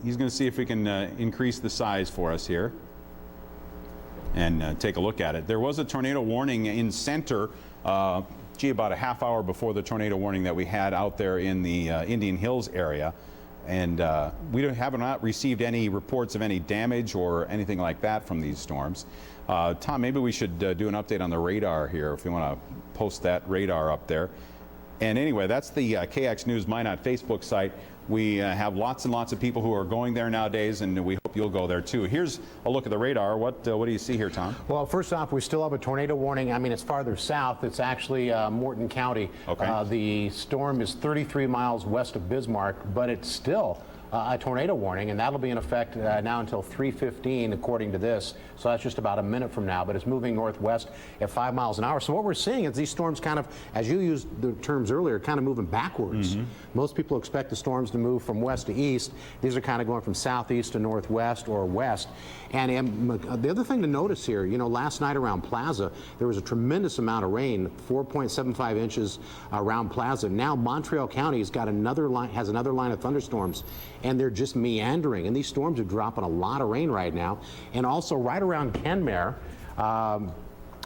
he's going to see if we can increase the size for us here and take a look at it. There was a tornado warning in center, about a half hour before the tornado warning that we had out there in the Indian Hills area. And we have not received any reports of any damage or anything like that from these storms. Tom, maybe we should do an update on the radar here if you want to post that radar up there. And anyway, that's the KX News Minot Facebook site. We have lots and lots of people who are going there nowadays, and we hope you'll go there too. Here's a look at the radar. What do you see here, Tom? Well, first off, we still have a tornado warning. I mean, it's farther south. It's actually Morton County. Okay. The storm is 33 miles west of Bismarck, but it's still a tornado warning, and that'll be in effect now until 3:15, according to this. So that's just about a minute from now, but it's moving northwest at 5 miles an hour. So what we're seeing is these storms kind of, as you used the terms earlier, kind of moving backwards. Most people expect the storms to move from west to east. These are kind of going from southeast to northwest or west. And the other thing to notice here, you know, last night around Plaza, there was a tremendous amount of rain, 4.75 inches around Plaza. Now Montreal County has got another line of thunderstorms, and they're just meandering. And these storms are dropping a lot of rain right now. And also right around Kenmare,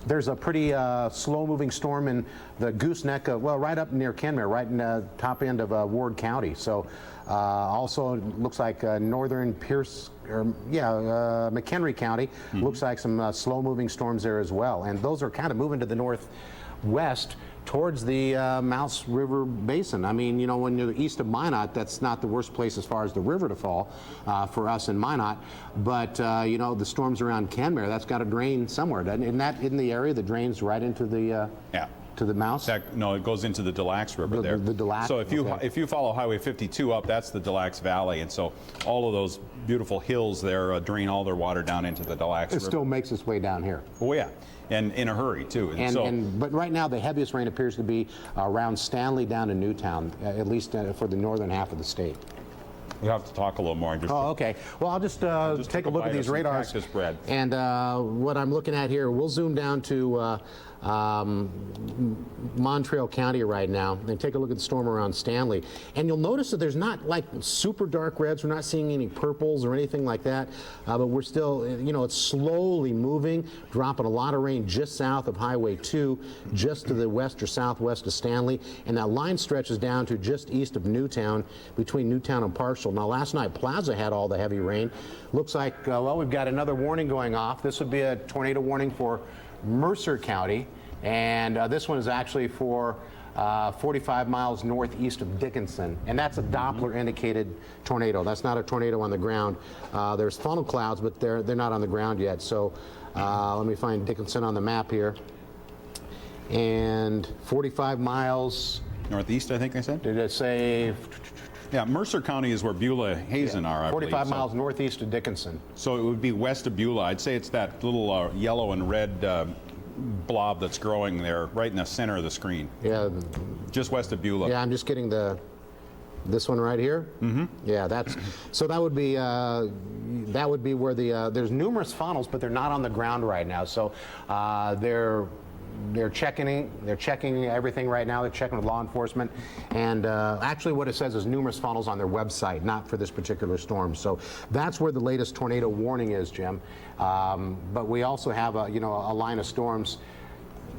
there's a pretty slow-moving storm in the Gooseneck, well, right up near Kenmare, right in the top end of Ward County. So also looks like northern McHenry County, looks like some slow-moving storms there as well. And those are kind of moving to the northwest towards the Mouse River Basin. I mean, you know, when you're east of Minot, that's not the worst place as far as the river to fall for us in Minot. But, you know, the storms around Kenmare, that's got to drain somewhere. Isn't that in the area that drains right into the to the Mouse? No, it goes into the Des Lacs River there. The Des Lacs. So if you follow Highway 52 up, that's the Des Lacs Valley, and so all of those beautiful hills there drain all their water down into the Des Lacs River. It still makes its way down here. Oh yeah, and in a hurry too. But right now the heaviest rain appears to be around Stanley down to Newtown, at least for the northern half of the state. We have to talk a little more. Okay. Well, I'll just take a look at these radars. And what I'm looking at here, we'll zoom down to Montreal County right now and take a look at the storm around Stanley. And you'll notice that there's not like super dark reds. We're not seeing any purples or anything like that. But we're still, you know, it's slowly moving, dropping a lot of rain just south of Highway 2, just to the west or southwest of Stanley. And that line stretches down to just east of Newtown, between Newtown and Parshall. Now, last night, Plaza had all the heavy rain. Looks like, well, we've got another warning going off. This would be a tornado warning for Mercer County, and this one is actually for 45 miles northeast of Dickinson, and that's a Doppler indicated tornado. That's not a tornado on the ground. There's funnel clouds, but they're not on the ground yet. So let me find Dickinson on the map here. And 45 miles northeast, I think I said. Did it say? Yeah, Mercer County is where Beulah, Hazen are, I 45 believe. miles northeast of Dickinson. So it would be west of Beulah. I'd say it's that little yellow and red blob that's growing there, right in the center of the screen. Yeah. Just west of Beulah. Yeah, I'm just getting this one right here. Yeah, that's so that would be where the there's numerous funnels, but they're not on the ground right now. So they're checking everything right now. They're checking with law enforcement, and actually what it says is numerous funnels on their website, not for this particular storm. So that's where the latest tornado warning is, Jim. But we also have a line of storms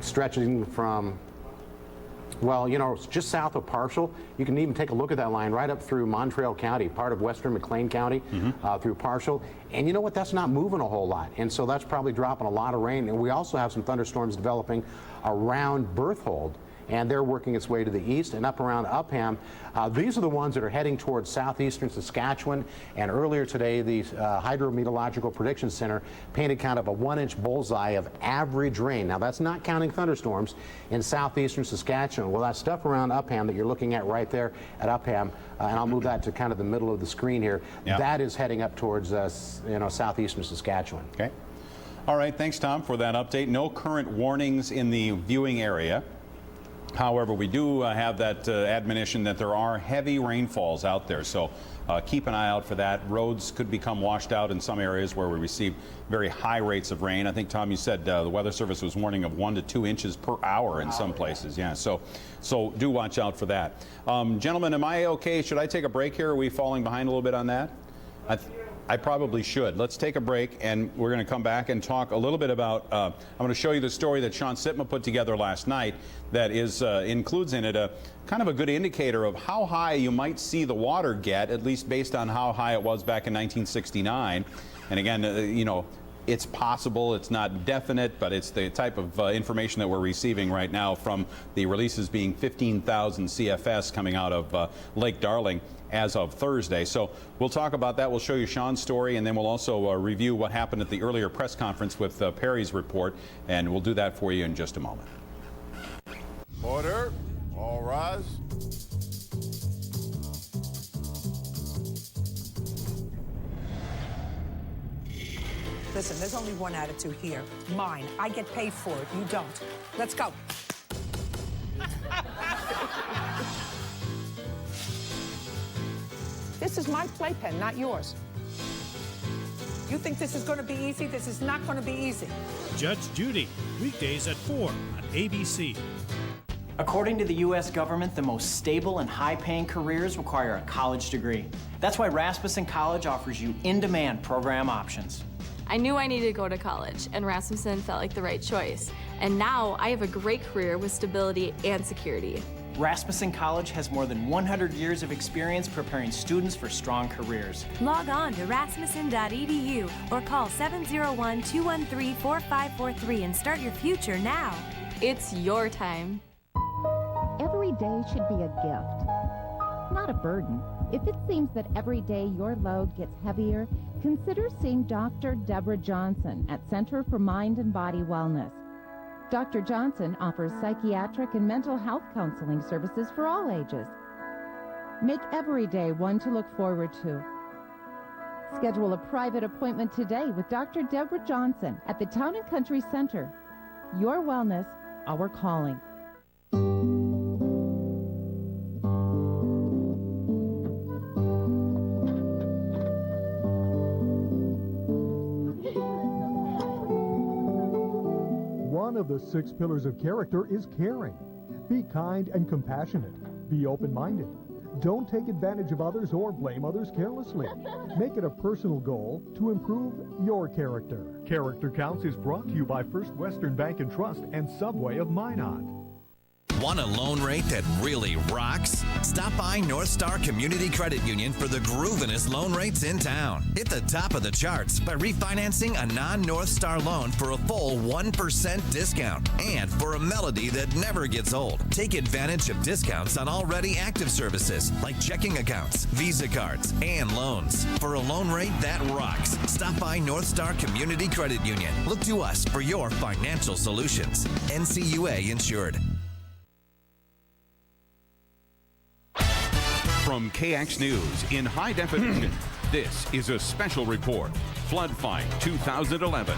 stretching from, well, you know, just south of Parshall. You can even take a look at that line right up through Montreal County, part of western McLean County, through Parshall. And you know what? That's not moving a whole lot. And so that's probably dropping a lot of rain. And we also have some thunderstorms developing around Berthold. And they're working its way to the east and up around Upham. These are the ones that are heading towards southeastern Saskatchewan. And earlier today, the Hydrometeorological Prediction Center painted kind of a 1-inch bullseye of average rain. Now, that's not counting thunderstorms in southeastern Saskatchewan. Well, that stuff around Upham that you're looking at right there at Upham, and I'll move that to kind of the middle of the screen here, that is heading up towards southeastern Saskatchewan. Okay. All right. Thanks, Tom, for that update. No current warnings in the viewing area. However, we do have that admonition that there are heavy rainfalls out there, so keep an eye out for that. Roads could become washed out in some areas where we receive very high rates of rain. I think, Tom, you said the Weather Service was warning of 1 to 2 inches per hour in some places. Yeah, so do watch out for that. Gentlemen, am I okay? Should I take a break here? Are we falling behind a little bit on that? I probably should. Let's take a break, and we're going to come back and talk a little bit about, I'm going to show you the story that Sean Sitma put together last night that is includes in it a kind of a good indicator of how high you might see the water get, at least based on how high it was back in 1969. And again, you know, it's possible, it's not definite, but it's the type of information that we're receiving right now from the releases being 15,000 CFS coming out of Lake Darling as of Thursday. So we'll talk about that. We'll show you Sean's story, and then we'll also review what happened at the earlier press conference with Perry's report, and we'll do that for you in just a moment. Order. All rise. Listen, there's only one attitude here. Mine. I get paid for it. You don't. Let's go. This is my playpen, not yours. You think this is going to be easy? This is not going to be easy. Judge Judy, weekdays at 4 on ABC. According to the U.S. government, the most stable and high-paying careers require a college degree. That's why Rasmussen College offers you in-demand program options. I knew I needed to go to college, and Rasmussen felt like the right choice. And now I have a great career with stability and security. Rasmussen College has more than 100 years of experience preparing students for strong careers. Log on to rasmussen.edu or call 701-213-4543 and start your future now. It's your time. Every day should be a gift, not a burden. If it seems that every day your load gets heavier, consider seeing Dr. Deborah Johnson at Center for Mind and Body Wellness. Dr. Johnson offers psychiatric and mental health counseling services for all ages. Make every day one to look forward to. Schedule a private appointment today with Dr. Deborah Johnson at the Town and Country Center. Your wellness, our calling. One of the 6 pillars of character is caring. Be kind and compassionate. Be open-minded. Don't take advantage of others or blame others carelessly. Make it a personal goal to improve your character. Character Counts is brought to you by First Western Bank and Trust and Subway of Minot. Want a loan rate that really rocks? Stop by North Star Community Credit Union for the groovinest loan rates in town. Hit the top of the charts by refinancing a non-North Star loan for a full 1% discount and for a melody that never gets old. Take advantage of discounts on already active services like checking accounts, Visa cards, and loans. For a loan rate that rocks, stop by North Star Community Credit Union. Look to us for your financial solutions. NCUA insured. From KX News in high definition, this is a special report. Flood Fight 2011.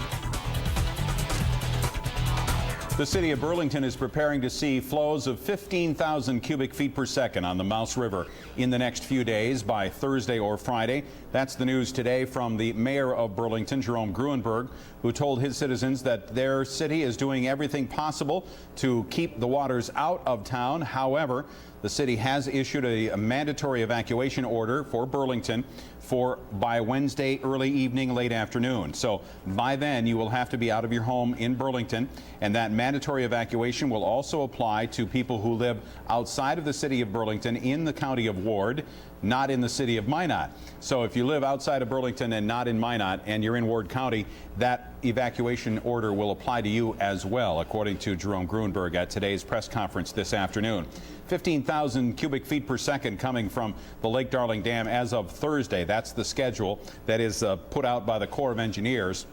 The city of Burlington is preparing to see flows of 15,000 cubic feet per second on the Mouse River in the next few days by Thursday or Friday. That's the news today from the mayor of Burlington, Jerome Gruenberg, who told his citizens that their city is doing everything possible to keep the waters out of town. However, the city has issued a mandatory evacuation order for Burlington by Wednesday early evening, late afternoon. So by then you will have to be out of your home in Burlington, and that mandatory evacuation will also apply to people who live outside of the city of Burlington in the county of Ward, not in the city of Minot. So if you live outside of Burlington and not in Minot and you're in Ward County, that evacuation order will apply to you as well, according to Jerome Gruenberg at today's press conference this afternoon. 15,000 cubic feet per second coming from the Lake Darling Dam as of Thursday. That's the schedule that is put out by the Corps of Engineers.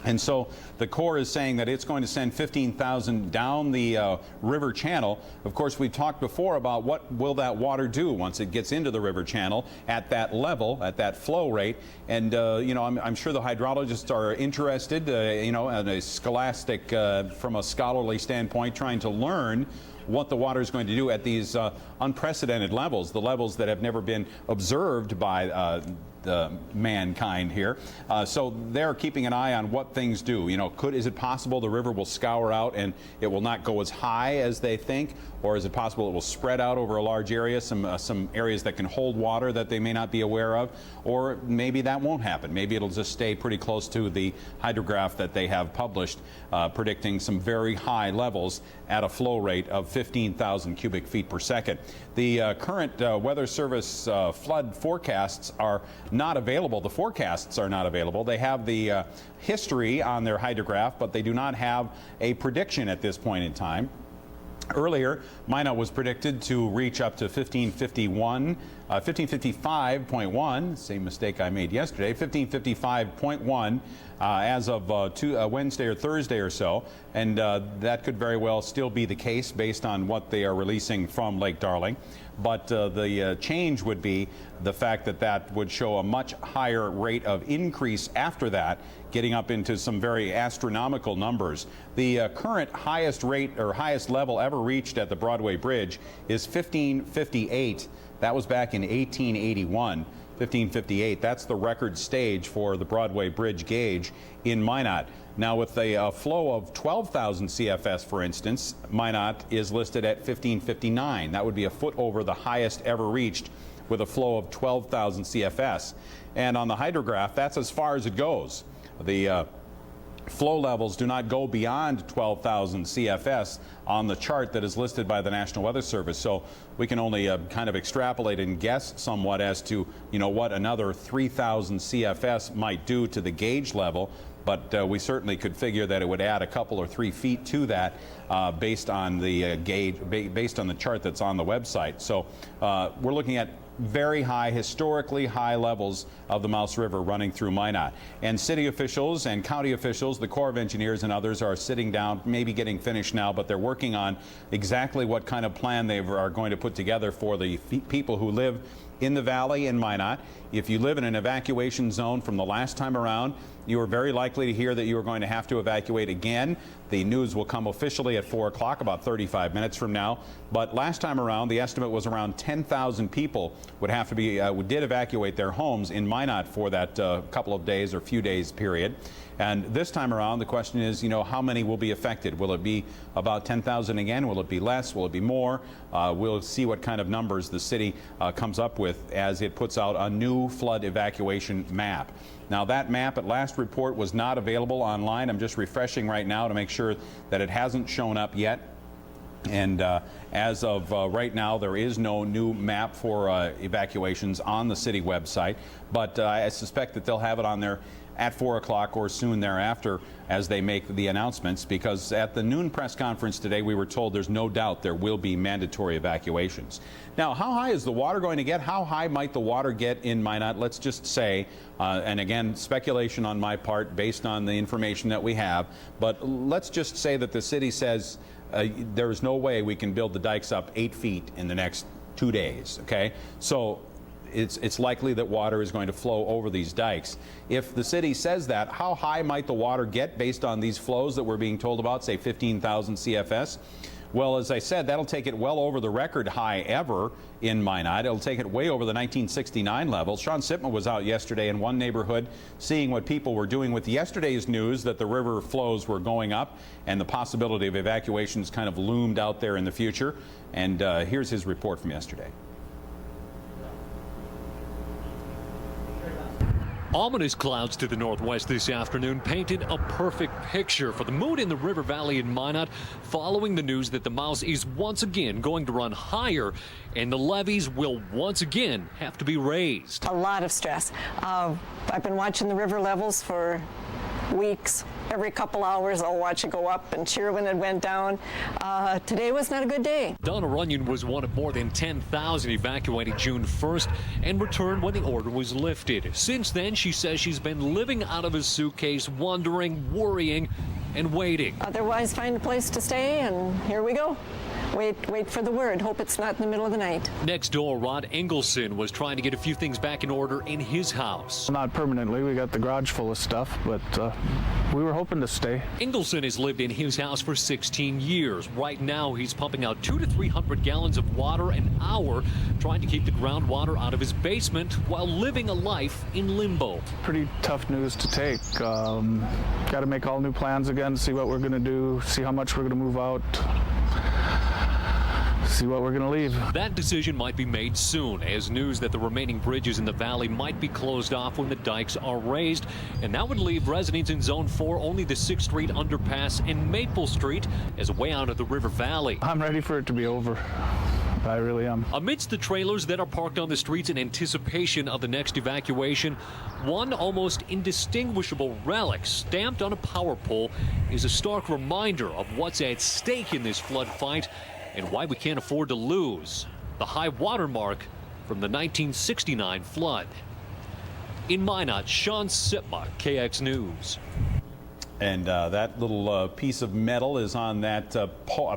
And so the Corps is saying that it's going to send 15,000 down the river channel. Of course, we've talked before about what will that water do once it gets into the river channel at that level, at that flow rate. And, you know, I'm sure the hydrologists are interested, you know, in a scholastic, from a scholarly standpoint, trying to learn what the water is going to do at these unprecedented levels, the levels that have never been observed by mankind here. So they're keeping an eye on what things do. You know, is it possible the river will scour out and it will not go as high as they think? or is it possible it will spread out over a large area, some areas that can hold water that they may not be aware of, or maybe that won't happen. Maybe it'll just stay pretty close to the hydrograph that they have published, predicting some very high levels at a flow rate of 15,000 cubic feet per second. The current Weather Service flood forecasts are not available. The forecasts are not available. They have the history on their hydrograph, but they do not have a prediction at this point in time. Earlier, Minot was predicted to reach up to 1555.1, same mistake I made yesterday, 1555.1 as of Wednesday or Thursday or so, and that could very well still be the case based on what they are releasing from Lake Darling. But the change would be the fact that that would show a much higher rate of increase after that, getting up into some very astronomical numbers. The current highest rate or highest level ever reached at the Broadway Bridge is 1558. That was back in 1881. 1558. That's the record stage for the Broadway Bridge gauge in Minot. Now, with a flow of 12,000 CFS, for instance, Minot is listed at 1559. That would be a foot over the highest ever reached with a flow of 12,000 CFS. And on the hydrograph, that's as far as it goes. The flow levels do not go beyond 12,000 CFS on the chart that is listed by the National Weather Service. So we can only kind of extrapolate and guess somewhat as to, what another 3,000 CFS might do to the gauge level. But we certainly could figure that it would add a couple or 3 feet to that based on the gauge, based on the chart that's on the website. So we're looking at very high, historically high levels of the Mouse River running through Minot. And city officials and county officials, the Corps of Engineers and others are sitting down, maybe getting finished now, but they're working on exactly what kind of plan they are going to put together for the people who live in the valley in Minot. If you live in an evacuation zone from the last time around, you are very likely to hear that you are going to have to evacuate again. The news will come officially at 4 o'clock, about 35 minutes from now. But last time around, the estimate was around 10,000 people would have to be did evacuate their homes in Minot for that couple of days or few days period. And this time around, the question is, how many will be affected? Will it be about 10,000 again? Will it be less? Will it be more? We'll see what kind of numbers the city comes up with as it puts out a new flood evacuation map. Now, that map at last report was not available online. I'm just refreshing right now to make sure that it hasn't shown up yet. And as of right now, there is no new map for evacuations on the city website, but I suspect that they'll have it on there at 4 o'clock or soon thereafter as they make the announcements, because at the noon press conference today we were told there's no doubt there will be mandatory evacuations. Now, how high is the water going to get? How high might the water get in Minot? Let's just say, and again, speculation on my part based on the information that we have, but let's just say that the city says there is no way we can build the dikes up 8 feet in the next 2 days, okay? So it's likely that water is going to flow over these dikes. If the city says that, how high might the water get based on these flows that we're being told about, say 15,000 CFS? Well, as I said, that'll take it well over the record high ever in Minot. It'll take it way over the 1969 levels. Sean Sipman was out yesterday in one neighborhood seeing what people were doing with yesterday's news that the river flows were going up and the possibility of evacuations kind of loomed out there in the future. And here's his report from yesterday. Ominous clouds to the northwest this afternoon painted a perfect picture for the mood in the river valley in Minot following the news that the Mouse is once again going to run higher and the levees will once again have to be raised. A lot of stress. I've been watching the river levels for weeks. Every couple hours I'll watch it go up and cheer when it went down. Today was not a good day. Donna Runyon was one of more than 10,000 evacuated June 1st and returned when the order was lifted. Since then, she says she's been living out of a suitcase, wondering, worrying, and waiting. Otherwise, find a place to stay, and here we go. Wait for the word. Hope it's not in the middle of the night. Next door, Rod Engelson was trying to get a few things back in order in his house. Not permanently. We got the garage full of stuff, but we were hoping to stay. Engelson has lived in his house for 16 years. Right now, he's pumping out 200 to 300 gallons of water an hour, trying to keep the groundwater out of his basement while living a life in limbo. Pretty tough news to take. Got to make all new plans again, see what we're going to do, see how much we're going to move out. see what we're going to leave. That decision might be made soon, as news that the remaining bridges in the valley might be closed off when the dikes are raised, and that would leave residents in Zone 4 only the 6th Street underpass and Maple Street as a way out of the river valley. I'm ready for it to be over. I really am. Amidst the trailers that are parked on the streets in anticipation of the next evacuation, one almost indistinguishable relic stamped on a power pole is a stark reminder of what's at stake in this flood fight and why we can't afford to lose: the high water mark from the 1969 flood. In Minot, Sean Sitma, KX News. And that little piece of metal is on that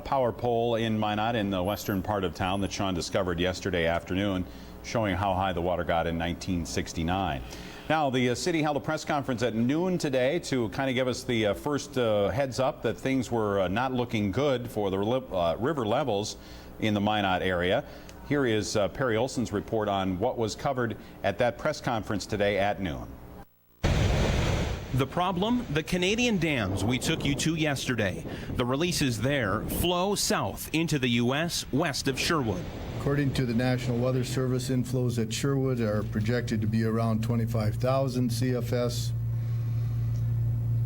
power pole in Minot in the western part of town that Sean discovered yesterday afternoon, showing how high the water got in 1969. Now, the city held a press conference at noon today to kind of give us the first heads up that things were not looking good for the river levels in the Minot area. Here is Perry Olson's report on what was covered at that press conference today at noon. The problem? The Canadian dams we took you to yesterday. The releases there flow south into the U.S. west of Sherwood. According to the National Weather Service, inflows at Sherwood are projected to be around 25,000 CFS.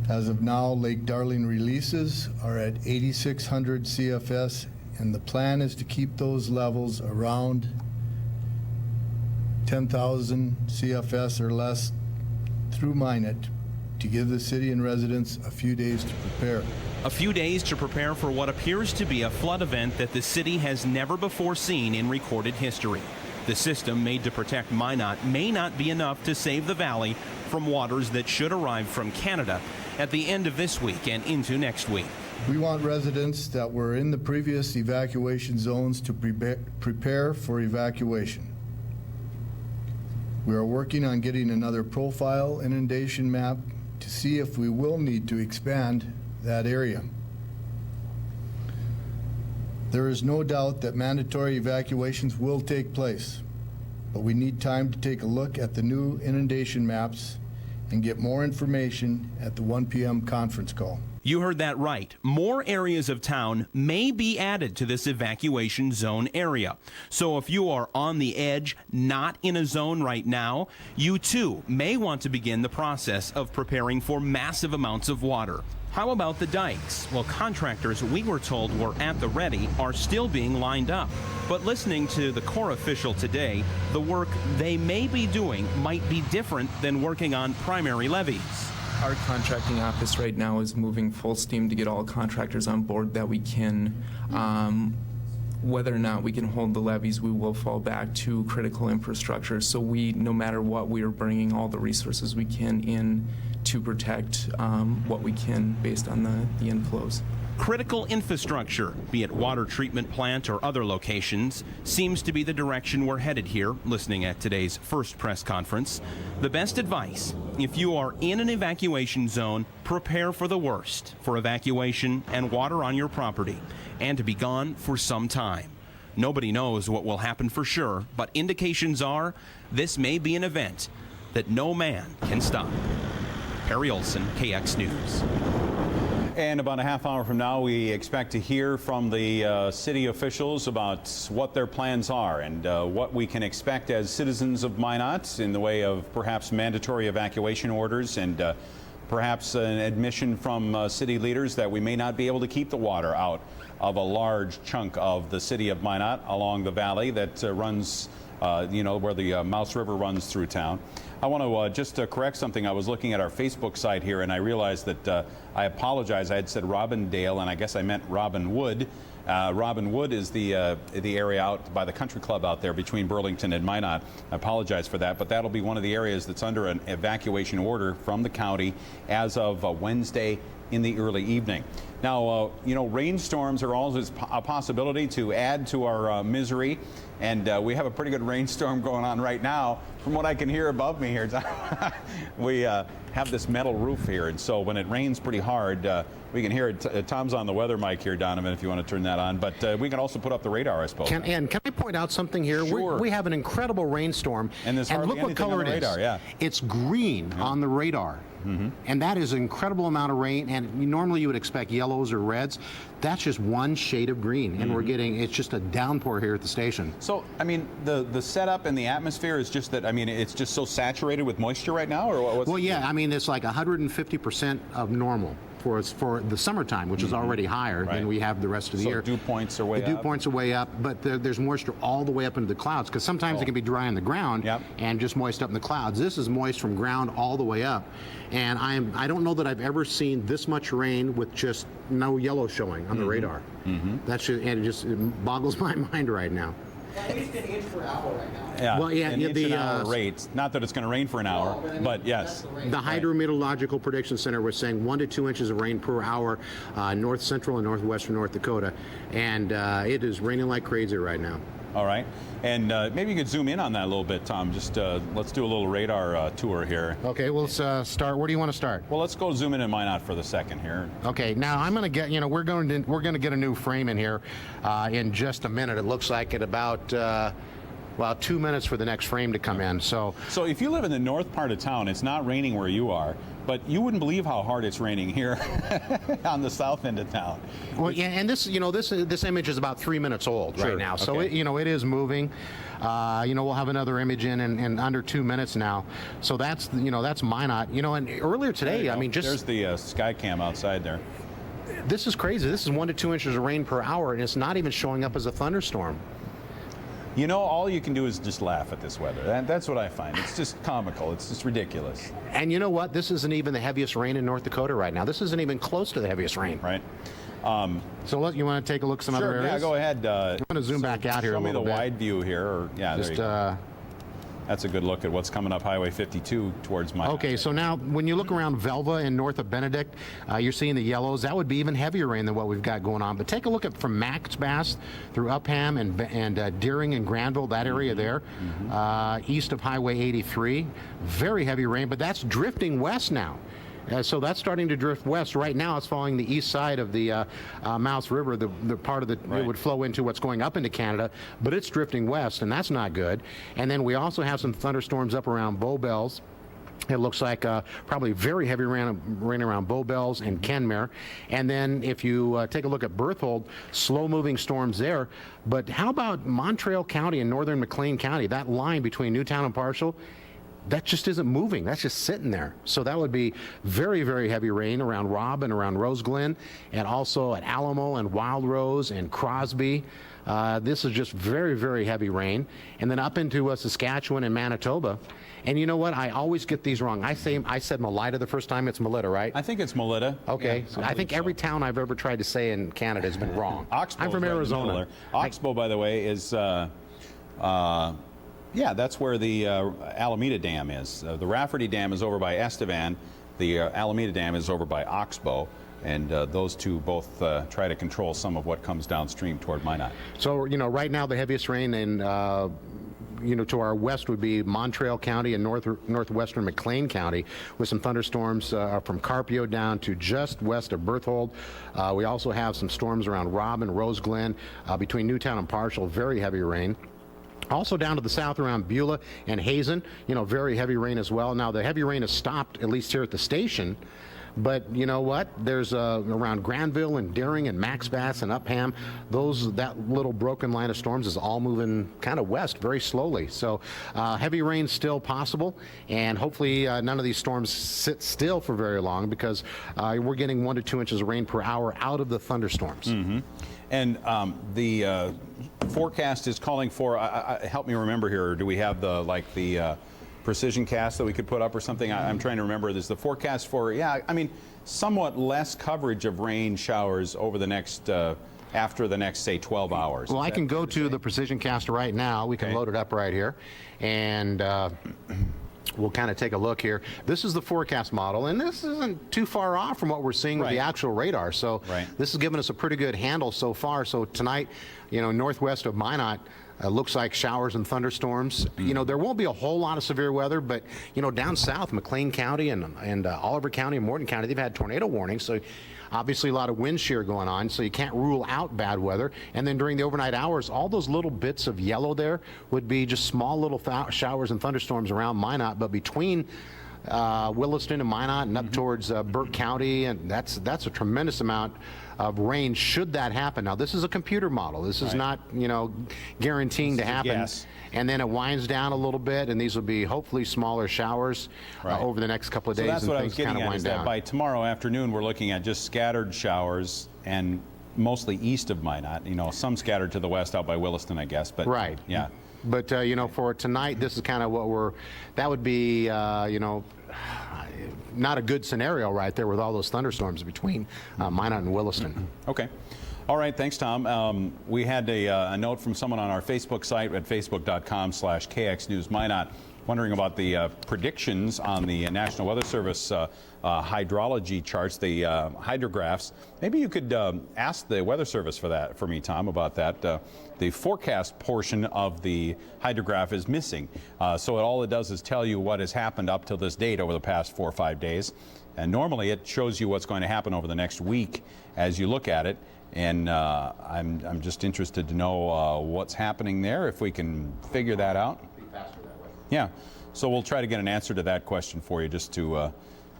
As of now, Lake Darling releases are at 8,600 CFS, and the plan is to keep those levels around 10,000 CFS or less through Minot, to give the city and residents a few days to prepare. A few days to prepare for what appears to be a flood event that the city has never before seen in recorded history. The system made to protect Minot may not be enough to save the valley from waters that should arrive from Canada at the end of this week and into next week. We want residents that were in the previous evacuation zones to prepare for evacuation. We are working on getting another profile inundation map to see if we will need to expand that area. There is no doubt that mandatory evacuations will take place, but we need time to take a look at the new inundation maps and get more information at the 1 p.m. conference call. You heard that right. More areas of town may be added to this evacuation zone area. So if you are on the edge, not in a zone right now, you too may want to begin the process of preparing for massive amounts of water. How about the dikes? Well, contractors we were told were at the ready are still being lined up. But listening to the Corps official today, the work they may be doing might be different than working on primary levees. Our contracting office right now is moving full steam to get all contractors on board that we can. Whether or not we can hold the levees, we will fall back to critical infrastructure. So we, no matter what, we are bringing all the resources we can in to protect what we can based on the inflows. Critical infrastructure, be it water treatment plant or other locations, seems to be the direction we're headed here, listening at today's first press conference. The best advice, if you are in an evacuation zone, prepare for the worst, for evacuation and water on your property, and to be gone for some time. Nobody knows what will happen for sure, but indications are this may be an event that no man can stop. Perry Olson, KX News. And about a half hour from now, we expect to hear from the city officials about what their plans are and what we can expect as citizens of Minot in the way of perhaps mandatory evacuation orders and perhaps an admission from city leaders that we may not be able to keep the water out of a large chunk of the city of Minot along the valley that runs, where the Mouse River runs through town. I want to just correct something. I was looking at our Facebook site here, and I realized that I apologize. I had said Robindale, and I guess I meant Robinwood. Robinwood is the area out by the country club out there between Burlington and Minot. I apologize for that, but that'll be one of the areas that's under an evacuation order from the county as of Wednesday in the early evening. Now, rainstorms are always a possibility to add to our misery, and we have a pretty good rainstorm going on right now. From what I can hear above me here, we have this metal roof here, and so when it rains pretty hard, we can hear it. Tom's on the weather mic here, Donovan, if you want to turn that on, but we can also put up the radar, I suppose. Can I put point out something here? Sure. We have an incredible rainstorm, And there's hardly look what anything on color the it is. radar, yeah. It's green on the radar. And that is an incredible amount of rain, and normally you would expect yellows or reds. That's just one shade of green, and we're getting, it's just a downpour here at the station. So, I mean, the setup and the atmosphere is just that, I mean, it's just so saturated with moisture right now, or what's? Well, yeah, I mean, it's like 150% of normal for the summertime, which is already higher than we have the rest of the year. Dew points are way up. The dew points are way up, but there's moisture all the way up into the clouds, because sometimes it can be dry on the ground and just moist up in the clouds. This is moist from ground all the way up, and I don't know that I've ever seen this much rain with just no yellow showing on the radar. That's just, and it boggles my mind right now. Yeah, Well, yeah, an inch the an hour rate. Not that it's going to rain for an hour, but yes. The Hydrometeorological Prediction Center was saying 1 to 2 inches of rain per hour, north central and northwestern North Dakota, and it is raining like crazy right now. All right, and maybe you could zoom in on that a little bit, Tom. Just let's do a little radar tour here. Okay, well, let's start. Where do you want to start? Well, let's go zoom in Minot for the second here. Okay, now I'm going to get, we're going to get a new frame in here in just a minute. It looks like at about 2 minutes for the next frame to come in. So if you live in the north part of town, it's not raining where you are, but you wouldn't believe how hard it's raining here on the south end of town. Well, yeah, and this image is about 3 minutes old right now, so okay. it is moving. We'll have another image in under 2 minutes now. So that's that's Minot. And earlier today, I mean, there's the sky cam outside there. This is crazy. This is 1 to 2 inches of rain per hour, and it's not even showing up as a thunderstorm. All you can do is just laugh at this weather. That's what I find. It's just comical. It's just ridiculous. And you know what? This isn't even the heaviest rain in North Dakota right now. This isn't even close to the heaviest rain. Right. So you want to take a look at some other areas? Yeah, go ahead. I'm going to zoom back out here a little bit. Show me the wide view here. There you go. That's a good look at what's coming up Highway 52 towards Minot. Okay, so now when you look around Velva and north of Benedict, you're seeing the yellows. That would be even heavier rain than what we've got going on. But take a look at from Max Bass through Upham and Deering and Granville, that area there, east of Highway 83. Very heavy rain, but that's drifting west now. So that's starting to drift west. Right now it's following the east side of the Mouse River, the part of it would flow into what's going up into Canada, but it's drifting west, and that's not good. And then we also have some thunderstorms up around Bowbells. It looks like probably very heavy rain around Bowbells and Kenmare. And then if you take a look at Berthold, slow-moving storms there. But how about Montreal County and northern McLean County, that line between Newtown and Parshall? That just isn't moving. That's just sitting there. So that would be very, very heavy rain around Robb and around Rose Glen, and also at Alamo and Wild Rose and Crosby. This is just very, very heavy rain. And then up into Saskatchewan and Manitoba. And you know what? I always get these wrong. I said Melita the first time. It's Melita, right? I think it's Melita. Okay. Yeah, so I think every town I've ever tried to say in Canada has been wrong. I'm from Arizona. Oxbow, by the way, is... yeah, that's where the Alameda Dam is. The Rafferty Dam is over by Estevan. The Alameda Dam is over by Oxbow. And those two both try to control some of what comes downstream toward Minot. So, right now the heaviest rain in, to our west would be Montreal County and northwestern McLean County, with some thunderstorms from Carpio down to just west of Berthold. We also have some storms around Robb and Rose Glen, between Newtown and Parshall, very heavy rain. Also down to the south around Beulah and Hazen, very heavy rain as well. Now the heavy rain has stopped, at least here at the station, but you know what? There's around Granville and Deering and Max Bass and Upham, that little broken line of storms is all moving kind of west very slowly. So heavy rain still possible, and hopefully none of these storms sit still for very long, because we're getting 1 to 2 inches of rain per hour out of the thunderstorms. And the forecast is calling for, help me remember here, do we have the precision cast that we could put up or something? I'm trying to remember. There's the forecast for, somewhat less coverage of rain showers over the next, after the next, say, 12 hours. Well, I can go to the precision cast right now. We can load it up right here. And we'll kind of take a look here. This is the forecast model, and this isn't too far off from what we're seeing with the actual radar. So this has given us a pretty good handle so far. So tonight, northwest of Minot, Looks like showers and thunderstorms. You know, there won't be a whole lot of severe weather, but, you know, down south, McLean County and Oliver County and Morton County, they've had tornado warnings. So obviously a lot of wind shear going on, so you can't rule out bad weather. And then during the overnight hours, all those little bits of yellow there would be just small little showers and thunderstorms around Minot, but between Williston and Minot and up towards Burke County, and that's a tremendous amount of rain should that happen. Now, this is a computer model. This is not, you know, guaranteeing to happen. Yes. And then it winds down a little bit, and these will be hopefully smaller showers over the next couple of days. So that's and what I things was getting kinda at, wind is that down. by tomorrow afternoon, we're looking at just scattered showers and mostly east of Minot. You know, some scattered to the west out by Williston, I guess. But Right. yeah. But, you know, for tonight, this is kind of what that would be, you know, not a good scenario right there with all those thunderstorms between Minot and Williston. Okay. All right. Thanks, Tom. We had a note from someone on our Facebook site at facebook.com/KXNews Minot wondering about the predictions on the National Weather Service hydrology charts, the hydrographs. Maybe you could ask the Weather Service for me, Tom, about that. The forecast portion of the hydrograph is missing. So all it does is tell you what has happened up till this date over the past 4 or 5 days. And normally it shows you what's going to happen over the next week as you look at it. And I'm just interested to know what's happening there, if we can figure that out. Yeah, so we'll try to get an answer to that question for you, just to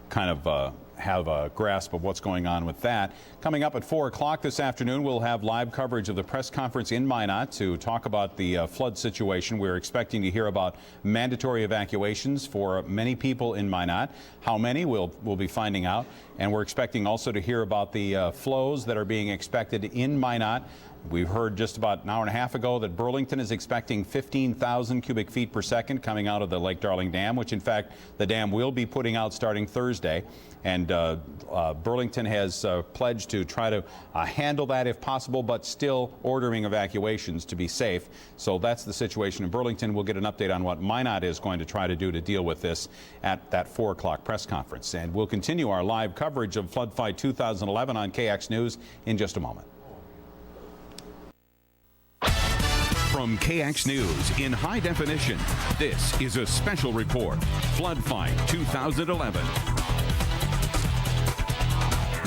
kind of have a grasp of what's going on with that. Coming up at 4 o'clock this afternoon, we'll have live coverage of the press conference in Minot to talk about the flood situation. We're expecting to hear about mandatory evacuations for many people in Minot. How many, we'll be finding out. And we're expecting also to hear about the flows that are being expected in Minot. We've heard just about an hour and a half ago that Burlington is expecting 15,000 cubic feet per second coming out of the Lake Darling Dam, which in fact the dam will be putting out starting Thursday. And Burlington has pledged to try to handle that if possible, but still ordering evacuations to be safe. So that's the situation in Burlington. We'll get an update on what Minot is going to try to do to deal with this at that 4 o'clock press conference. And we'll continue our live coverage of Flood Fight 2011 on KX News in just a moment. From KX News in high definition, this is a special report, Flood Fight 2011.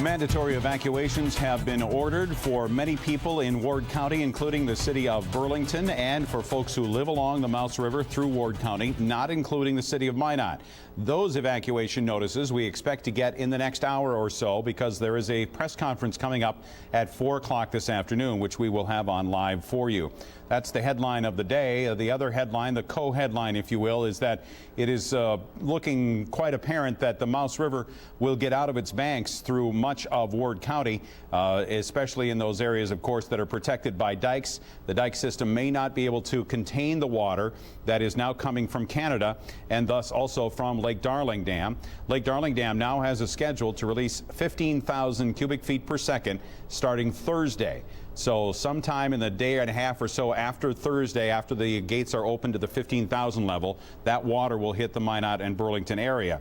Mandatory evacuations have been ordered for many people in Ward County, including the city of Burlington, and for folks who live along the Mouse River through Ward County, not including the city of Minot. Those evacuation notices we expect to get in the next hour or so, because there is a press conference coming up at 4 o'clock this afternoon, which we will have on live for you. That's the headline of the day. The other headline, the co-headline, if you will, is that it is looking quite apparent that the Mouse River will get out of its banks through much of Ward County, especially in those areas, of course, that are protected by dikes. The dike system may not be able to contain the water that is now coming from Canada, and thus also from Lake Darling Dam. Lake Darling Dam now has a schedule to release 15,000 cubic feet per second starting Thursday. So sometime in the day and a half or so after Thursday, after the gates are open to the 15,000 level, that water will hit the Minot and Burlington area.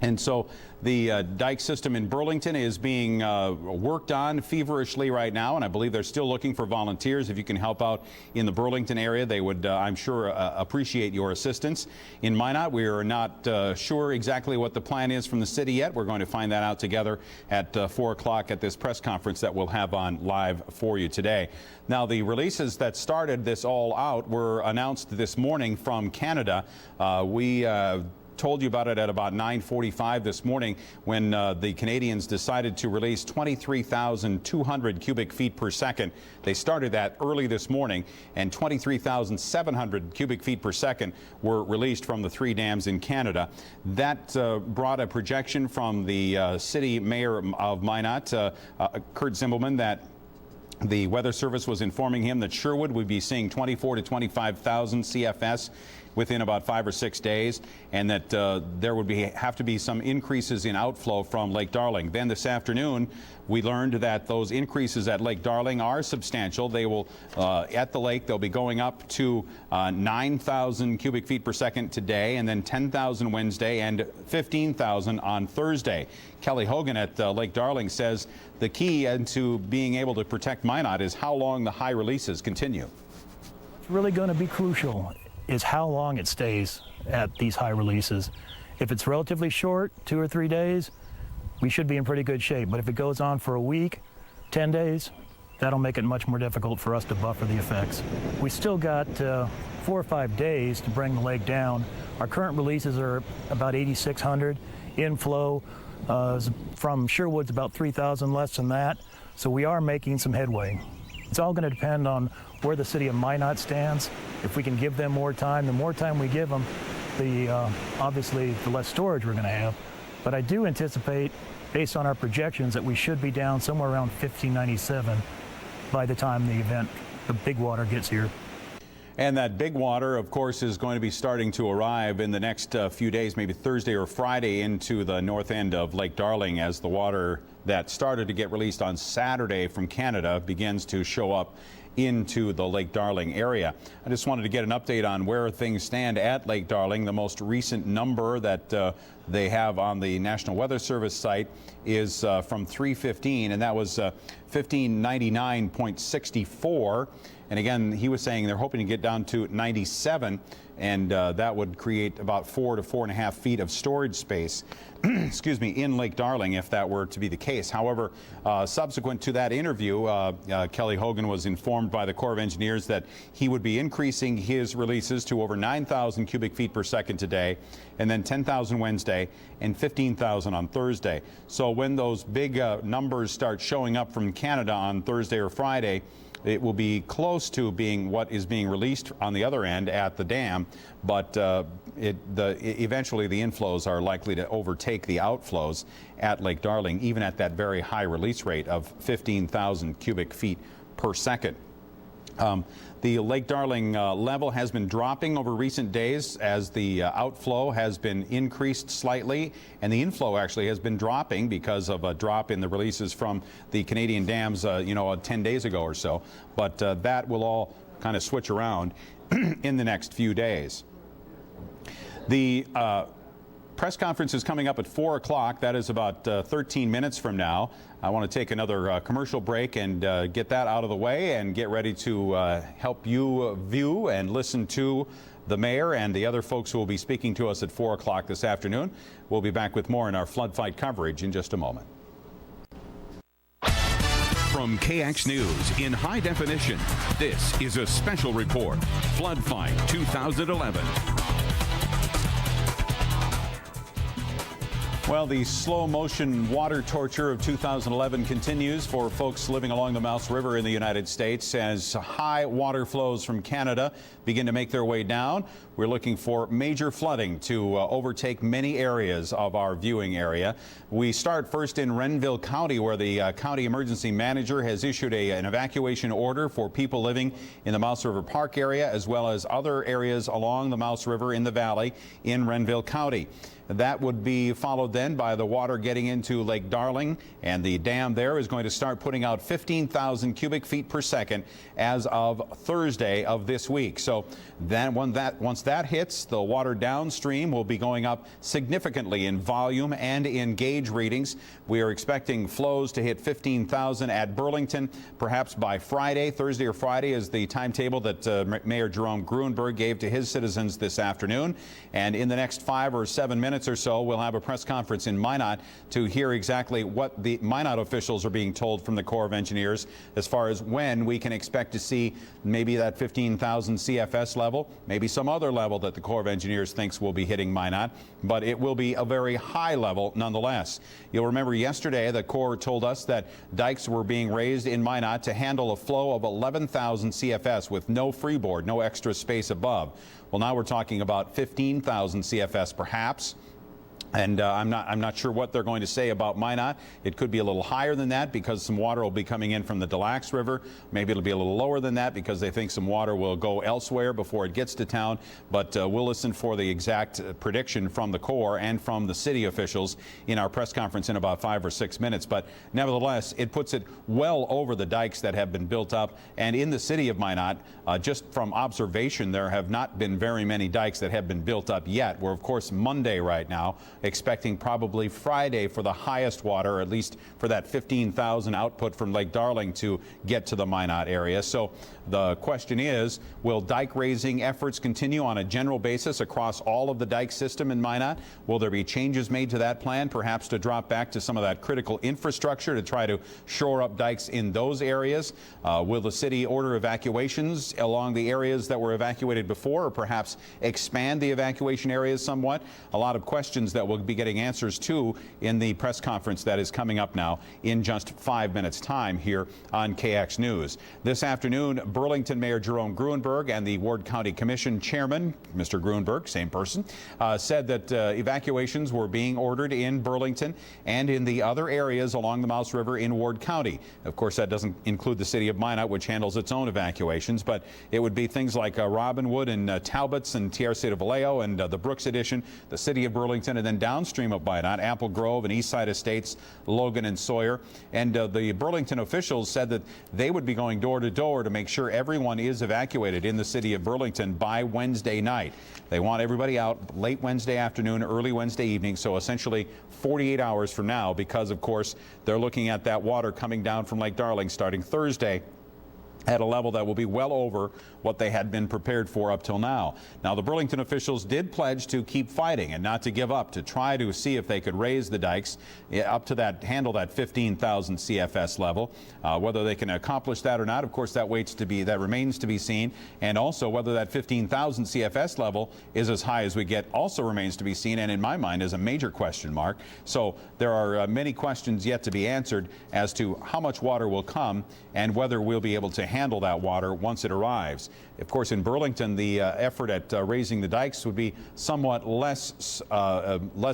And so the dike system in Burlington is being worked on feverishly right now, and I believe they're still looking for volunteers. If you can help out in the Burlington area, they would, I'm sure, appreciate your assistance. In Minot, we are not sure exactly what the plan is from the city yet. We're going to find that out together at 4 o'clock at this press conference that we'll have on live for you today. Now, the releases that started this all out were announced this morning from Canada. We told you about it at about 9:45 this morning, when the Canadians decided to release 23,200 cubic feet per second. They started that early this morning, and 23,700 cubic feet per second were released from the 3 dams in Canada. That brought a projection from the city mayor of Minot, Kurt Zimbelman, that the Weather Service was informing him that Sherwood would be seeing 24 to 25,000 CFS within about 5 or 6 days, and that there would have to be some increases in outflow from Lake Darling. Then this afternoon, we learned that those increases at Lake Darling are substantial. They will, at the lake, they'll be going up to 9,000 cubic feet per second today, and then 10,000 Wednesday, and 15,000 on Thursday. Kelly Hogan at Lake Darling says the key into being able to protect Minot is how long the high releases continue. What's really going to be crucial is how long it stays at these high releases. If it's relatively short, 2 or 3 days, we should be in pretty good shape. But if it goes on for a week, 10 days, that'll make it much more difficult for us to buffer the effects. We still got 4 or 5 days to bring the lake down. Our current releases are about 8,600. Inflow from Sherwood's about 3,000 less than that. So we are making some headway. It's all going to depend on where the city of Minot stands. If we can give them more time, the more time we give them, obviously the less storage we're going to have. But I do anticipate, based on our projections, that we should be down somewhere around 1597 by the time the big water gets here. And that big water, of course, is going to be starting to arrive in the next few days, maybe Thursday or Friday, into the north end of Lake Darling, as the water that started to get released on Saturday from Canada begins to show up into the Lake Darling area. I just wanted to get an update on where things stand at Lake Darling. The most recent number that they have on the National Weather Service site is from 3:15, and that was 1599.64. And again, he was saying they're hoping to get down to 97, and that would create about 4 to 4.5 feet of storage space, excuse me, in Lake Darling if that were to be the case. However, subsequent to that interview, Kelly Hogan was informed by the Corps of Engineers that he would be increasing his releases to over 9,000 cubic feet per second today, and then 10,000 Wednesday and 15,000 on Thursday. So when those big numbers start showing up from Canada on Thursday or Friday, it will be close to being what is being released on the other end at the dam, but eventually the inflows are likely to overtake the outflows at Lake Darling, even at that very high release rate of 15,000 cubic feet per second. The Lake Darling level has been dropping over recent days as the outflow has been increased slightly, and the inflow actually has been dropping because of a drop in the releases from the Canadian dams 10 days ago or so. But that will all kind of switch around in the next few days. The press conference is coming up at 4 o'clock. That is about 13 minutes from now. I want to take another commercial break and get that out of the way and get ready to help you view and listen to the mayor and the other folks who will be speaking to us at 4 o'clock this afternoon. We'll be back with more in our flood fight coverage in just a moment. From KX News in high definition, this is a special report, Flood Fight 2011. Well, the slow motion water torture of 2011 continues for folks living along the Mouse River in the United States as high water flows from Canada begin to make their way down. We're looking for major flooding to overtake many areas of our viewing area. We start first in Renville County, where the county emergency manager has issued an evacuation order for people living in the Mouse River Park area, as well as other areas along the Mouse River in the valley in Renville County. That would be followed then by the water getting into Lake Darling, and the dam there is going to start putting out 15,000 cubic feet per second as of Thursday of this week. So then once that hits, the water downstream will be going up significantly in volume and in gauge readings. We are expecting flows to hit 15,000 at Burlington, perhaps by Friday. Thursday or Friday is the timetable that Mayor Jerome Gruenberg gave to his citizens this afternoon. And in the next 5 or 7 minutes or so, we'll have a press conference in Minot to hear exactly what the Minot officials are being told from the Corps of Engineers as far as when we can expect to see maybe that 15,000 CFS level, maybe some other level that the Corps of Engineers thinks will be hitting Minot, but it will be a very high level nonetheless. You'll remember yesterday the Corps told us that dikes were being raised in Minot to handle a flow of 11,000 CFS with no freeboard, no extra space above. Well, now we're talking about 15,000 CFS perhaps. And I'm not sure what they're going to say about Minot. It could be a little higher than that because some water will be coming in from the Des Lacs River. Maybe it'll be a little lower than that because they think some water will go elsewhere before it gets to town. But we'll listen for the exact prediction from the Corps and from the city officials in our press conference in about 5 or 6 minutes. But nevertheless, it puts it well over the dikes that have been built up. And in the city of Minot, just from observation, there have not been very many dikes that have been built up yet. We're, of course, Monday right now. expecting probably Friday for the highest water, or at least for that 15,000 output from Lake Darling to get to the Minot area. So the question is, will dike raising efforts continue on a general basis across all of the dike system in Minot? Will there be changes made to that plan, perhaps to drop back to some of that critical infrastructure to try to shore up dikes in those areas? Will the city order evacuations along the areas that were evacuated before, or perhaps expand the evacuation areas somewhat? A lot of questions that we'll be getting answers to in the press conference that is coming up now in just 5 minutes time here on KX News. This afternoon, Burlington Mayor Jerome Gruenberg and the Ward County Commission Chairman, Mr. Gruenberg, same person, said that evacuations were being ordered in Burlington and in the other areas along the Mouse River in Ward County. Of course, that doesn't include the city of Minot, which handles its own evacuations, but it would be things like Robinwood and Talbots and Tierra de Vallejo and the Brooks Addition, the city of Burlington, and then downstream of Minot, Apple Grove and Eastside Estates, Logan and Sawyer. And the Burlington officials said that they would be going door to door to make sure everyone is evacuated in the city of Burlington by Wednesday night. They want everybody out late Wednesday afternoon, early Wednesday evening, so essentially 48 hours from now, because of course they're looking at that water coming down from Lake Darling starting Thursday at a level that will be well over what they had been prepared for up till now. Now, the Burlington officials did pledge to keep fighting and not to give up, to try to see if they could raise the dikes up to that, handle that 15,000 CFS level. Whether they can accomplish that or not, of course, that remains to be seen. And also whether that 15,000 CFS level is as high as we get also remains to be seen, and in my mind is a major question mark. So there are many questions yet to be answered as to how much water will come and whether we'll be able to handle that water once it arrives. Of course, in Burlington, the effort at raising the dikes would be somewhat less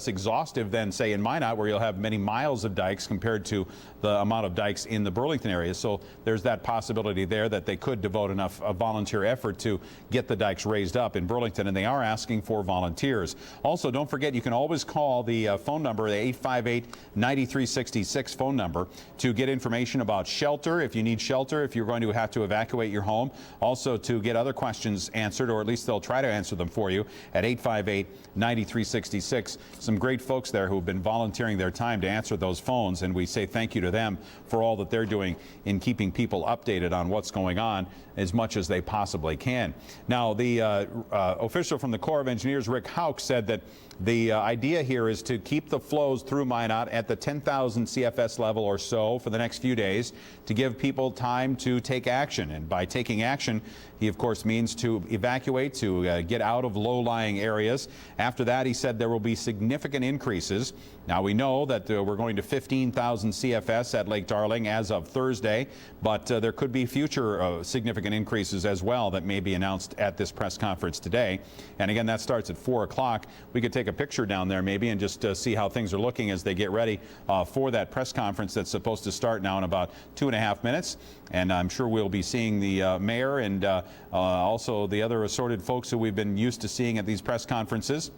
exhaustive than, say, in Minot, where you'll have many miles of dikes compared to the amount of dikes in the Burlington area. So there's that possibility there that they could devote enough volunteer effort to get the dikes raised up in Burlington, and they are asking for volunteers. Also, don't forget, you can always call the phone number, the 858-9366 phone number, to get information about shelter, if you need shelter, if you're going to have to evacuate your home. Also, to get other questions answered, or at least they'll try to answer them for you at 858-9366. Some great folks there who have been volunteering their time to answer those phones, and we say thank you to them for all that they're doing in keeping people updated on what's going on as much as they possibly can. Now, the official from the Corps of Engineers, Rick Houck, said that the idea here is to keep the flows through Minot at the 10,000 CFS level or so for the next few days to give people time to take action. And by taking action, he, of course, means to evacuate, to get out of low-lying areas. After that, he said there will be significant increases. Now, we know that we're going to 15,000 CFS at Lake Darling as of Thursday, but there could be future significant increases as well that may be announced at this press conference today. And again, that starts at 4 o'clock. We could take a picture down there maybe and just see how things are looking as they get ready for that press conference that's supposed to start now in about 2.5 minutes. And I'm sure we'll be seeing the mayor and also the other assorted folks who we've been used to seeing at these press conferences,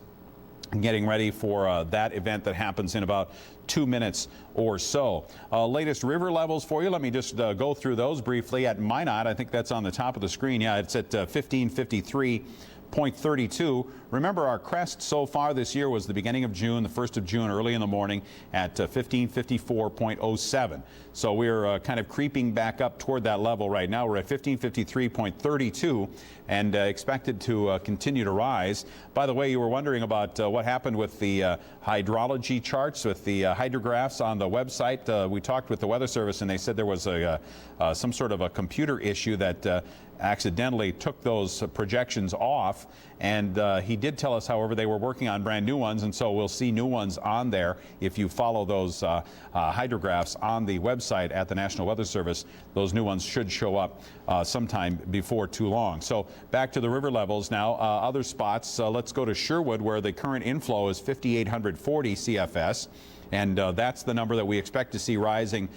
getting ready for that event that happens in about 2 minutes or so. Latest river levels for you. Let me just go through those briefly. At Minot, I think that's on the top of the screen. Yeah, it's at 1553.32. Remember, our crest so far this year was the beginning of June, the 1st of June, early in the morning at 1554.07. So we're kind of creeping back up toward that level right now. We're at 1553.32 and expected to continue to rise. By the way, you were wondering about what happened with the hydrology charts, with the hydrographs on the website. We talked with the Weather Service, and they said there was some sort of a computer issue that accidentally took those projections off. And he did tell us, however, they were working on brand new ones, and so we'll see new ones on there. If you follow those hydrographs on the website at the National Weather Service, those new ones should show up sometime before too long. So back to the river levels now. Other spots, let's go to Sherwood, where the current inflow is 5,840 CFS. And that's the number that we expect to see rising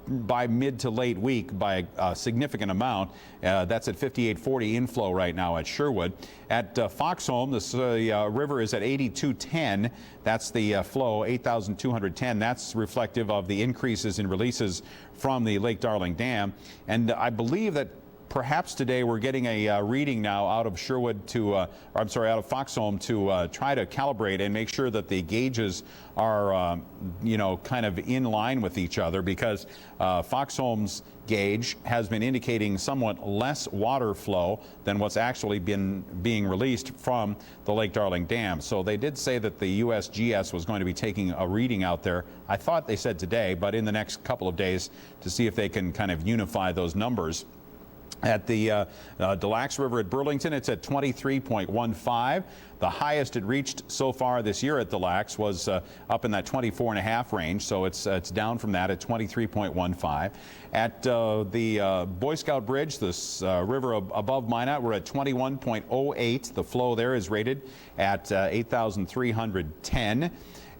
by mid to late week by a significant amount. That's at 5840 inflow right now at Sherwood. At Foxholm, the river is at 8210. That's the flow, 8,210. That's reflective of the increases in releases from the Lake Darling Dam. And I believe that perhaps today we're getting a reading now out of Sherwood to, out of Foxholm to try to calibrate and make sure that the gauges are, you know, kind of in line with each other, because Foxholm's gauge has been indicating somewhat less water flow than what's actually been being released from the Lake Darling Dam. So they did say that the USGS was going to be taking a reading out there. I thought they said today, but in the next couple of days, to see if they can kind of unify those numbers. At the Des Lacs River at Burlington, it's at 23.15. The highest it reached so far this year at Des Lacs was up in that 24.5 range, so it's down from that at 23.15. At the Boy Scout Bridge, this river above Minot, we're at 21.08. The flow there is rated at 8,310.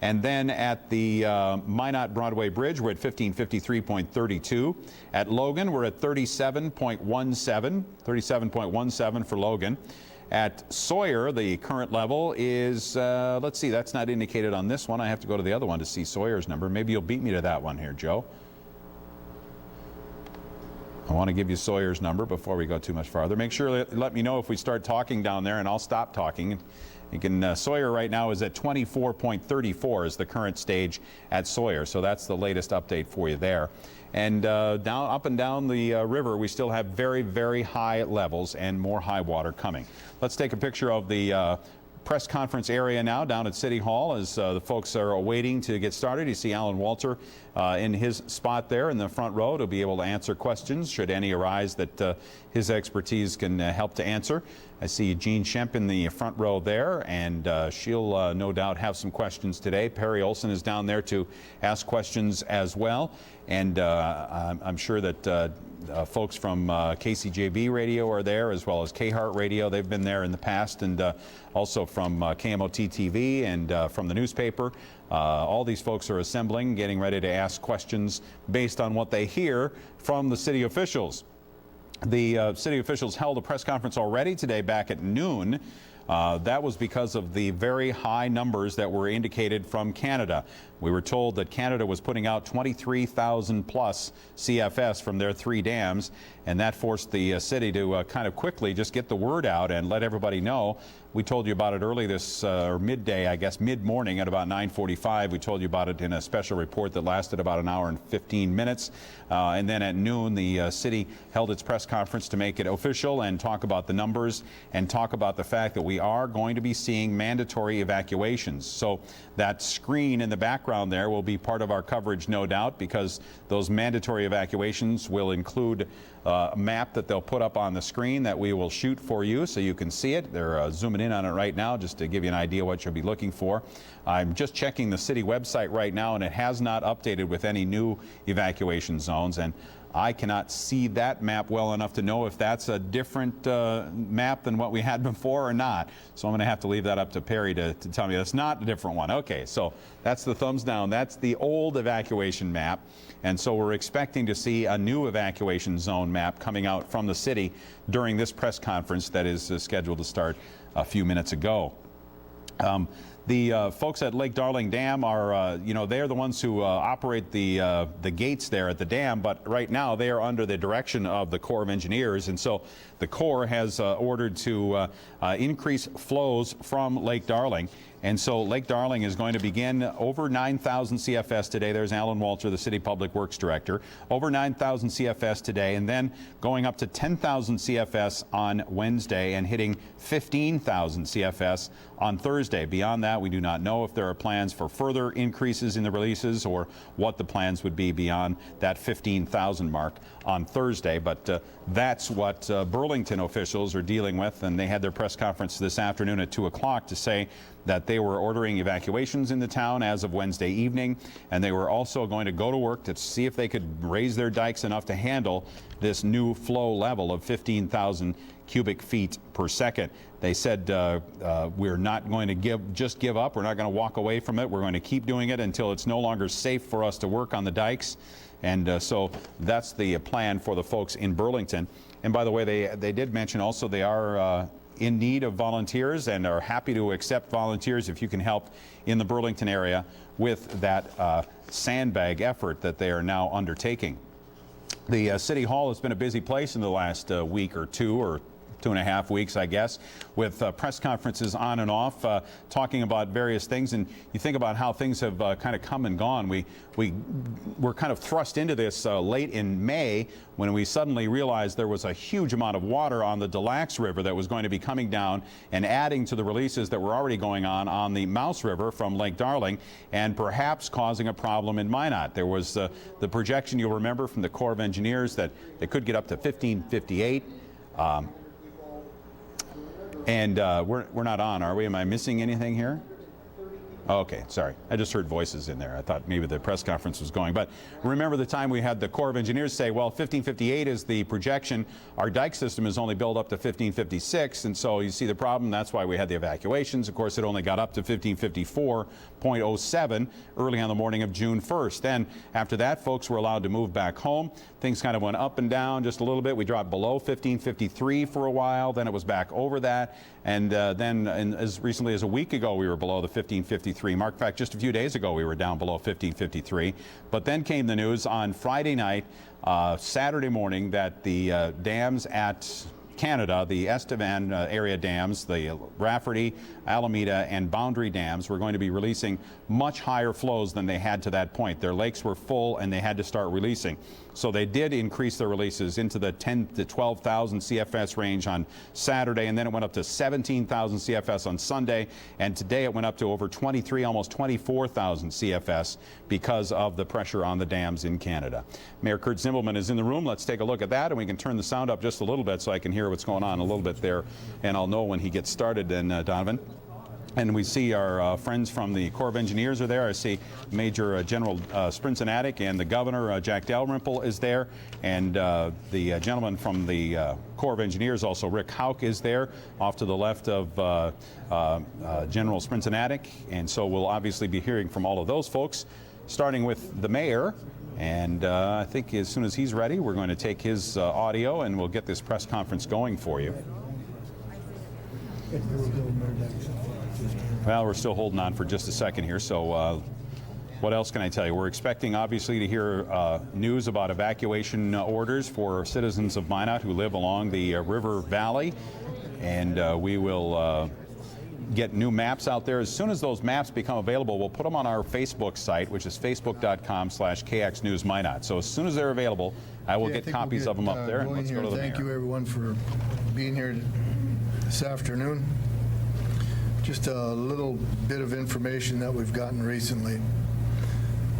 And then at the Minot Broadway Bridge, we're at 1553.32. At Logan, we're at 37.17 for Logan. At Sawyer, the current level is, let's see, that's not indicated on this one. I have to go to the other one to see Sawyer's number. Maybe you'll beat me to that one here, Joe. I want to give you Sawyer's number before we go too much farther. Make sure let me know if we start talking down there, and I'll stop talking. You can, Sawyer right now is at 24.34 is the current stage at Sawyer. So that's the latest update for you there. And down, up and down the river, we still have very, very high levels and more high water coming. Let's take a picture of the press conference area now down at City Hall as the folks are waiting to get started. You see Alan Walter in his spot there in the front row to be able to answer questions should any arise that his expertise can help to answer. I see Jean Shemp in the front row there, and she'll no doubt have some questions today. Perry Olson is down there to ask questions as well, and I'm sure that folks from KCJB Radio are there, as well as K-Heart Radio. They've been there in the past, and also from KMOT TV and from the newspaper. All these folks are assembling, getting ready to ask questions based on what they hear from the city officials. The city officials held a press conference already today back at noon. That was because of the very high numbers that were indicated from Canada. We were told that Canada was putting out 23,000 plus CFS from their 3 dams, and that forced the city to kind of quickly just get the word out and let everybody know. We told you about it early this, or midday, I guess, mid-morning at about 9:45. We told you about it in a special report that lasted about an hour and 15 minutes. And then at noon, the city held its press conference to make it official and talk about the numbers and talk about the fact that we are going to be seeing mandatory evacuations. So that screen in the background there will be part of our coverage, no doubt, because those mandatory evacuations will include a map that they'll put up on the screen that we will shoot for you so you can see it. They're zooming in on it right now just to give you an idea what you'll be looking for. I'm just checking the city website right now, and it has not updated with any new evacuation zones, and I cannot see that map well enough to know if that's a different map than what we had before or not. So I'm going to have to leave that up to Perry to tell me that's not a different one. Okay, so that's the thumbs down. That's the old evacuation map. And so we're expecting to see a new evacuation zone map coming out from the city during this press conference that is scheduled to start a few minutes ago. The folks at Lake Darling Dam are, you know, they're the ones who operate the gates there at the dam, but right now they are under the direction of the Corps of Engineers, and so the Corps has ordered to increase flows from Lake Darling. And so Lake Darling is going to begin over 9,000 CFS today. There's Alan Walter, the City Public Works Director. Over 9,000 CFS today, and then going up to 10,000 CFS on Wednesday and hitting 15,000 CFS on Thursday. Beyond that, we do not know if there are plans for further increases in the releases or what the plans would be beyond that 15,000 mark on Thursday. But that's what Burlington officials are dealing with, and they had their press conference this afternoon at 2 o'clock to say that they were ordering evacuations in the town as of Wednesday evening, and they were also going to go to work to see if they could raise their dikes enough to handle this new flow level of 15,000 cubic feet per second. They said we're not going to give up. We're not going to walk away from it. We're going to keep doing it until it's no longer safe for us to work on the dikes. And so that's the plan for the folks in Burlington. And by the way, they did mention also they are in need of volunteers and are happy to accept volunteers if you can help in the Burlington area with that sandbag effort that they are now undertaking. The City Hall has been a busy place in the last week or two, or 2.5 weeks, I guess, with press conferences on and off, talking about various things. And you think about how things have kind of come and gone. We were kind of thrust into this late in May when we suddenly realized there was a huge amount of water on the Des Lacs River that was going to be coming down and adding to the releases that were already going on the Mouse River from Lake Darling, and perhaps causing a problem in Minot. There was the projection, you'll remember, from the Corps of Engineers that they could get up to 1558. And we're not on, are we? Am I missing anything here? Oh, okay, sorry. I just heard voices in there. I thought maybe the press conference was going. But remember the time we had the Corps of Engineers say, well, 1558 is the projection. Our dike system is only built up to 1556. And so you see the problem. That's why we had the evacuations. Of course, it only got up to 1554.07 early on the morning of June 1st. Then after that, folks were allowed to move back home. Things kind of went up and down just a little bit. We dropped below 1553 for a while. Then it was back over that. And then as recently as a week ago, we were below the 1553 mark. In fact, just a few days ago, we were down below 1553. But then came the news on Friday night, Saturday morning, that the dams at Canada, the Estevan area dams, the Rafferty, Alameda, and Boundary dams, were going to be releasing much higher flows than they had to that point. Their lakes were full and they had to start releasing. So they did increase their releases into the 10 to 12,000 CFS range on Saturday, and then it went up to 17,000 CFS on Sunday, and today it went up to over 23, almost 24,000 CFS because of the pressure on the dams in Canada. Mayor Kurt Zimbelman is in the room. Let's take a look at that, and we can turn the sound up just a little bit so I can hear what's going on a little bit there, and I'll know when he gets started. And Donovan. And we see our friends from the Corps of Engineers are there. I see Major General Sprincenatic, and the Governor, Jack Dalrymple, is there. And the gentleman from the Corps of Engineers, also Rick Houck, is there off to the left of General Sprincenatic. And so we'll obviously be hearing from all of those folks, starting with the mayor. And I think as soon as he's ready, we're going to take his audio and we'll get this press conference going for you. Well, we're still holding on for just a second here, so what else can I tell you? We're expecting, obviously, to hear news about evacuation orders for citizens of Minot who live along the river valley, and we will get new maps out there. As soon as those maps become available, we'll put them on our Facebook site, which is facebook.com/KXNewsMinot. So as soon as they're available, I will get copies of them up there. And let's go to the Thank you, everyone, for being here this afternoon. Just a little bit of information that we've gotten recently.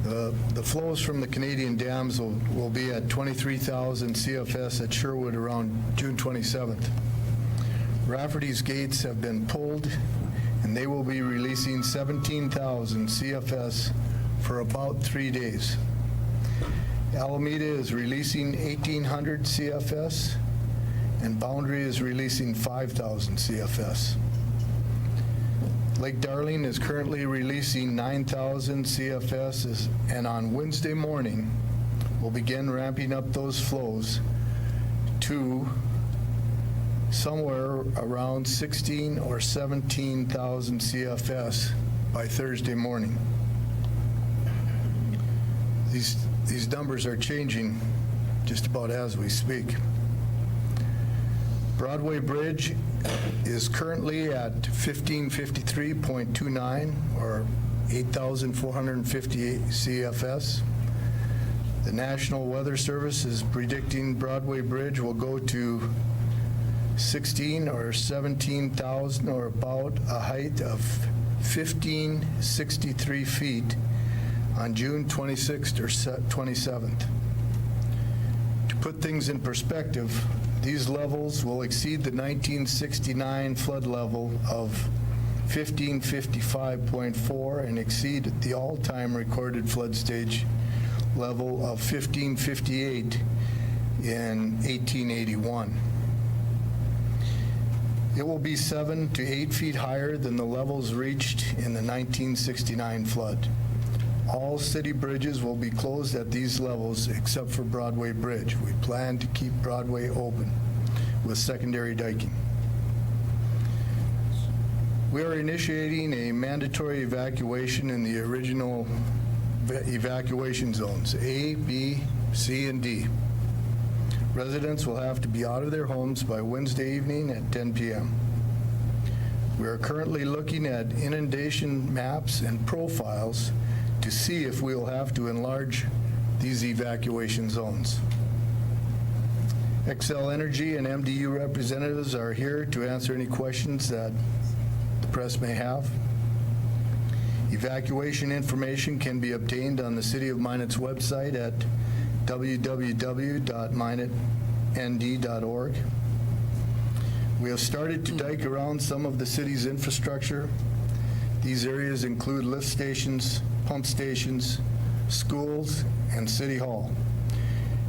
The flows from the Canadian dams will be at 23,000 CFS at Sherwood around June 27th. Rafferty's gates have been pulled, and they will be releasing 17,000 CFS for about 3 days. Alameda is releasing 1,800 CFS, and Boundary is releasing 5,000 CFS. Lake Darling is currently releasing 9,000 CFS, and on Wednesday morning, we'll begin ramping up those flows to somewhere around 16 or 17,000 CFS by Thursday morning. These numbers are changing just about as we speak. Broadway Bridge is currently at 1553.29 or 8,458 CFS. The National Weather Service is predicting Broadway Bridge will go to 16 or 17,000 or about a height of 1,563 feet on June 26th or 27th. To put things in perspective, these levels will exceed the 1969 flood level of 1555.4 and exceed the all-time recorded flood stage level of 1558 in 1881. It will be 7 to 8 feet higher than the levels reached in the 1969 flood. All city bridges will be closed at these levels except for Broadway Bridge. We plan to keep Broadway open with secondary diking. We are initiating a mandatory evacuation in the original evacuation zones, A, B, C, and D. Residents will have to be out of their homes by Wednesday evening at 10 p.m. We are currently looking at inundation maps and profiles to see if we will have to enlarge these evacuation zones. Xcel Energy and MDU representatives are here to answer any questions that the press may have. Evacuation information can be obtained on the City of Minot's website at www.minotnd.org. We have started to dike around some of the city's infrastructure. These areas include lift stations, pump stations, schools, and City Hall.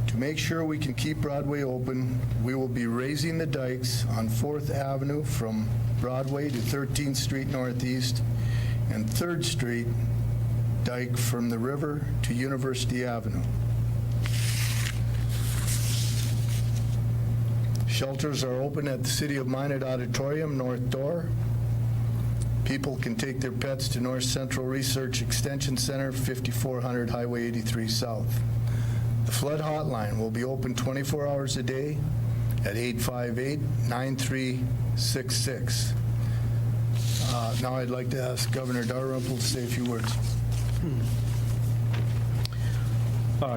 To make sure we can keep Broadway open, we will be raising the dikes on 4th Avenue from Broadway to 13th Street Northeast and 3rd Street dike from the river to University Avenue. Shelters are open at the City of Minot Auditorium, North Door. People can take their pets to North Central Research Extension Center, 5400 Highway 83 South. The flood hotline will be open 24 hours a day at 858-9366. Now I'd like to ask Governor Dalrymple to say a few words.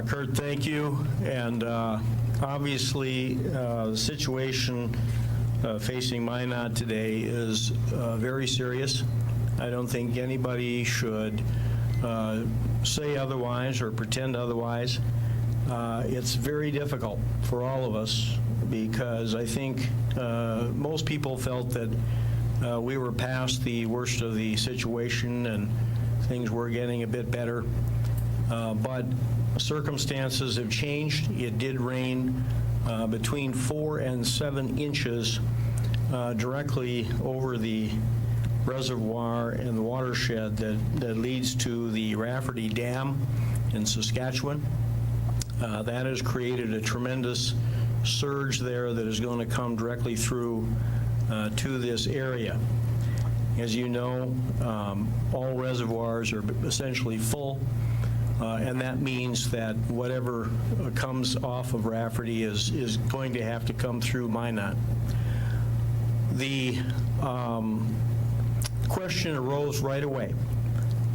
Kurt, thank you. And obviously, the situation facing Minot today is very serious. I don't think anybody should say otherwise or pretend otherwise. It's very difficult for all of us because I think most people felt that we were past the worst of the situation and things were getting a bit better. But circumstances have changed. It did rain between 4 and 7 inches directly over the reservoir and the watershed that leads to the Rafferty Dam in Saskatchewan. That has created a tremendous surge there that is going to come directly through to this area. As you know, all reservoirs are essentially full, and that means that whatever comes off of Rafferty is going to have to come through Minot. The question arose right away.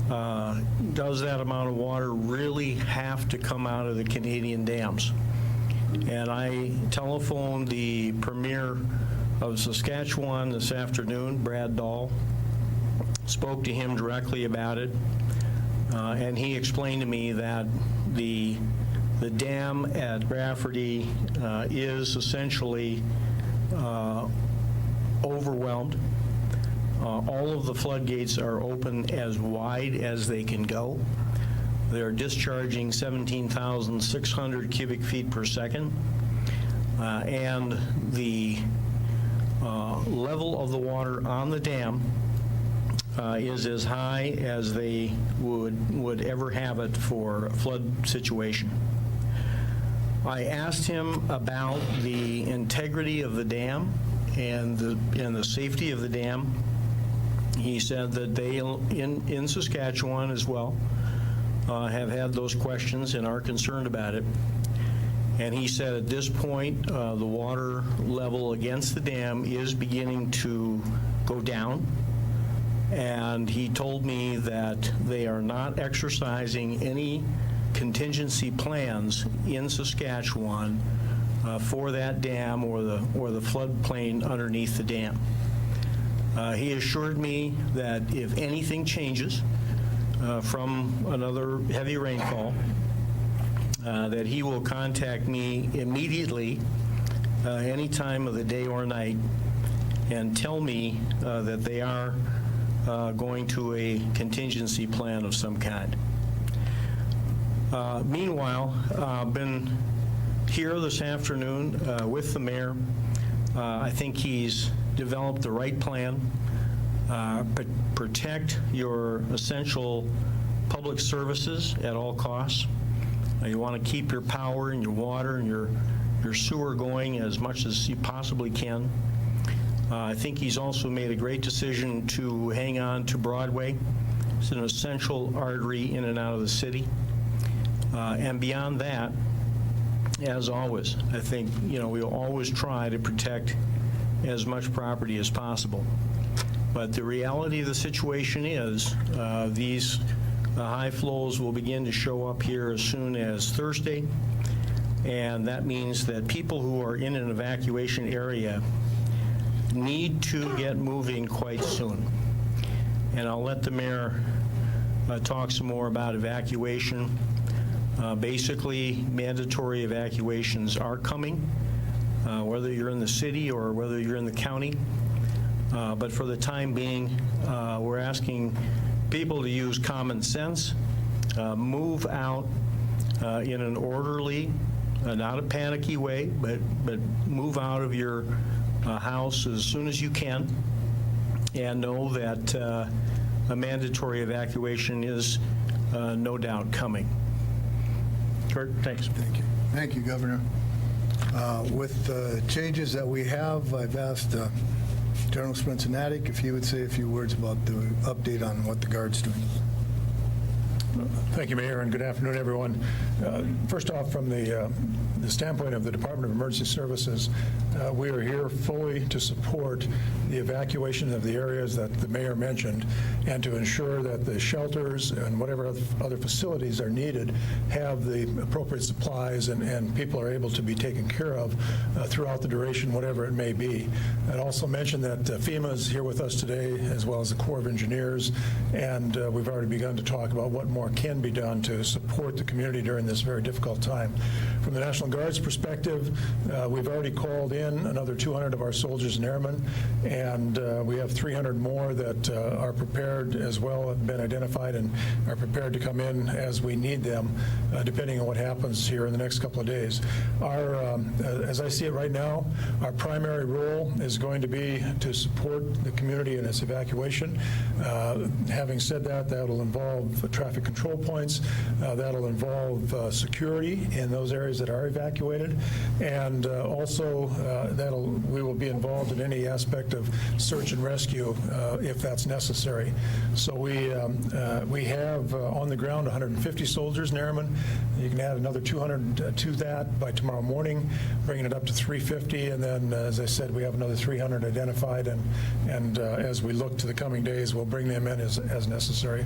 Does that amount of water really have to come out of the Canadian dams? And I telephoned the Premier of Saskatchewan this afternoon, Brad Dahl, spoke to him directly about it, and he explained to me that the dam at Rafferty is essentially overwhelmed. All of the floodgates are open as wide as they can go. They're discharging 17,600 cubic feet per second, and the level of the water on the dam is as high as they would ever have it for a flood situation. I asked him about the integrity of the dam and the safety of the dam. He said that they in Saskatchewan as well have had those questions and are concerned about it. And he said at this point the water level against the dam is beginning to go down. And he told me that they are not exercising any contingency plans in Saskatchewan for that dam or the floodplain underneath the dam. He assured me that if anything changes from another heavy rainfall, that he will contact me immediately, any time of the day or night, and tell me that they are going to a contingency plan of some kind. Meanwhile, I've been here this afternoon with the mayor. I think he's developed the right plan. Protect your essential public services at all costs. You want to keep your power and your water and your sewer going as much as you possibly can. I think he's also made a great decision to hang on to Broadway. It's an essential artery in and out of the city. And beyond that, as always. I think, we'll always try to protect as much property as possible. But the reality of the situation is these high flows will begin to show up here as soon as Thursday, and that means that people who are in an evacuation area need to get moving quite soon. And I'll let the mayor talk some more about evacuation. Basically, mandatory evacuations are coming, whether you're in the city or whether you're in the county. But for the time being, we're asking people to use common sense, move out in an orderly, not a panicky way, but move out of your house as soon as you can, and know that a mandatory evacuation is no doubt coming. Kurt, thanks. Thank you. Thank you, Governor. With the changes that we have, I've asked General Spencer-Natick if he would say a few words about the update on what the Guard's doing. Thank you, Mayor, and good afternoon, everyone. First off, from the standpoint of the Department of Emergency Services, we are here fully to support the evacuation of the areas that the Mayor mentioned and to ensure that the shelters and whatever other facilities are needed have the appropriate supplies and people are able to be taken care of throughout the duration, whatever it may be. I'd also mention that FEMA is here with us today, as well as the Corps of Engineers, and we've already begun to talk about what more can be done to support the community during this very difficult time. From the National Guard's perspective, we've already called in another 200 of our soldiers and airmen, and we have 300 more that are prepared as well, have been identified and are prepared to come in as we need them, depending on what happens here in the next couple of days. As I see it right now, our primary role is going to be to support the community in its evacuation. Having said that, that will involve traffic control points, that'll involve security in those areas that are evacuated, and also we will be involved in any aspect of search and rescue if that's necessary. So we have on the ground 150 soldiers and airmen. You can add another 200 to that by tomorrow morning, bringing it up to 350, and then, as I said, we have another 300 identified, and as we look to the coming days, we'll bring them in as necessary.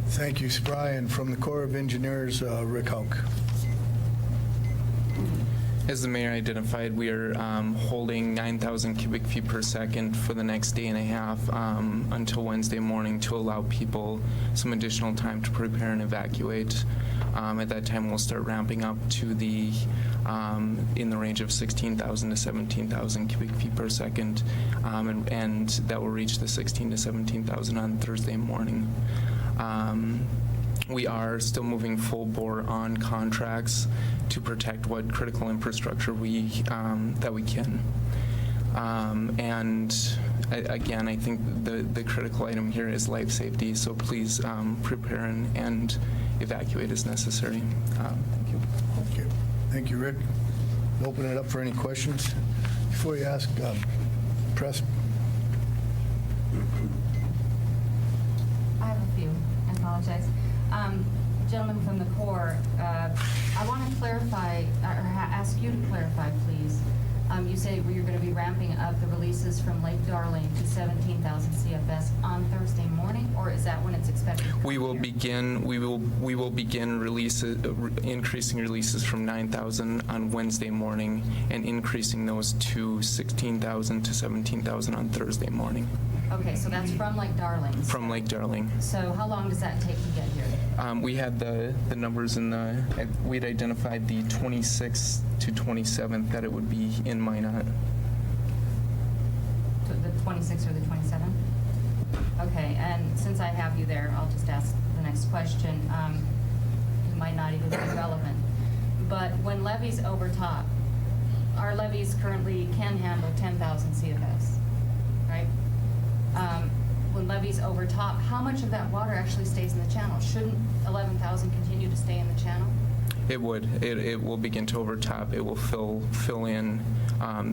Thank you, Spry. And from the Corps of Engineers, Rick Hauk. As the mayor identified, we are holding 9,000 cubic feet per second for the next day and a half until Wednesday morning to allow people some additional time to prepare and evacuate. At that time, we'll start ramping up to the in the range of 16,000 to 17,000 cubic feet per second, and that will reach the 16,000 to 17,000 on Thursday morning. We are still moving full bore on contracts to protect what critical infrastructure that we can. And again, I think the critical item here is life safety, so please prepare and evacuate as necessary. Thank you. Okay. Thank you, Rick. We'll open it up for any questions. Before you ask, press. I have a few. I apologize. Gentlemen from the Corps, I want to clarify, or ask you to clarify, please. You say you're going to be ramping up the releases from Lake Darling to 17,000 CFS on Thursday morning, or is that when it's expected? We will begin increasing releases from 9,000 on Wednesday morning and increasing those to 16,000 to 17,000 on Thursday morning. Okay, so that's from Lake Darling. From Lake Darling. So how long does that take to get here? We had the numbers we'd identified the 26th to 27th that it would be in Minot. The 26th or the 27th? Okay, and since I have you there, I'll just ask the next question. It might not even be relevant. But when levees overtop, our levees currently can handle 10,000 CFS, right? When levees overtop, how much of that water actually stays in the channel? Shouldn't 11,000 continue to stay in the channel? It would. It will begin to overtop. It will fill in.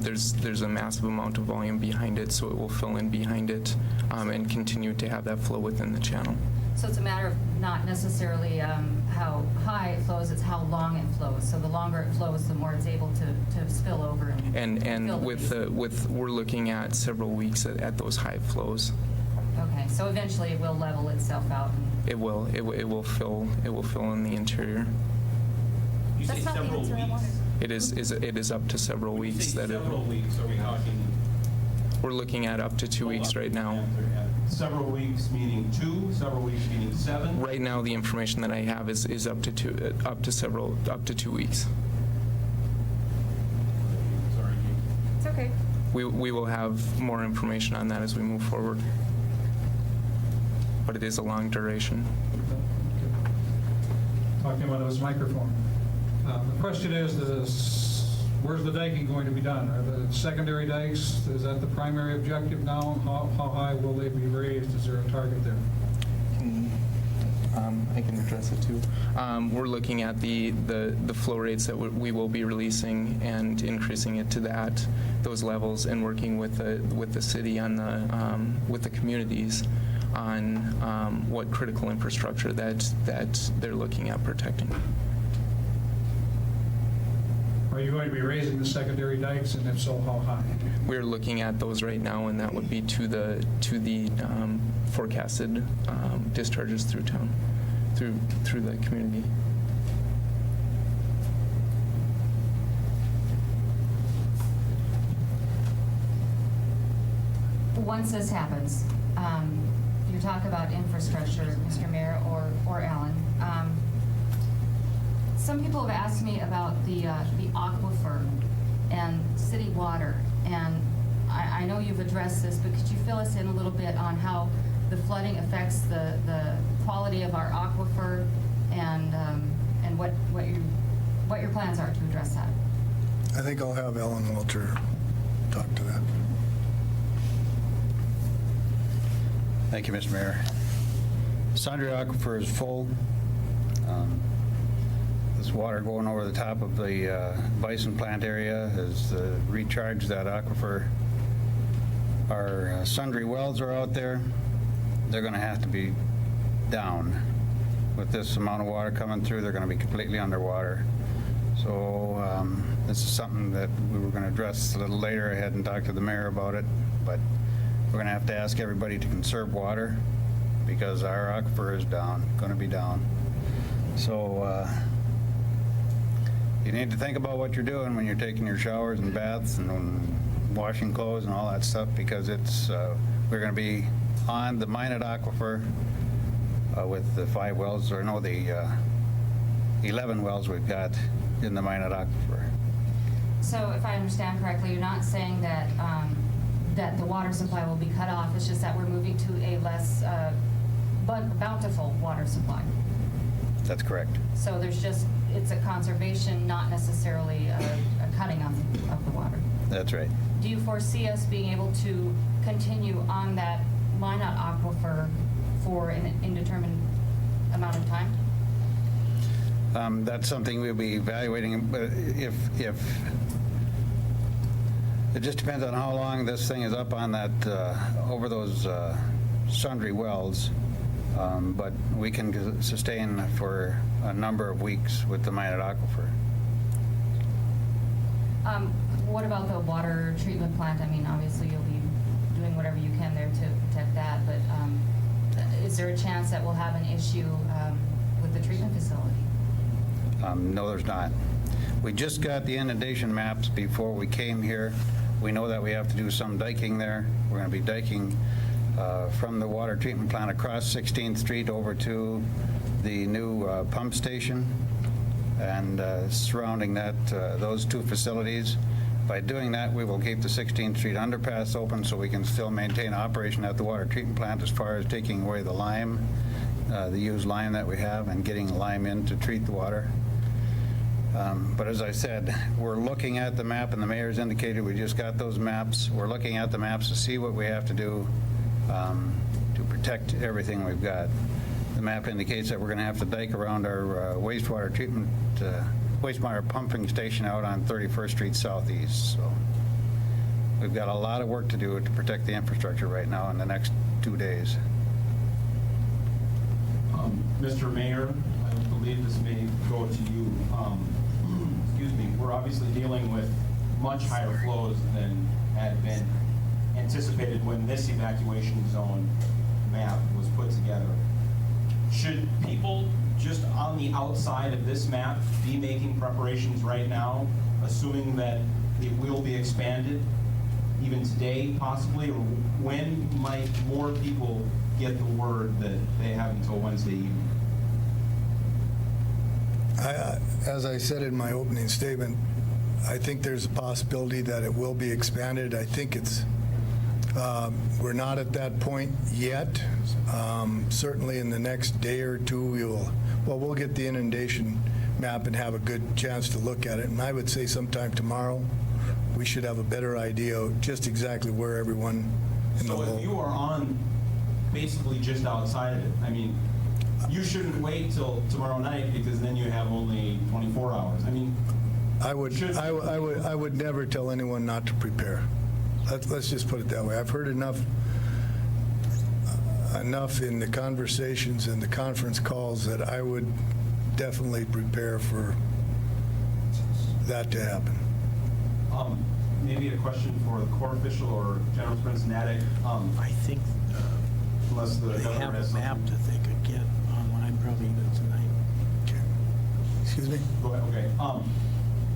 There's a massive amount of volume behind it, so it will fill in behind it and continue to have that flow within the channel. So it's a matter of not necessarily how high it flows, it's how long it flows. So the longer it flows, the more it's able to spill over. And fill the with we're looking at several weeks at those high flows. Okay, so eventually it will level itself out. It will fill in the interior. You That's say not the several answer I weeks? wanted. It is up to several When you weeks. say several weeks, are we talking? We're looking at up to 2 weeks right now. Several weeks meaning 2, several weeks meaning 7? Right now, the information that I have is up to 2 weeks. Sorry. It's okay. We will have more information on that as we move forward. But it is a long duration. Talking about this microphone. The question is where's the diking going to be done? Are the secondary dikes, is that the primary objective now? How high will they be raised? Is there a target there? I can address it too. We're looking at the flow rates that we will be releasing and increasing it to those levels, and working with the city on with the communities on what critical infrastructure that they're looking at protecting. Are you going to be raising the secondary dikes, and if so, how high? We're looking at those right now, and that would be to the forecasted discharges through town, through the community. Once this happens, you talk about infrastructure, Mr. Mayor or Alan. Some people have asked me about the aquifer and city water, and I know you've addressed this, but could you fill us in a little bit on how the flooding affects the quality of our aquifer, and what your plans are to address that? I think I'll have Ellen Walter talk to that. Thank you, Mr. Mayor. Sundry Aquifer is full. This water going over the top of the bison plant area has recharged that aquifer. Our Sundry wells are out there. They're going to have to be down. With this amount of water coming through, they're going to be completely underwater. So this is something that we were going to address a little later. I hadn't talked to the mayor about it, but we're going to have to ask everybody to conserve water because our aquifer is down, going to be down. So you need to think about what you're doing when you're taking your showers and baths and washing clothes and all that stuff, because it's we're going to be on the Minot aquifer with the 5 wells, or no, the 11 wells we've got in the Minot aquifer. So if I understand correctly, you're not saying that that the water supply will be cut off. It's just that we're moving to a less bountiful water supply. That's correct. So it's a conservation, not necessarily a cutting of the water. That's right. Do you foresee us being able to continue on that Minot aquifer for an indeterminate amount of time? That's something we'll be evaluating, but if it just depends on how long this thing is up on that over those Sundry wells, but we can sustain for a number of weeks with the Minot aquifer. What about the water treatment plant? I mean, obviously you'll be doing whatever you can there to protect that, but is there a chance that we'll have an issue with the treatment facility? No, there's not. We just got the inundation maps before we came here. We know that we have to do some diking there. We're going to be diking from the water treatment plant across 16th Street over to the new pump station and surrounding that, those 2 facilities. By doing that, we will keep the 16th Street underpass open so we can still maintain operation at the water treatment plant as far as taking away the lime, the used lime that we have, and getting lime in to treat the water. But as I said, we're looking at the map, and the mayor's indicated we just got those maps. We're looking at the maps to see what we have to do to protect everything we've got. The map indicates that we're going to have to dike around our wastewater treatment, wastewater pumping station out on 31st Street Southeast. So we've got a lot of work to do to protect the infrastructure right now in the next 2 days. Mr. Mayor, I believe this may go to you. Excuse me, we're obviously dealing with much higher flows than had been anticipated when this evacuation zone map was put together. Should people just on the outside of this map be making preparations right now, assuming that it will be expanded even today possibly, or when might more people get the word that they have until Wednesday evening? As I said in my opening statement, I think there's a possibility that it will be expanded. I think it's, we're not at that point yet. Certainly in the next day or two, we'll get the inundation map and have a good chance to look at it. And I would say sometime tomorrow, we should have a better idea of just exactly where everyone in the So whole. if you are on basically just outside of it, I mean, you shouldn't wait till tomorrow night because then you have only 24 hours. I mean, I would never tell anyone not to prepare. Let's just put it that way. I've heard enough in the conversations and the conference calls that I would definitely prepare for that to happen. Maybe a question for the court official or General Prince Natick. I think unless the they governor have has a map something. that they could get online probably even tonight. Excuse me? Go ahead. Okay.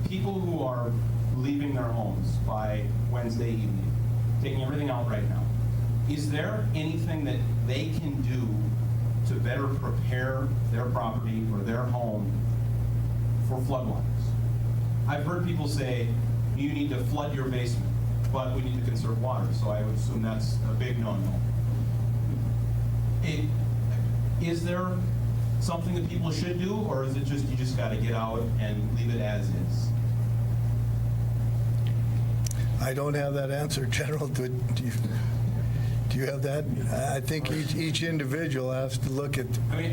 People who are leaving their homes by Wednesday evening, taking everything out right now, is there anything that they can do to better prepare their property or their home for floodwaters? I've heard people say, you need to flood your basement, but we need to conserve water, so I would assume that's a big no-no. Is there something that people should do, or is it just you just got to get out and leave it as is? I don't have that answer, General. Do you have that? I think each individual has to look at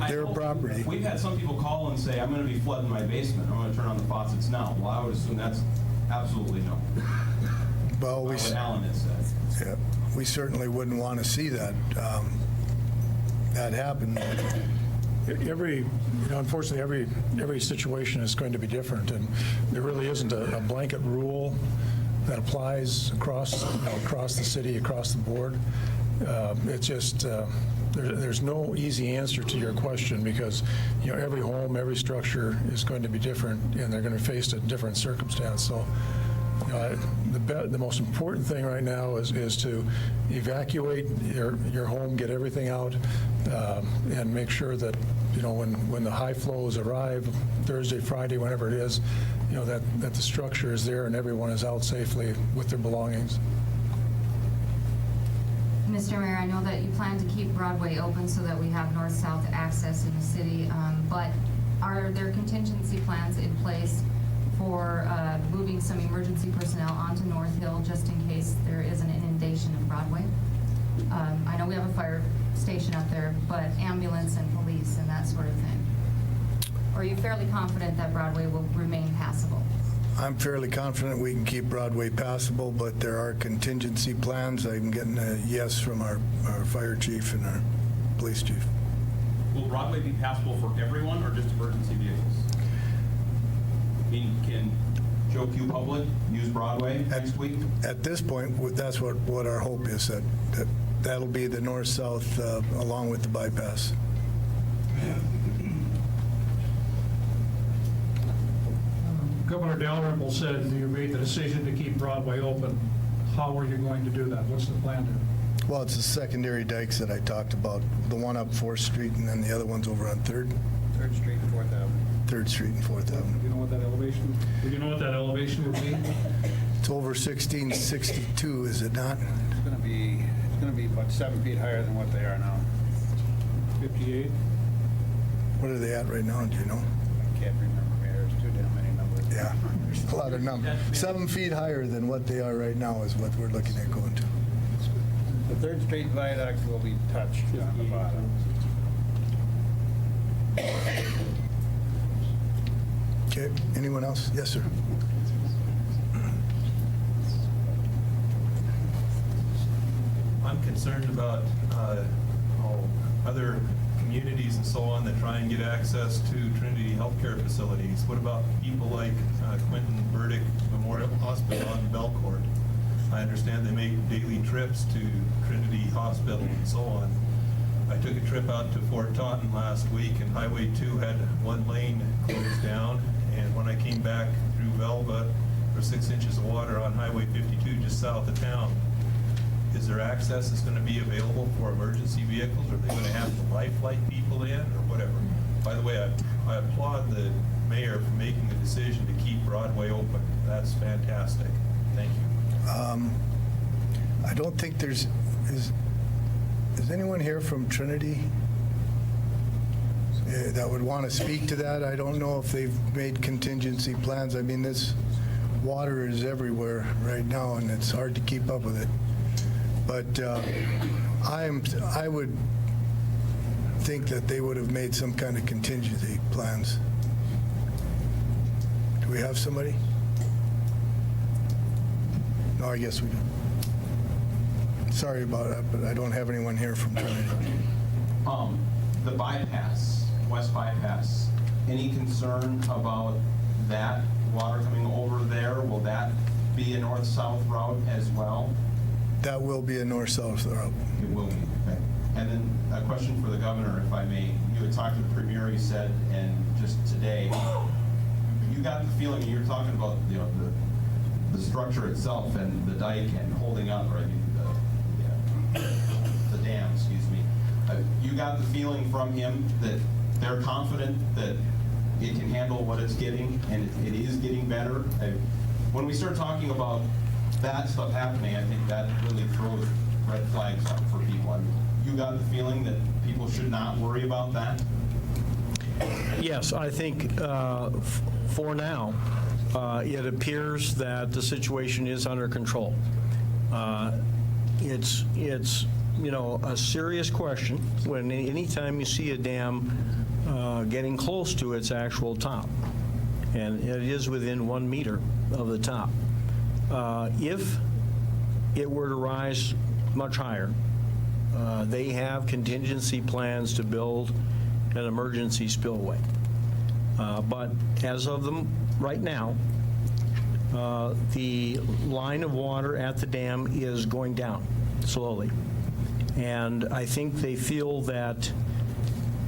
their property. We've had some people call and say, I'm going to be flooding my basement. I'm going to turn on the faucets now. Well, I would assume that's absolutely no. Well, what Alan had said. Yeah, we certainly wouldn't want to see that that happen. Unfortunately, every situation is going to be different, and there really isn't a blanket rule that applies across the city, across the board. It's just there's no easy answer to your question because every home, every structure is going to be different, and they're going to face a different circumstance. So the most important thing right now is to evacuate your home, get everything out, and make sure that when the high flows arrive Thursday, Friday, whenever it is, that the structure is there and everyone is out safely with their belongings. Mr. Mayor, I know that you plan to keep Broadway open so that we have north-south access in the city, but are there contingency plans in place for moving some emergency personnel onto North Hill just in case there is an inundation of Broadway? I know we have a fire station up there, but ambulance and police and that sort of thing. Or are you fairly confident that Broadway will remain passable? I'm fairly confident we can keep Broadway passable, but there are contingency plans. I'm getting a yes from our fire chief and our police chief. Will Broadway be passable for everyone or just emergency vehicles? I mean, can Joe Q. Public use Broadway next week? At this point, that's what our hope is, that'll be the north-south along with the bypass. Governor Dalrymple said you made the decision to keep Broadway open. How are you going to do that? What's the plan there? Well, it's the secondary dikes that I talked about, the one up 4th Street and then the other one's over on 3rd. 3rd Street and 4th Avenue. 3rd Street and 4th Avenue. Do you know what that elevation? Do you know what that elevation would be? It's over 1662, is it not? It's going to be about 7 feet higher than what they are now. 58. What are they at right now? Do you know? I can't remember, Mayor. There's too damn many numbers. Yeah, there's a lot of numbers. 7 feet higher than what they are right now is what we're looking at going to. The 3rd Street viaduct will be touched on the bottom. Okay, anyone else? Yes, sir. I'm concerned about how other communities communities and so on that try and get access to Trinity healthcare facilities? What about people like Quentin Burdick Memorial Hospital on Belcourt? I understand they make daily trips to Trinity Hospital and so on. I took a trip out to Fort Taunton last week, and Highway 2 had one lane closed down, and when I came back through Velva, there were 6 inches of water on Highway 52 just south of town. Is there access that's going to be available for emergency vehicles? Are they going to have to life flight people in or whatever? By the way, I applaud the mayor for making the decision to keep Broadway open. That's fantastic. Thank you. I don't think is anyone here from Trinity that would want to speak to that? I don't know if they've made contingency plans. I mean, this water is everywhere right now, and it's hard to keep up with it. But I would think that they would have made some kind of contingency plans. Do we have somebody? No, I guess we don't. Sorry about that, but I don't have anyone here from Trinity. The bypass, west bypass, any concern about that water coming over there? Will that be a north-south route as well? That will be a north-south route. It will be, okay. And then a question for the governor, if I may. You had talked to the premier, you said, and just today, you got the feeling, you were talking about, you know, the structure itself and the dike and holding up, or the dam, excuse me. You got the feeling from him that they're confident that it can handle what it's getting, and it is getting better. When we start talking about that stuff happening, I think that really throws red flags up for people. I mean, you got the feeling that people should not worry about that? Yes, I think for now, it appears that the situation is under control. It's you know, a serious question when anytime you see a dam getting close to its actual top, and it is within 1 meter of the top. If it were to rise much higher, they have contingency plans to build an emergency spillway. But as of them right now, the line of water at the dam is going down slowly. And I think they feel that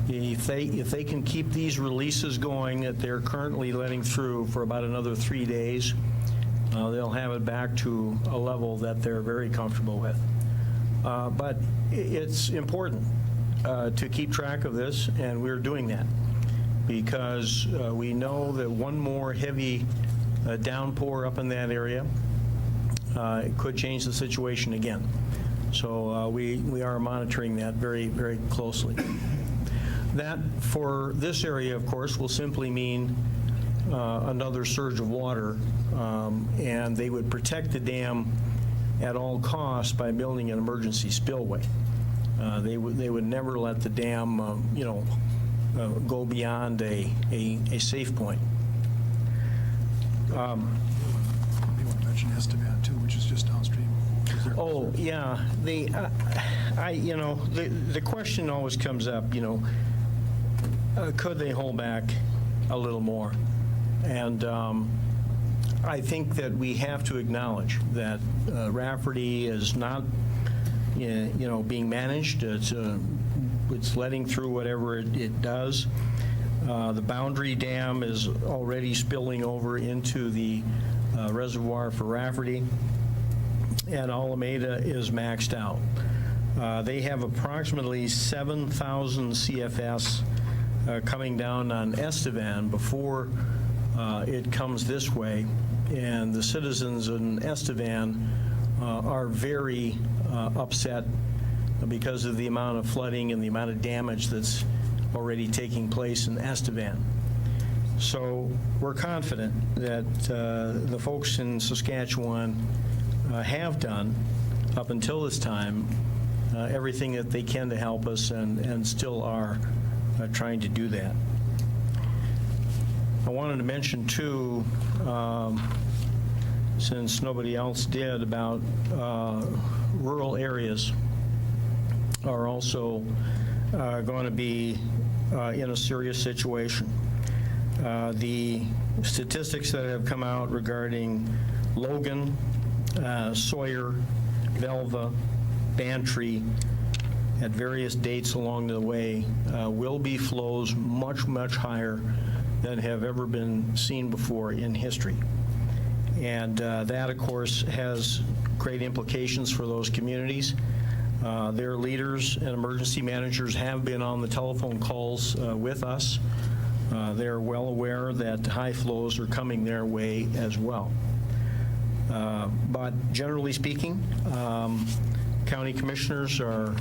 if they can keep these releases going that they're currently letting through for about another 3 days, they'll have it back to a level that they're very comfortable with. But it's important to keep track of this, and we're doing that because we know that one more heavy downpour up in that area it could change the situation again. So we are monitoring that very, very closely. That, for this area, of course, will simply mean another surge of water, and they would protect the dam at all costs by building an emergency spillway. They would never let the dam, you know, go beyond a safe point. You want to mention Estevan too, which is just downstream. Oh yeah, you know, the question always comes up, you know, could they hold back a little more? And I think that we have to acknowledge that Rafferty is not, you know, being managed. It's letting through whatever it does. The Boundary Dam is already spilling over into the reservoir for Rafferty, and Alameda is maxed out. They have approximately 7,000 CFS coming down on Estevan before it comes this way, and the citizens in Estevan are very upset because of the amount of flooding and the amount of damage that's already taking place in Estevan. So we're confident that the folks in Saskatchewan have done, up until this time, everything that they can to help us, and still are trying to do that. I wanted to mention too, since nobody else did, about rural areas are also going to be in a serious situation. The statistics that have come out regarding Logan, Sawyer, Velva, Bantry, at various dates along the way, will be flows much, much higher than have ever been seen before in history. And that, of course, has great implications for those communities. Their leaders and emergency managers have been on the telephone calls with us. They're well aware that high flows are coming their way as well. But generally speaking, county commissioners are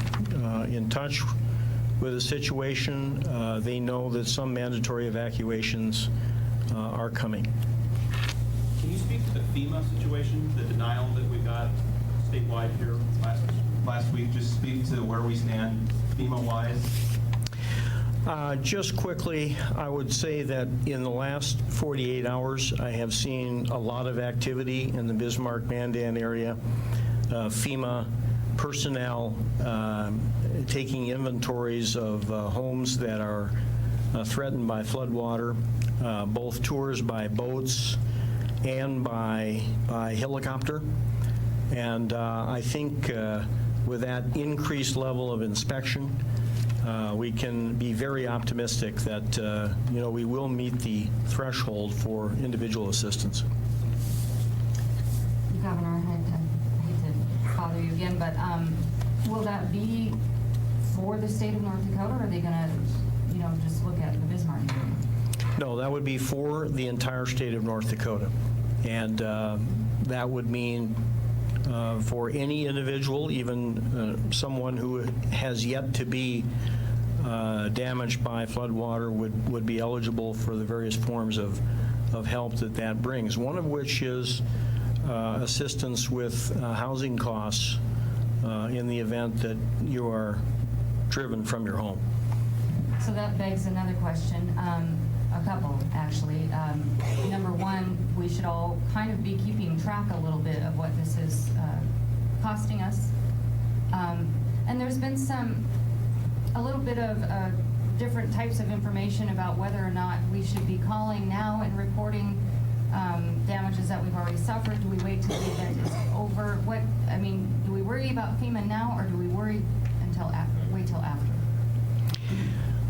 in touch with the situation. They know that some mandatory evacuations are coming. Can you speak to the FEMA situation, the denial that we got statewide here last week? Just speak to where we stand FEMA-wise. Just quickly, I would say that in the last 48 hours, I have seen a lot of activity in the Bismarck-Mandan area. FEMA personnel taking inventories of homes that are threatened by floodwater, both tours by boats and by helicopter. And I think with that increased level of inspection, we can be very optimistic that we will meet the threshold for individual assistance. Governor, I hate to bother you again, but will that be for the state of North Dakota, or are they going to, just look at the Bismarck area? No, that would be for the entire state of North Dakota, and that would mean for any individual, even someone who has yet to be damaged by floodwater would be eligible for the various forms of help that brings, one of which is assistance with housing costs in the event that you are driven from your home. So that begs another question, a couple actually. Number one, we should all kind of be keeping track a little bit of what this is costing us. And there's been a little bit of different types of information about whether or not we should be calling now and reporting damages that we've already suffered. Do we wait till the event is over? Do we worry about FEMA now, or do we worry wait till after?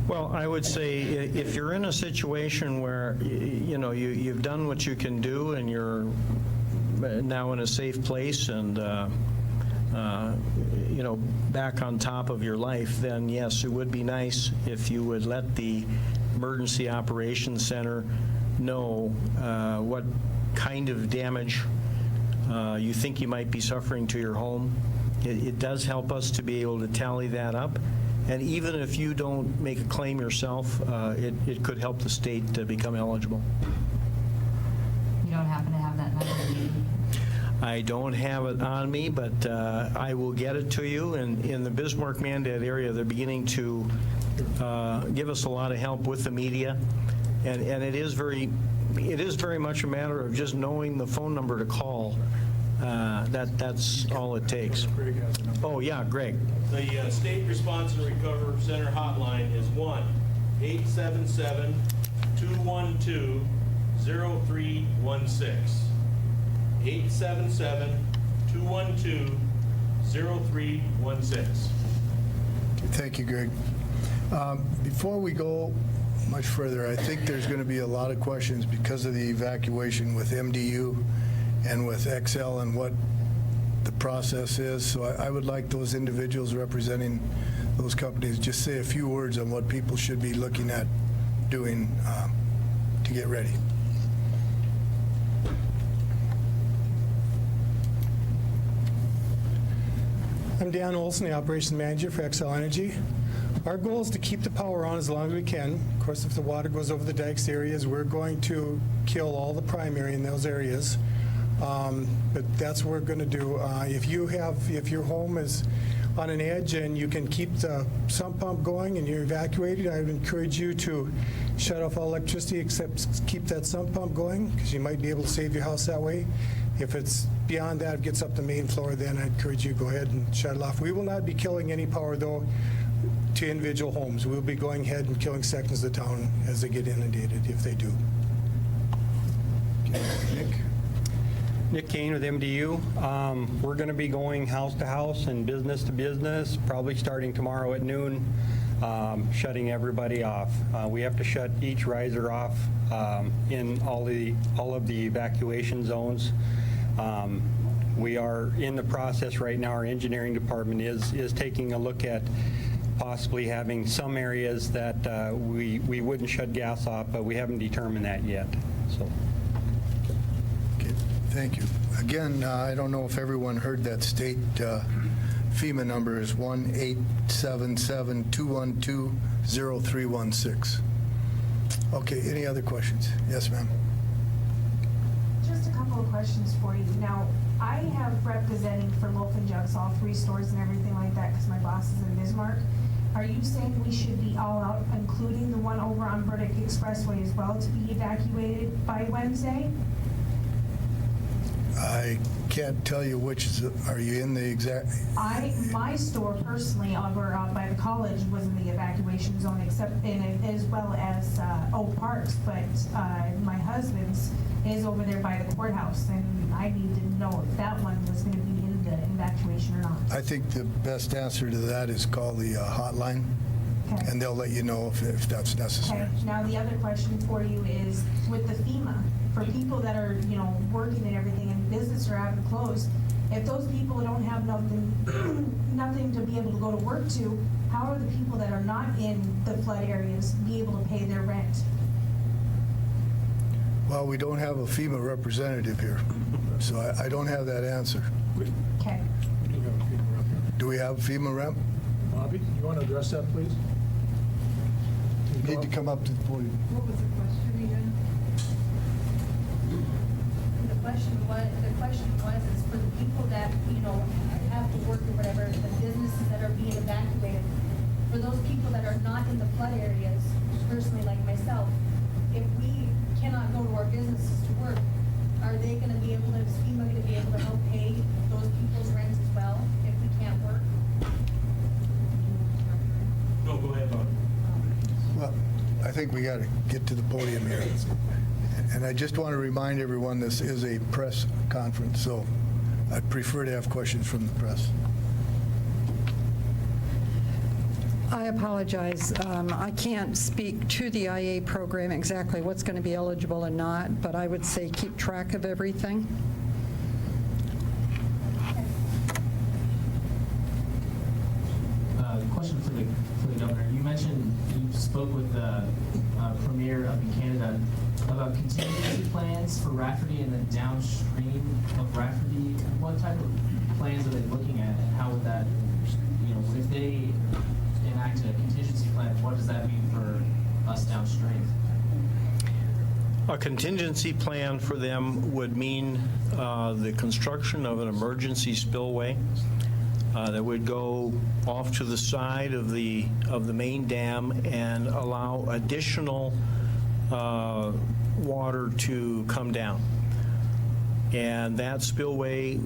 Well, I would say if you're in a situation where you've done what you can do and you're now in a safe place and back on top of your life, then yes, it would be nice if you would let the Emergency Operations Center know what kind of damage you think you might be suffering to your home. It does help us to be able to tally that up. And even if you don't make a claim yourself, it could help the state to become eligible. You don't happen to have that number? I don't have it on me, but I will get it to you. And in the Bismarck-Mandan area, they're beginning to give us a lot of help with the media. And it is very much a matter of just knowing the phone number to call. That's all it takes. Oh, yeah, Greg. The State Response and Recovery Center hotline is 1-877-212-0316. 877-212-0316. Thank you, Greg. Before we go much further, I think there's going to be a lot of questions because of the evacuation with MDU and with XL and what the process is. So I would like those individuals representing those companies just say a few words on what people should be looking at doing to get ready. I'm Dan Olson, the Operations Manager for XL Energy. Our goal is to keep the power on as long as we can. Of course, if the water goes over the dikes areas, we're going to kill all the primary in those areas. But that's what we're going to do. If your home is on an edge and you can keep the sump pump going and you're evacuated, I would encourage you to shut off all electricity except keep that sump pump going, because you might be able to save your house that way. If it's beyond that, it gets up the main floor, then I encourage you to go ahead and shut it off. We will not be killing any power, though, to individual homes. We'll be going ahead and killing sections of the town as they get inundated, if they do. Nick Kane with MDU. We're going to be going house to house and business to business, probably starting tomorrow at noon, shutting everybody off. We have to shut each riser off in all of the evacuation zones. We are in the process right now. Our engineering department is taking a look at possibly having some areas that we wouldn't shut gas off, but we haven't determined that yet. So. Thank you. Again, I don't know if everyone heard that state FEMA number is 1-877-212-0316. Okay, any other questions? Yes, ma'am. Just a couple of questions for you. Now, I have representing for Loaf and Jugs, all 3 stores and everything like that, because my boss is in Bismarck. Are you saying we should be all out, including the one over on Burdick Expressway as well, to be evacuated by Wednesday? I can't tell you which is, are you in the exact? My store personally over by the college was in the evacuation zone, except in it, as well as Oak Parks, but my husband's is over there by the courthouse, and I need to know if that one was going to be in the evacuation or not. I think the best answer to that is call the hotline, Okay. and they'll let you know if that's necessary. Okay. Now the other question for you is with the FEMA, for people that are, you know, working and everything and business are having closed, if those people don't have nothing to be able to go to work to, how are the people that are not in the flood areas be able to pay their rent? Well, we don't have a FEMA representative here, so I don't have that answer. Okay. Do we have a FEMA rep? Bobby, you want to address that, please? You need to come up to the podium. What was the question again? The question was is for the people that, you know, have to work or whatever, the businesses that are being evacuated, for those people that are not in the flood areas, personally like myself, if we cannot go to our businesses to work, are they going to be able to, is FEMA going to be able to help pay those people's rents as well if we can't work? No, go ahead, Bob. Well, I think we got to get to the podium here. And I just want to remind everyone this is a press conference, so I'd prefer to have questions from the press. I apologize. I can't speak to the IA program exactly what's going to be eligible and not, but I would say keep track of everything. Question for the governor. You mentioned you spoke with the premier up in Canada about contingency plans for Rafferty and then downstream of Rafferty. What type of plans are they looking at, and how would that, you know, if they enact a contingency plan, what does that mean for us downstream? A contingency plan for them would mean the construction of an emergency spillway that would go off to the side of the main dam and allow additional water to come down. And that spillway,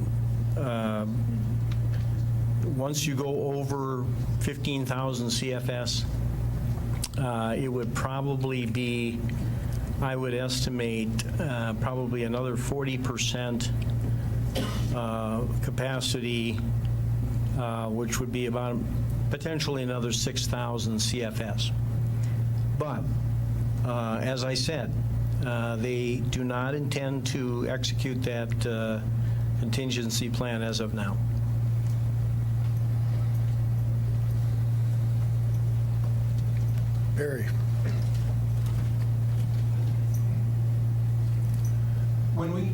once you go over 15,000 CFS, it would probably be, I would estimate, probably another 40% capacity, which would be about potentially another 6,000 CFS. But as I said, they do not intend to execute that contingency plan as of now. Barry. When we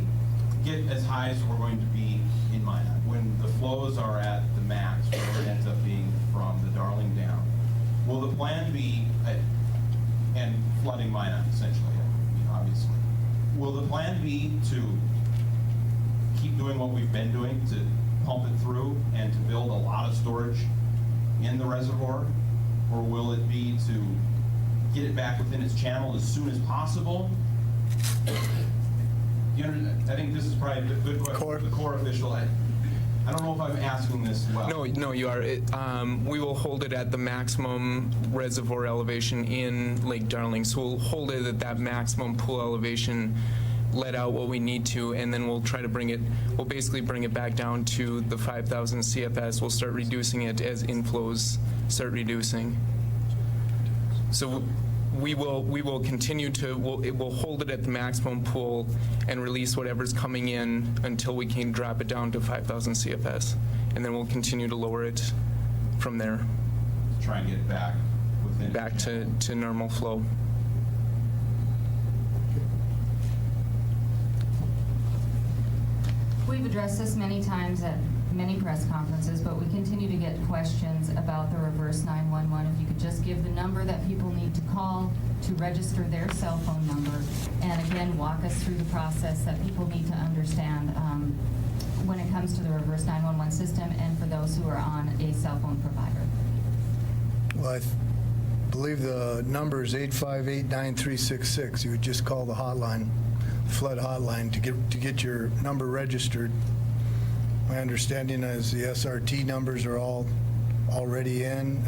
get as high as we're going to be in Minot, when the flows are at the max, whatever it ends up being from the Darling Dam, will the plan be, and flooding Minot essentially, obviously, will the plan be to keep doing what we've been doing, to pump it through and to build a lot of storage in the reservoir? Or will it be to get it back within its channel as soon as possible? I think this is probably a good question for the Corps official. I don't know if I'm asking this well. No, you are. We will hold it at the maximum reservoir elevation in Lake Darling. So we'll hold it at that maximum pool elevation, let out what we need to, and then we'll try to we'll basically bring it back down to the 5,000 CFS. We'll start reducing it as inflows start reducing. So we will continue to, we'll hold it at the maximum pool and release whatever's coming in until we can drop it down to 5,000 CFS. And then we'll continue to lower it from there. Try and get it back within. Back to normal flow. We've addressed this many times at many press conferences, but we continue to get questions about the reverse 911. If you could just give the number that people need to call to register their cell phone number, and again, walk us through the process that people need to understand when it comes to the reverse 911 system and for those who are on a cell phone provider. Well, I believe the number is 858-9366. You would just call the hotline, flood hotline, to get your number registered. My understanding is the SRT numbers are all already in,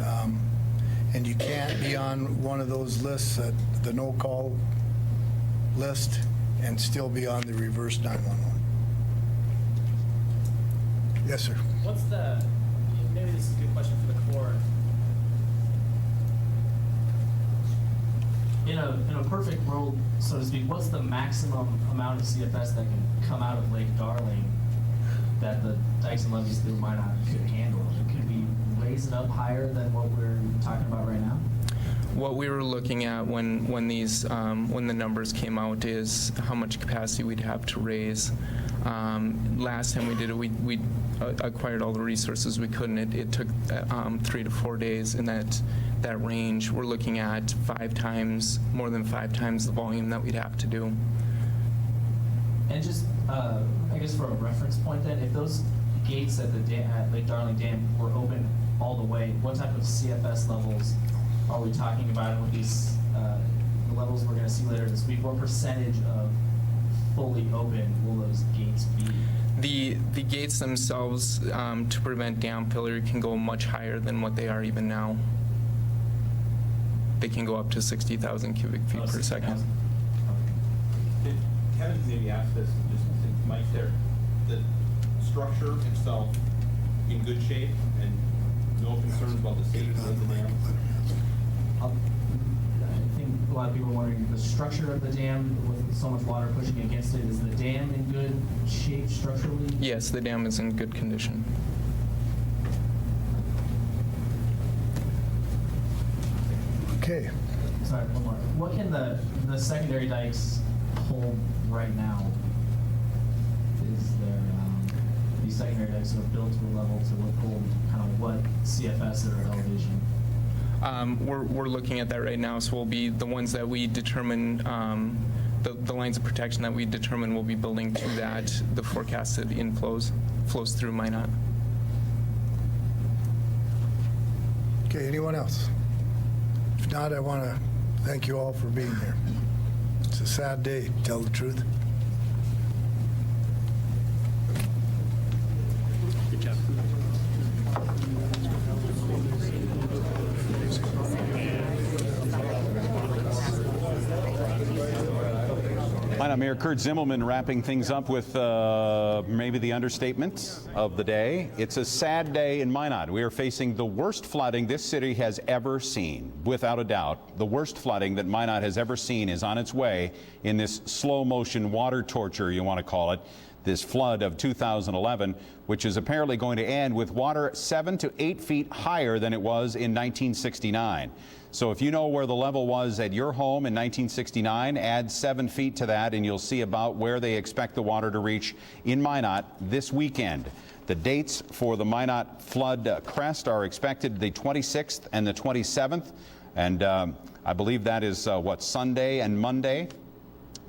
and you can't be on one of those lists, the no-call list, and still be on the reverse 911. Yes, sir. What's the, maybe this is a good question for the Corps. In a perfect world, so to speak, what's the maximum amount of CFS that can come out of Lake Darling that the dikes and levees through Minot could handle? Could we raise it up higher than what we're talking about right now? What we were looking at when the numbers came out is how much capacity we'd have to raise. Last time we did it, we acquired all the resources we could, and it took 3 to 4 days in that range. We're looking at more than 5 times the volume that we'd have to do. And just, I guess for a reference point then, if those gates at at Lake Darling Dam were open all the way, what type of CFS levels are we talking about? And with these the levels we're going to see later this week, what percentage of fully open will those gates be? The gates themselves, to prevent dam failure, can go much higher than what they are even now. They can go up to 60,000 cubic feet per second. Kevin maybe asked this, just since Mike's there, the structure itself in good shape and no concerns about the safety of the dam? I think a lot of people are wondering the structure of the dam with so much water pushing against it. Is the dam in good shape structurally? Yes, the dam is in good condition. Okay. Sorry, one more. What can the secondary dikes hold right now? Is there these secondary dikes are built to a level to hold kind of what CFS at our elevation? We're looking at that right now, so we'll be the ones that we determine, the lines of protection that we determine will be building to that, the forecasted inflows, flows through Minot. Okay, anyone else? If not, I want to thank you all for being here. It's a sad day, to tell the truth. Good job. Minot Mayor Kurt Zimmelman wrapping things up with maybe the understatement of the day. It's a sad day in Minot. We are facing the worst flooding this city has ever seen. Without a doubt, the worst flooding that Minot has ever seen is on its way in this slow motion water torture, you want to call it, this flood of 2011, which is apparently going to end with water 7 to 8 feet higher than it was in 1969. So if you know where the level was at your home in 1969, add 7 feet to that and you'll see about where they expect the water to reach in Minot this weekend. The dates for the Minot flood crest are expected the 26th and the 27th. And I believe that is, Sunday and Monday.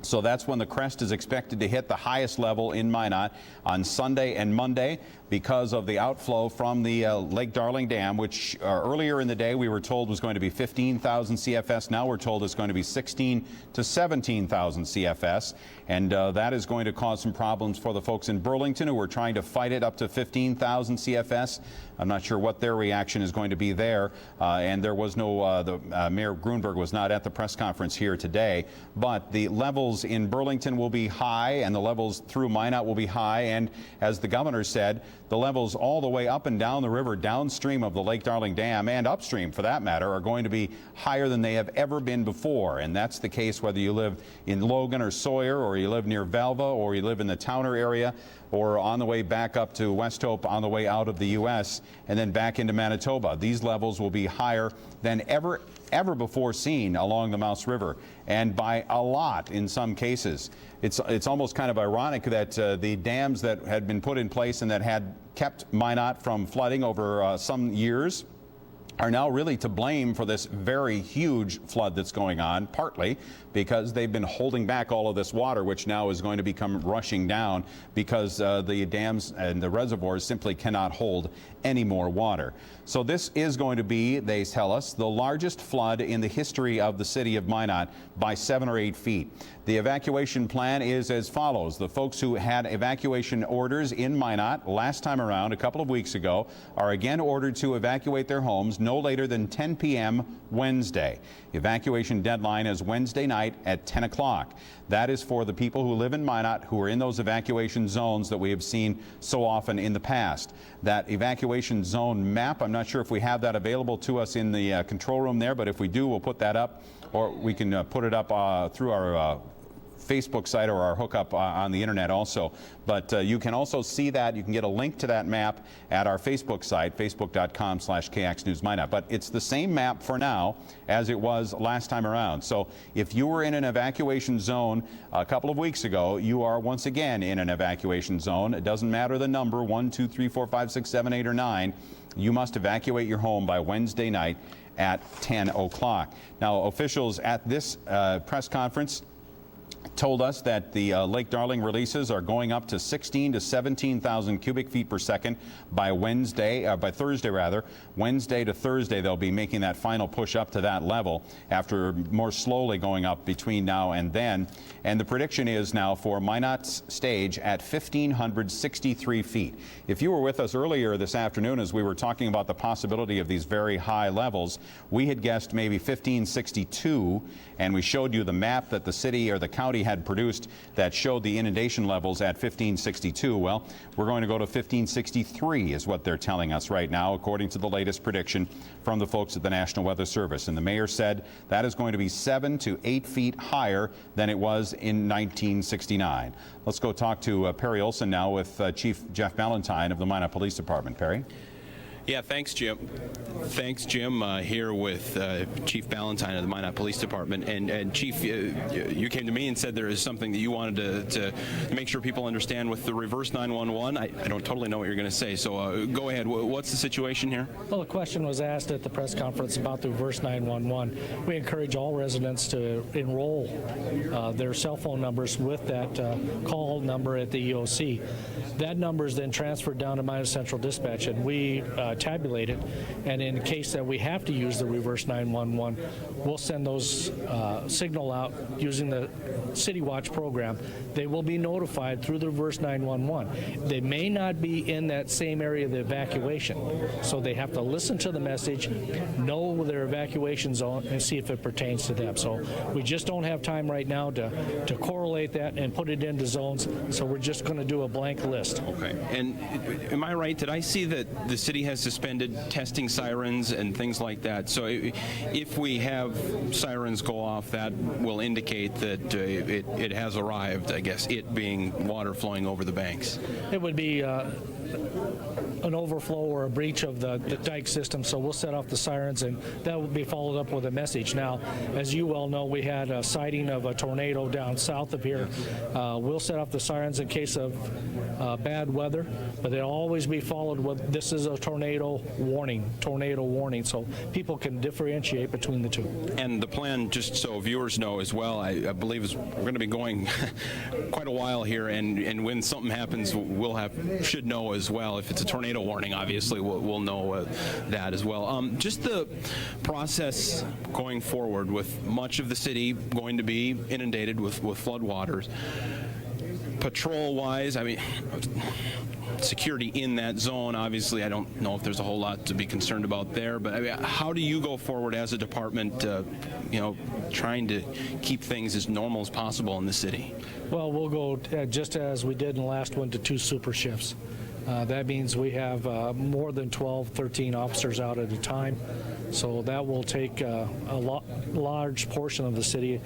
So that's when the crest is expected to hit the highest level in Minot on Sunday and Monday because of the outflow from the Lake Darling Dam, which earlier in the day we were told was going to be 15,000 CFS. Now we're told it's going to be 16 to 17,000 CFS. And that is going to cause some problems for the folks in Burlington who are trying to fight it up to 15,000 CFS. I'm not sure what their reaction is going to be there. And there was no, Mayor Grunberg was not at the press conference here today. But the levels in Burlington will be high and the levels through Minot will be high. And as the governor said, the levels all the way up and down the river downstream of the Lake Darling Dam and upstream for that matter are going to be higher than they have ever been before. And that's the case whether you live in Logan or Sawyer or you live near Velva or you live in the Towner area or on the way back up to West Hope on the way out of the U.S. and then back into Manitoba. These levels will be higher than ever before seen along the Mouse River, and by a lot in some cases. It's almost kind of ironic that the dams that had been put in place and that had kept Minot from flooding over some years are now really to blame for this very huge flood that's going on, partly because they've been holding back all of this water, which now is going to become rushing down because the dams and the reservoirs simply cannot hold any more water. So this is going to be, they tell us, the largest flood in the history of the city of Minot by 7 or 8 feet. The evacuation plan is as follows. The folks who had evacuation orders in Minot last time around, a couple of weeks ago, are again ordered to evacuate their homes no later than 10 p.m. Wednesday. The evacuation deadline is Wednesday night at 10 o'clock. That is for the people who live in Minot who are in those evacuation zones that we have seen so often in the past. That evacuation zone map, I'm not sure if we have that available to us in the control room there, but if we do, we'll put that up, or we can put it up through our Facebook site or our hookup on the internet also. But you can also see that. You can get a link to that map at our Facebook site, facebook.com/KXNewsMinot. But it's the same map for now as it was last time around. So if you were in an evacuation zone a couple of weeks ago, you are once again in an evacuation zone. It doesn't matter the number, 1, 2, 3, 4, 5, 6, 7, 8, or 9. You must evacuate your home by Wednesday night at 10 o'clock. Now, officials at this press conference told us that the Lake Darling releases are going up to 16 to 17,000 cubic feet per second by Thursday rather. Wednesday to Thursday they'll be making that final push up to that level after more slowly going up between now and then. And the prediction is now for Minot's stage at 1,563 feet. If you were with us earlier this afternoon as we were talking about the possibility of these very high levels, we had guessed maybe 1,562, and we showed you the map that the city or the county had produced that showed the inundation levels at 1,562. Well, we're going to go to 1,563 is what they're telling us right now, according to the latest prediction from the folks at the National Weather Service. And the mayor said that is going to be 7 to 8 feet higher than it was in 1969. Let's go talk to Perry Olson now with Chief Jeff Ballantyne of the Minot Police Department. Perry? Yeah, thanks, Jim. Thanks, Jim. Here with Chief Ballantyne of the Minot Police Department. And Chief, you came to me and said there is something that you wanted to make sure people understand with the reverse 911. I don't totally know what you're going to say, so go ahead. What's the situation here? Well, the question was asked at the press conference about the reverse 911. We encourage all residents to enroll their cell phone numbers with that call number at the EOC. That number is then transferred down to Minot Central Dispatch, and we tabulate it, and in case that we have to use the reverse 911, we'll send those signal out using the City Watch program. They will be notified through the reverse 911. They may not be in that same area of the evacuation, so they have to listen to the message, know their evacuation zone, and see if it pertains to them. So we just don't have time right now to correlate that and put it into zones, so we're just going to do a blank list. Okay. And am I right? Did I see that the city has suspended testing sirens and things like that? So if we have sirens go off, that will indicate that it has arrived, I guess, it being water flowing over the banks. It would be an overflow or a breach of the dike system, so we'll set off the sirens, and that will be followed up with a message. Now, as you well know, we had a sighting of a tornado down south of here. We'll set off the sirens in case of bad weather, but they'll always be followed with, this is a tornado. tornado warning, so people can differentiate between the two. And the plan, just so viewers know as well, I believe is we're going to be going quite a while here, and when something happens, should know as well. If it's a tornado warning, obviously we'll know that as well. Just the process going forward, with much of the city going to be inundated with flood waters. Patrol-wise, I mean, security in that zone, obviously, I don't know if there's a whole lot to be concerned about there, but I mean, how do you go forward as a department, trying to keep things as normal as possible in the city? Well, we'll go, just as we did in the last one, to 2 super shifts. That means we have more than 12, 13 officers out at a time. So that will take a large portion of the city,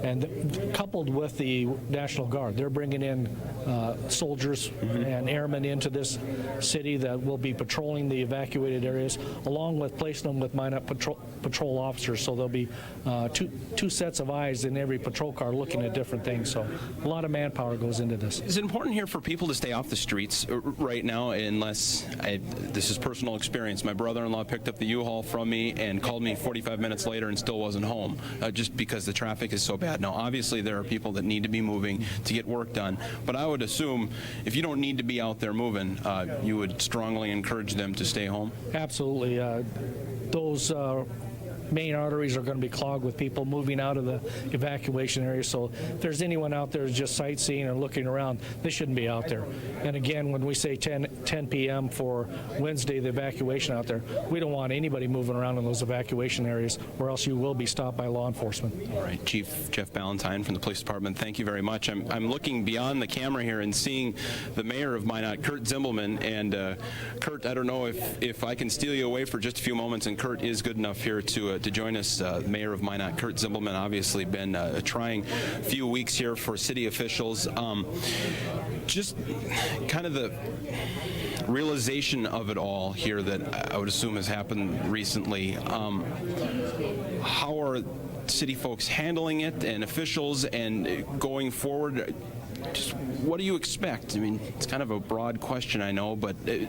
and coupled with the National Guard, they're bringing in soldiers and airmen into this city that will be patrolling the evacuated areas, along with placing them with Minot patrol officers. So there'll be two sets of eyes in every patrol car looking at different things. So a lot of manpower goes into this. Is it important here for people to stay off the streets right now, unless, this is personal experience, my brother-in-law picked up the U-Haul from me and called me 45 minutes later and still wasn't home, just because the traffic is so bad. Now, obviously, there are people that need to be moving to get work done, but I would assume if you don't need to be out there moving, you would strongly encourage them to stay home? Absolutely. Those main arteries are going to be clogged with people moving out of the evacuation area. So if there's anyone out there just sightseeing or looking around, they shouldn't be out there. And again, when we say 10 p.m. for Wednesday, the evacuation out there, we don't want anybody moving around in those evacuation areas, or else you will be stopped by law enforcement. All right, Chief Jeff Ballantyne from the Police Department, thank you very much. I'm looking beyond the camera here and seeing the mayor of Minot, Kurt Zimbelman. And Kurt, I don't know if I can steal you away for just a few moments, and Kurt is good enough here to join us. Mayor of Minot, Kurt Zimbelman, obviously been a trying few weeks here for city officials. Just kind of the realization of it all here that I would assume has happened recently. How are city folks handling it, and officials, and going forward? Just what do you expect? I mean, it's kind of a broad question, I know, but I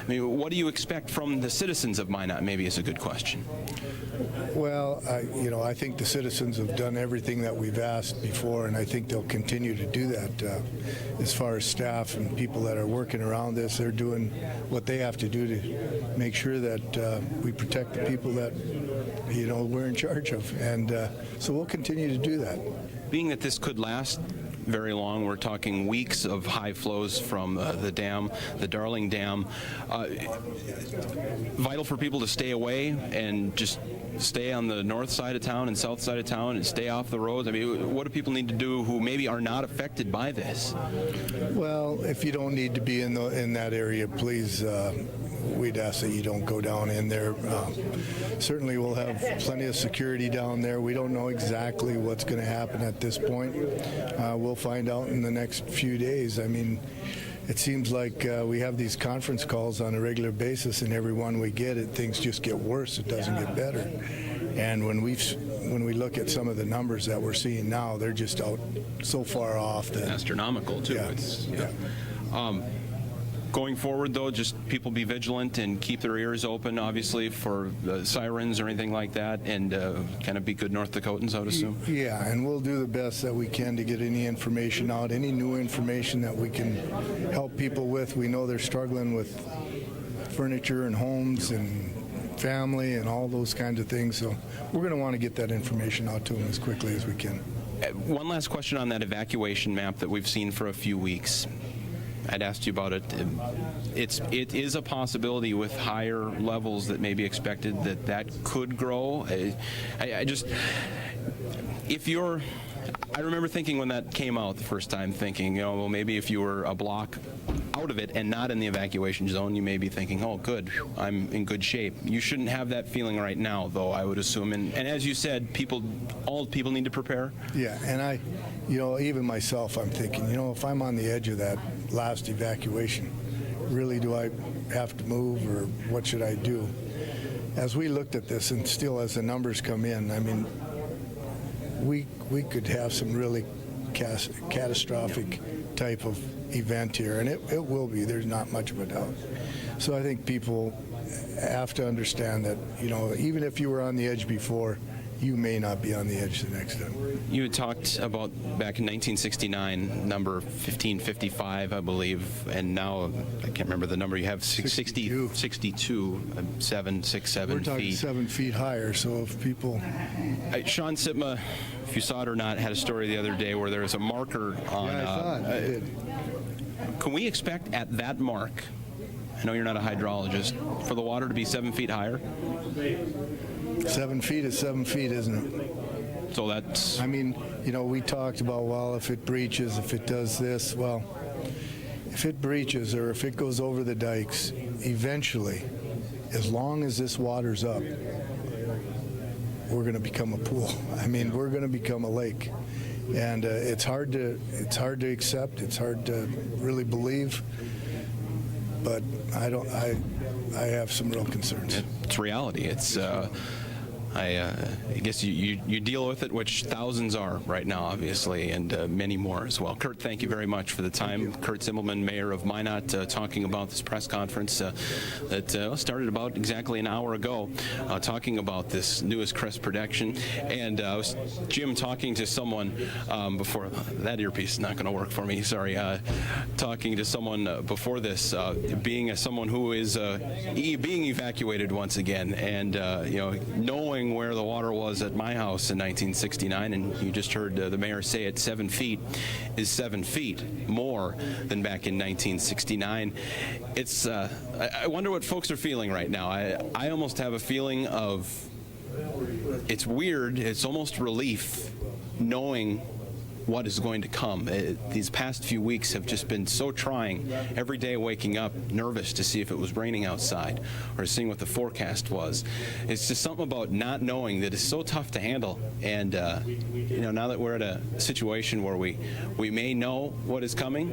mean, what do you expect from the citizens of Minot? Maybe is a good question. Well, I think the citizens have done everything that we've asked before, and I think they'll continue to do that. As far as staff and people that are working around this, they're doing what they have to do to make sure that we protect the people that, we're in charge of. And so we'll continue to do that. Being that this could last very long, we're talking weeks of high flows from the dam, the Darling Dam. Vital for people to stay away and just stay on the north side of town and south side of town and stay off the roads. I mean, what do people need to do who maybe are not affected by this? Well, if you don't need to be in that area, please, we'd ask that you don't go down in there. Certainly we'll have plenty of security down there. We don't know exactly what's going to happen at this point. We'll find out in the next few days. I mean, it seems like we have these conference calls on a regular basis, and every one we get, things just get worse. It doesn't get better. And when we look at some of the numbers that we're seeing now, they're just out so far off that astronomical too. Yeah. Going forward, though, just people be vigilant and keep their ears open, obviously, for sirens or anything like that, and kind of be good North Dakotans, I would assume. Yeah, and we'll do the best that we can to get any information out, any new information that we can help people with. We know they're struggling with furniture and homes and family and all those kinds of things, so we're going to want to get that information out to them as quickly as we can. One last question on that evacuation map that we've seen for a few weeks. I'd asked you about it. It is a possibility with higher levels that may be expected that could grow. I remember thinking when that came out the first time, thinking, well, maybe if you were a block out of it and not in the evacuation zone, you may be thinking, oh, good, I'm in good shape. You shouldn't have that feeling right now, though, I would assume. And as you said, all people need to prepare. Yeah, and even myself, I'm thinking, if I'm on the edge of that last evacuation, really do I have to move, or what should I do? As we looked at this, and still as the numbers come in, I mean, we could have some really catastrophic type of event here, and it will be. There's not much of a doubt. So I think people, have to understand that, you know, even if you were on the edge before, you may not be on the edge the next time. You had talked about back in 1969, number 1555, I believe, and now I can't remember the number you have, 62, 7, 6, 7 We're talking feet. 7 feet higher, so if people... Sean Sitma, if you saw it or not, had a story the other day where there was a marker on... Yeah, I saw it. I did. Can we expect at that mark, I know you're not a hydrologist, for the water to be 7 feet higher? 7 feet is 7 feet, isn't it? So that's... I mean, you know, we talked about, well, if it breaches, if it does this, well, if it breaches or if it goes over the dikes, eventually, as long as this water's up, we're going to become a pool. I mean, we're going to become a lake. And it's hard to accept, it's hard to really believe, but I have some real concerns. It's reality. It's I guess you deal with it, which thousands are right now, obviously, and many more as well. Kurt, thank you very much for the time. Kurt Zimmelman, Mayor of Minot, talking about this press conference that started about exactly an hour ago, talking about this newest crest protection. And Jim talking to someone before that earpiece is not going to work for me. Sorry. Talking to someone before this, being someone who is being evacuated once again, and you know, knowing where the water was at my house in 1969, and you just heard the mayor say it, 7 feet is 7 feet more than back in 1969. It's I wonder what folks are feeling right now. I almost have a feeling of, it's weird, it's almost relief knowing what is going to come. These past few weeks have just been so trying. Every day waking up nervous to see if it was raining outside or seeing what the forecast was. It's just something about not knowing that is so tough to handle. And you know, now that we're at a situation where we may know what is coming,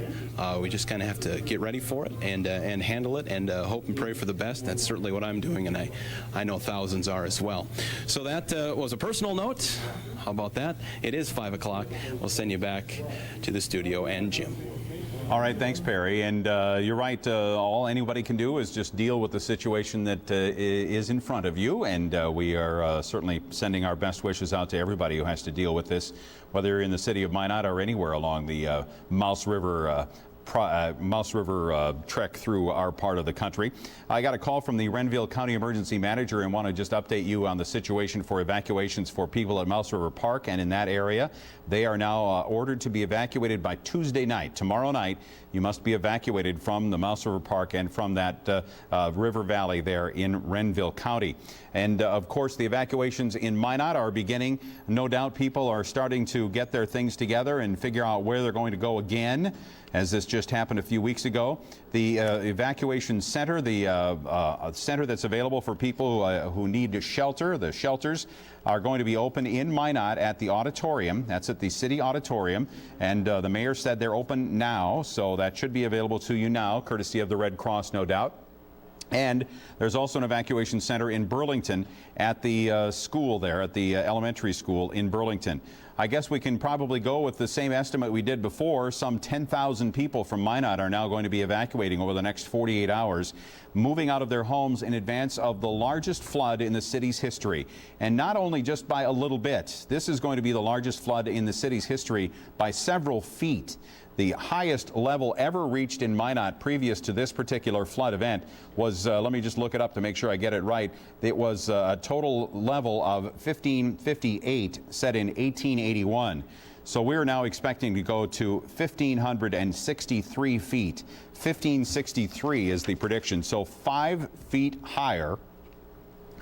we just kind of have to get ready for it and handle it and hope and pray for the best. That's certainly what I'm doing, and I know thousands are as well. So that was a personal note. How about that? It is 5 o'clock. We'll send you back to the studio and Jim. All right, thanks, Perry. And you're right, all anybody can do is just deal with the situation that is in front of you. And we are certainly sending our best wishes out to everybody who has to deal with this, whether you're in the city of Minot or anywhere along the Mouse River trek through our part of the country. I got a call from the Renville County Emergency Manager and want to just update you on the situation for evacuations for people at Mouse River Park and in that area. They are now ordered to be evacuated by Tuesday night. Tomorrow night, you must be evacuated from the Mouse River Park and from that river valley there in Renville County. And of course, the evacuations in Minot are beginning. No doubt people are starting to get their things together and figure out where they're going to go again, as this just happened a few weeks ago. The evacuation center, the center that's available for people who need shelter, the shelters are going to be open in Minot at the auditorium. That's at the city auditorium. And the mayor said they're open now, so that should be available to you now, courtesy of the Red Cross, no doubt. And there's also an evacuation center in Burlington at the school there, at the elementary school in Burlington. I guess we can probably go with the same estimate we did before. Some 10,000 people from Minot are now going to be evacuating over the next 48 hours, moving out of their homes in advance of the largest flood in the city's history. And not only just by a little bit. This is going to be the largest flood in the city's history by several feet. The highest level ever reached in Minot previous to this particular flood event was, let me just look it up to make sure I get it right. It was a total level of 1558 set in 1881. So we're now expecting to go to 1,563 feet. 1,563 is the prediction. So 5 feet higher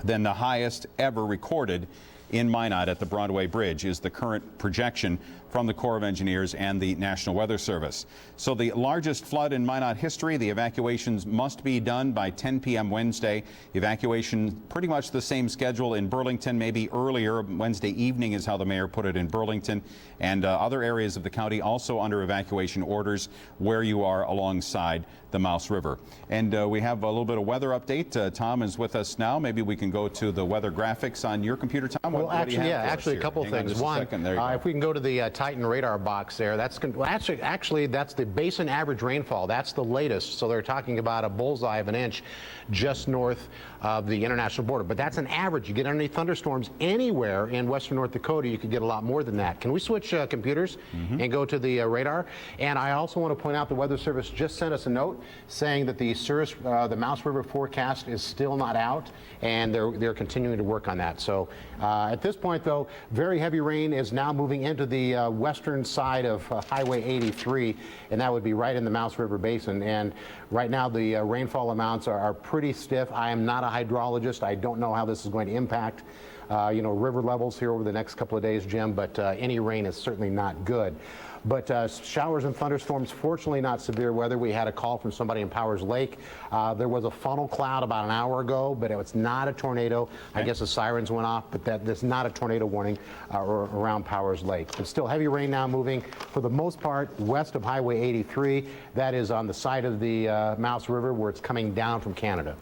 than the highest ever recorded in Minot at the Broadway Bridge is the current projection from the Corps of Engineers and the National Weather Service. So the largest flood in Minot history. The evacuations must be done by 10 p.m. Wednesday. Evacuation pretty much the same schedule in Burlington, maybe earlier. Wednesday evening is how the mayor put it in Burlington. And other areas of the county also under evacuation orders where you are alongside the Mouse River. And we have a little bit of weather update. Tom is with us now. Maybe we can go to the weather graphics on your computer, Tom. Well, actually, a couple of things. One, if we can go to the Titan radar box there. That's actually that's the basin average rainfall. That's the latest. So they're talking about a bullseye of an inch just north of the international border. But that's an average. You get underneath thunderstorms anywhere in western North Dakota, you could get a lot more than that. Can we switch computers and go to the radar? And I also want to point out the Weather Service just sent us a note saying that the Mouse River forecast is still not out, and they're continuing to work on that. So at this point, though, very heavy rain is now moving into the western side of Highway 83, and that would be right in the Mouse River Basin. And right now, the rainfall amounts are pretty stiff. I am not a hydrologist. I don't know how this is going to impact river levels here over the next couple of days, Jim, but any rain is certainly not good. But showers and thunderstorms, fortunately not severe weather. We had a call from somebody in Powers Lake. There was a funnel cloud about an hour ago, but it was not a tornado. Okay. I guess the sirens went off, but that's not a tornado warning around Powers Lake. But still heavy rain now moving, for the most part, west of Highway 83. That is on the side of the Mouse River where it's coming down from Canada.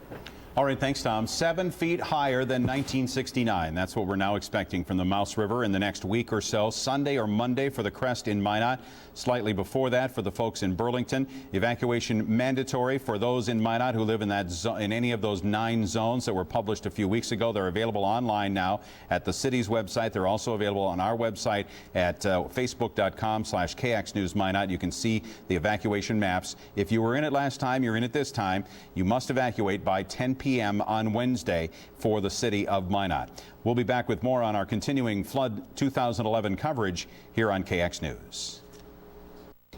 All right, thanks, Tom. 7 feet higher than 1969. That's what we're now expecting from the Mouse River in the next week or so. Sunday or Monday for the crest in Minot. Slightly before that for the folks in Burlington. Evacuation mandatory for those in Minot who live in in any of those 9 zones that were published a few weeks ago. They're available online now at the city's website. They're also available on our website at facebook.com/KXNews Minot. You can see the evacuation maps. If you were in it last time, you're in it this time. You must evacuate by 10 p.m. on Wednesday for the city of Minot. We'll be back with more on our continuing Flood 2011 coverage here on KX News.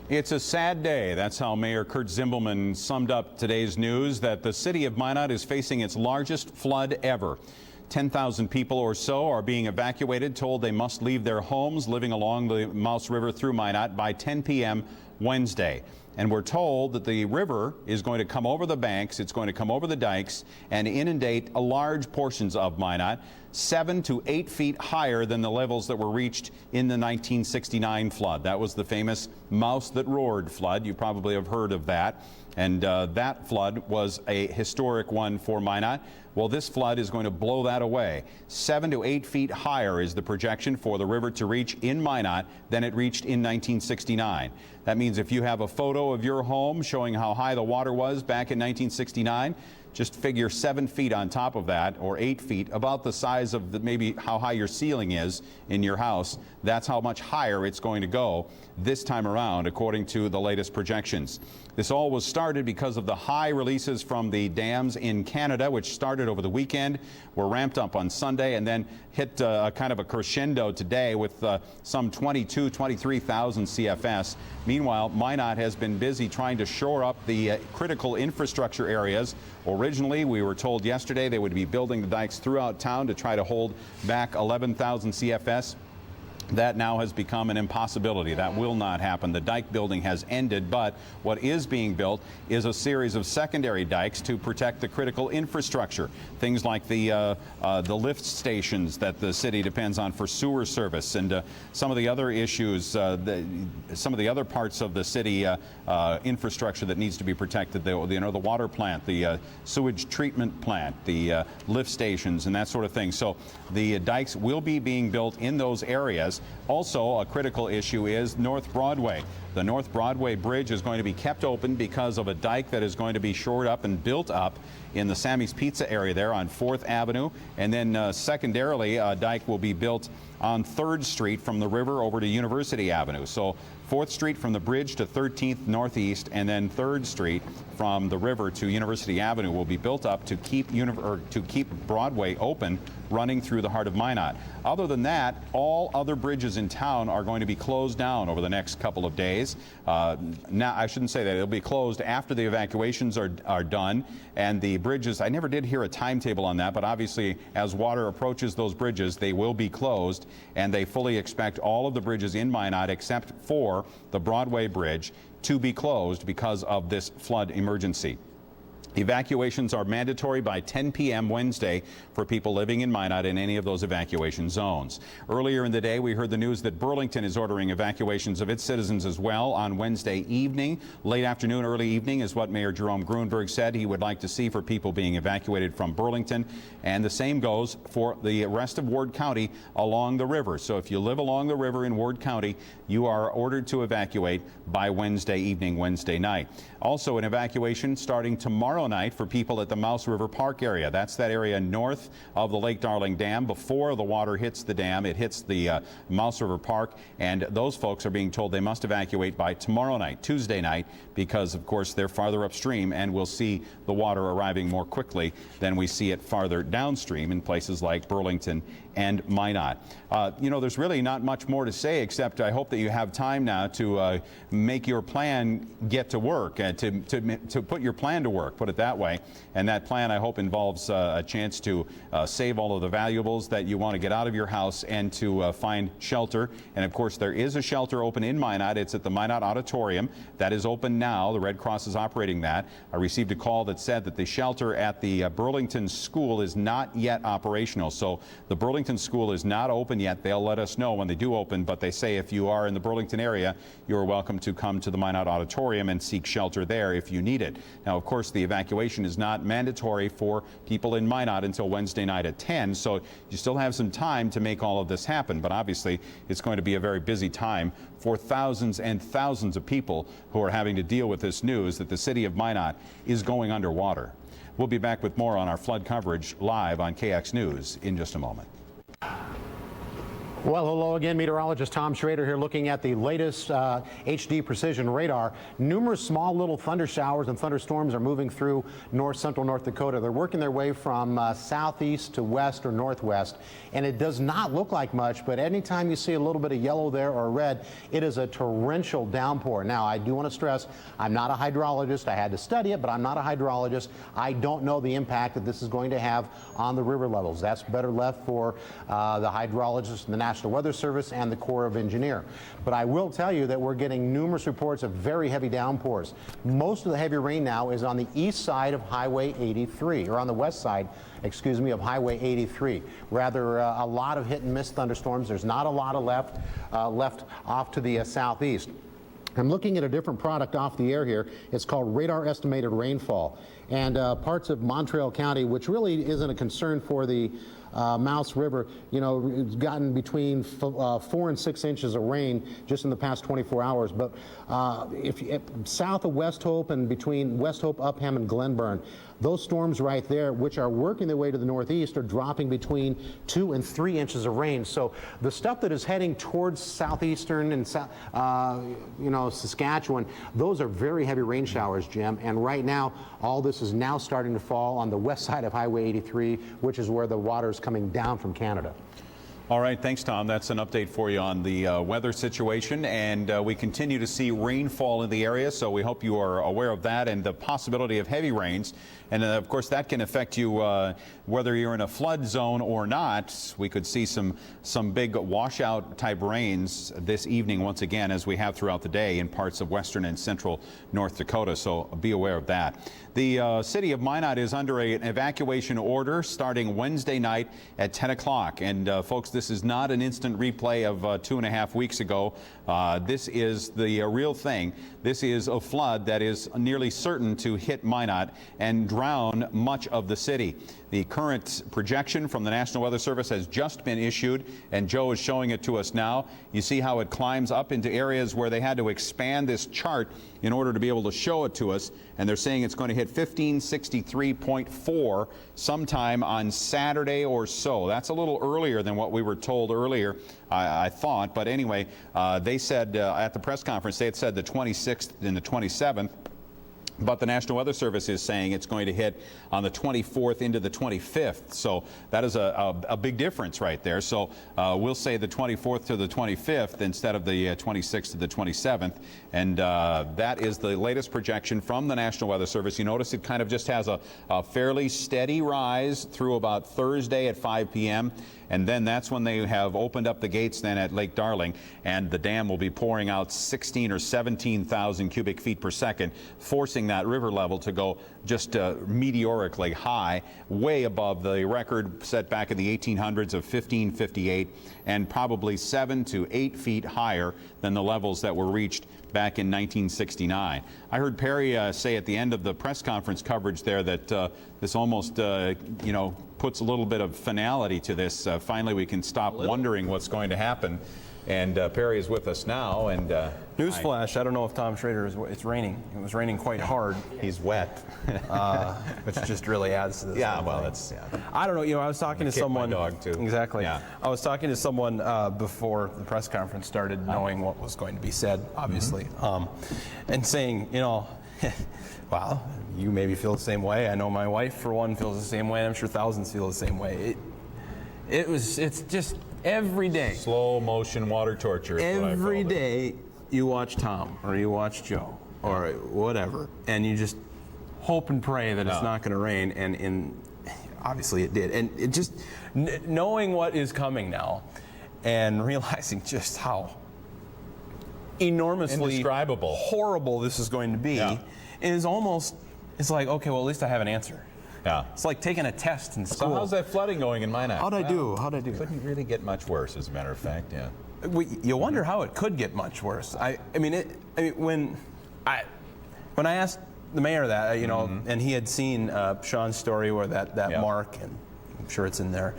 It's a sad day. That's how Mayor Kurt Zimbelman summed up today's news, that the city of Minot is facing its largest flood ever. 10,000 people or so are being evacuated, told they must leave their homes living along the Mouse River through Minot by 10 p.m. Wednesday. And we're told that the river is going to come over the banks, it's going to come over the dikes and inundate large portions of Minot, 7 to 8 feet higher than the levels that were reached in the 1969 flood. That was the famous Mouse That Roared flood. You probably have heard of that. And that flood was a historic one for Minot. Well, this flood is going to blow that away. 7 to 8 feet higher is the projection for the river to reach in Minot than it reached in 1969. That means if you have a photo of your home showing how high the water was back in 1969, just figure 7 feet on top of that, or 8 feet, about the size of maybe how high your ceiling is in your house. That's how much higher it's going to go this time around, according to the latest projections. This all was started because of the high releases from the dams in Canada, which started over the weekend, were ramped up on Sunday, and then hit a kind of a crescendo today with some 23,000 CFS. Meanwhile, Minot has been busy trying to shore up the critical infrastructure areas. Originally, we were told yesterday they would be building the dikes throughout town to try to hold back 11,000 CFS. That now has become an impossibility. That will not happen. The dike building has ended, but what is being built is a series of secondary dikes to protect the critical infrastructure. Things like the lift stations that the city depends on for sewer service, and some of the other issues, some of the other parts of the city infrastructure that needs to be protected. The water plant, the sewage treatment plant, the lift stations, and that sort of thing. So the dikes will be being built in those areas. Also, a critical issue is North Broadway. The North Broadway Bridge is going to be kept open because of a dike that is going to be shored up and built up in the Sammy's Pizza area there on 4th Avenue. And then secondarily, a dike will be built on 3rd Street from the river over to University Avenue. So 4th Street from the bridge to 13th Northeast, and then 3rd Street from the river to University Avenue will be built up to keep Broadway open, running through the heart of Minot. Other than that, all other bridges in town are going to be closed down over the next couple of days. Now, I shouldn't say that. It'll be closed after the evacuations are done. And the bridges, I never did hear a timetable on that, but obviously as water approaches those bridges, they will be closed. And they fully expect all of the bridges in Minot, except for the Broadway Bridge, to be closed because of this flood emergency. Evacuations are mandatory by 10 p.m. Wednesday for people living in Minot in any of those evacuation zones. Earlier in the day, we heard the news that Burlington is ordering evacuations of its citizens as well on Wednesday evening. Late afternoon, early evening is what Mayor Jerome Grunberg said he would like to see for people being evacuated from Burlington. And the same goes for the rest of Ward County along the river. So if you live along the river in Ward County, you are ordered to evacuate by Wednesday evening, Wednesday night. Also, an evacuation starting tomorrow night for people at the Mouse River Park area. That's that area north of the Lake Darling Dam. Before the water hits the dam, it hits the Mouse River Park, and those folks are being told they must evacuate by tomorrow night, Tuesday night, because of course they're farther upstream and we'll see the water arriving more quickly than we see it farther downstream in places like Burlington and Minot. You know, there's really not much more to say, except I hope that you have time now to make your plan get to work, to put your plan to work, put it that way. And that plan, I hope, involves a chance to save all of the valuables that you want to get out of your house and to find shelter. And of course, there is a shelter open in Minot. It's at the Minot Auditorium. That is open now. The Red Cross is operating that. I received a call that said that the shelter at the Burlington School is not yet operational. So the Burlington School is not open yet. They'll let us know when they do open, but they say if you are in the Burlington area, you're welcome to come to the Minot Auditorium and seek shelter there if you need it. Now, of course, the evacuation is not mandatory for people in Minot until Wednesday night at 10, so you still have some time to make all of this happen, but obviously it's going to be a very busy time for thousands and thousands of people who are having to deal with this news that the city of Minot is going underwater. We'll be back with more on our flood coverage live on KX News in just a moment. Well, hello again. Meteorologist Tom Schrader here looking at the latest HD precision radar. Numerous small little thunder showers and thunderstorms are moving through north central North Dakota. They're working their way from southeast to west or northwest, and it does not look like much, but anytime you see a little bit of yellow there or red, it is a torrential downpour. Now, I do want to stress, I'm not a hydrologist. I had to study it, but I'm not a hydrologist. I don't know the impact that this is going to have on the river levels. That's better left for the hydrologists and the National Weather Service and the Corps of Engineers. But I will tell you that we're getting numerous reports of very heavy downpours. Most of the heavy rain now is on the east side of Highway 83, or on the west side, excuse me, of Highway 83. Rather, a lot of hit and miss thunderstorms. There's not a lot of left off to the southeast. I'm looking at a different product off the air here. It's called radar estimated rainfall. And parts of Montreal County, which really isn't a concern for the Mouse River, you know, it's gotten between 4 and 6 inches of rain just in the past 24 hours. But south of West Hope and between West Hope, Upham, and Glenburn, those storms right there, which are working their way to the northeast, are dropping between 2 and 3 inches of rain. So the stuff that is heading towards southeastern and you know, Saskatchewan, those are very heavy rain showers, Jim. And right now, all this is now starting to fall on the west side of Highway 83, which is where the water is coming down from Canada. All right, thanks, Tom. That's an update for you on the weather situation, and we continue to see rainfall in the area, so we hope you are aware of that and the possibility of heavy rains. And of course, that can affect you whether you're in a flood zone or not. We could see some big washout type rains this evening once again, as we have throughout the day in parts of western and central North Dakota, so be aware of that. The city of Minot is under an evacuation order starting Wednesday night at 10 o'clock. And folks, this is not an instant replay of 2.5 weeks ago. This is the real thing. This is a flood that is nearly certain to hit Minot and drown much of the city. The current projection from the National Weather Service has just been issued, and Joe is showing it to us now. You see how it climbs up into areas where they had to expand this chart in order to be able to show it to us, and they're saying it's going to hit 1563.4 sometime on Saturday or so. That's a little earlier than what we were told earlier, I thought, but anyway, they said at the press conference, they had said the 26th and the 27th. But the National Weather Service is saying it's going to hit on the 24th into the 25th. So that is a big difference right there. So we'll say the 24th to the 25th instead of the 26th to the 27th. And that is the latest projection from the National Weather Service. You notice it kind of just has a fairly steady rise through about Thursday at 5 p.m. and then that's when they have opened up the gates then at Lake Darling, and the dam will be pouring out 16 or 17,000 cubic feet per second, forcing that river level to go just meteorically high, way above the record set back in the 1800s of 1558, and probably 7 to 8 feet higher than the levels that were reached back in 1969. I heard Perry say at the end of the press conference coverage there that this almost, puts a little bit of finality to this. Finally, we can stop wondering what's going to happen. And Perry is with us now. And newsflash: I don't know if Tom Schrader is. It's raining. It was raining quite hard. He's wet, which just really adds to this. Yeah, well, that's. Yeah. I don't know. I was talking to someone. My dog too. Exactly. Yeah. I was talking to someone before the press conference started, knowing what was going to be said, obviously, and saying, wow, you maybe feel the same way. I know my wife, for one, feels the same way. I'm sure thousands feel the same way. It's just. Every day. Slow motion water torture. Every day you watch Tom or you watch Joe or whatever, and you just hope and pray that it's not going to rain, and obviously it did. And it just knowing what is coming now and realizing just how enormously indescribable, horrible this is going to be is almost, it's like, okay, well, at least I have an answer. Yeah. It's like taking a test in school. So how's that flooding going in Minot? How'd I do? Couldn't really get much worse, as a matter of fact, yeah. You wonder how it could get much worse. When I asked the mayor that, and he had seen Sean's story where that mark, and I'm sure it's in there,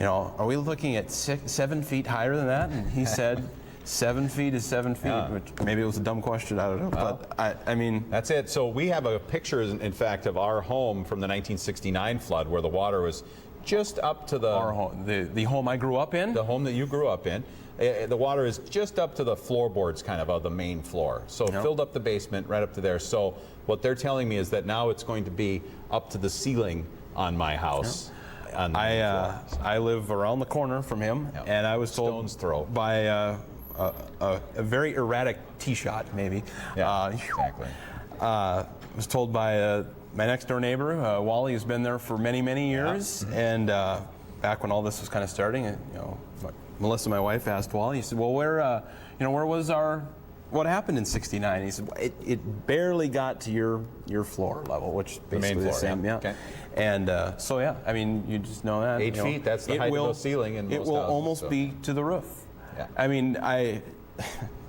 are we looking at 7 feet higher than that? And he said, 7 feet is 7 feet, which maybe it was a dumb question, I don't know. Well, but that's it. So we have a picture, in fact, of our home from the 1969 flood, where the water was just up to our home, the home I grew up in, the home that you grew up in. The water is just up to the floorboards, kind of the main floor. So it filled up the basement right up to there. So what they're telling me is that now it's going to be up to the ceiling on my house. I live around the corner from him, and I was told stone's throw by a very erratic tee shot, maybe. Yeah, exactly. Was told by my next door neighbor, Wally, who's been there for many, many years, and back when all this was kind of starting, Melissa, my wife, asked Wally. He said, "Well, where was what happened in '69?" He said, "It barely got to your floor level, which is basically the same." Yeah. Okay. And you just know that 8 feet. That's the height of the ceiling in most houses. It will almost be to the roof. Yeah.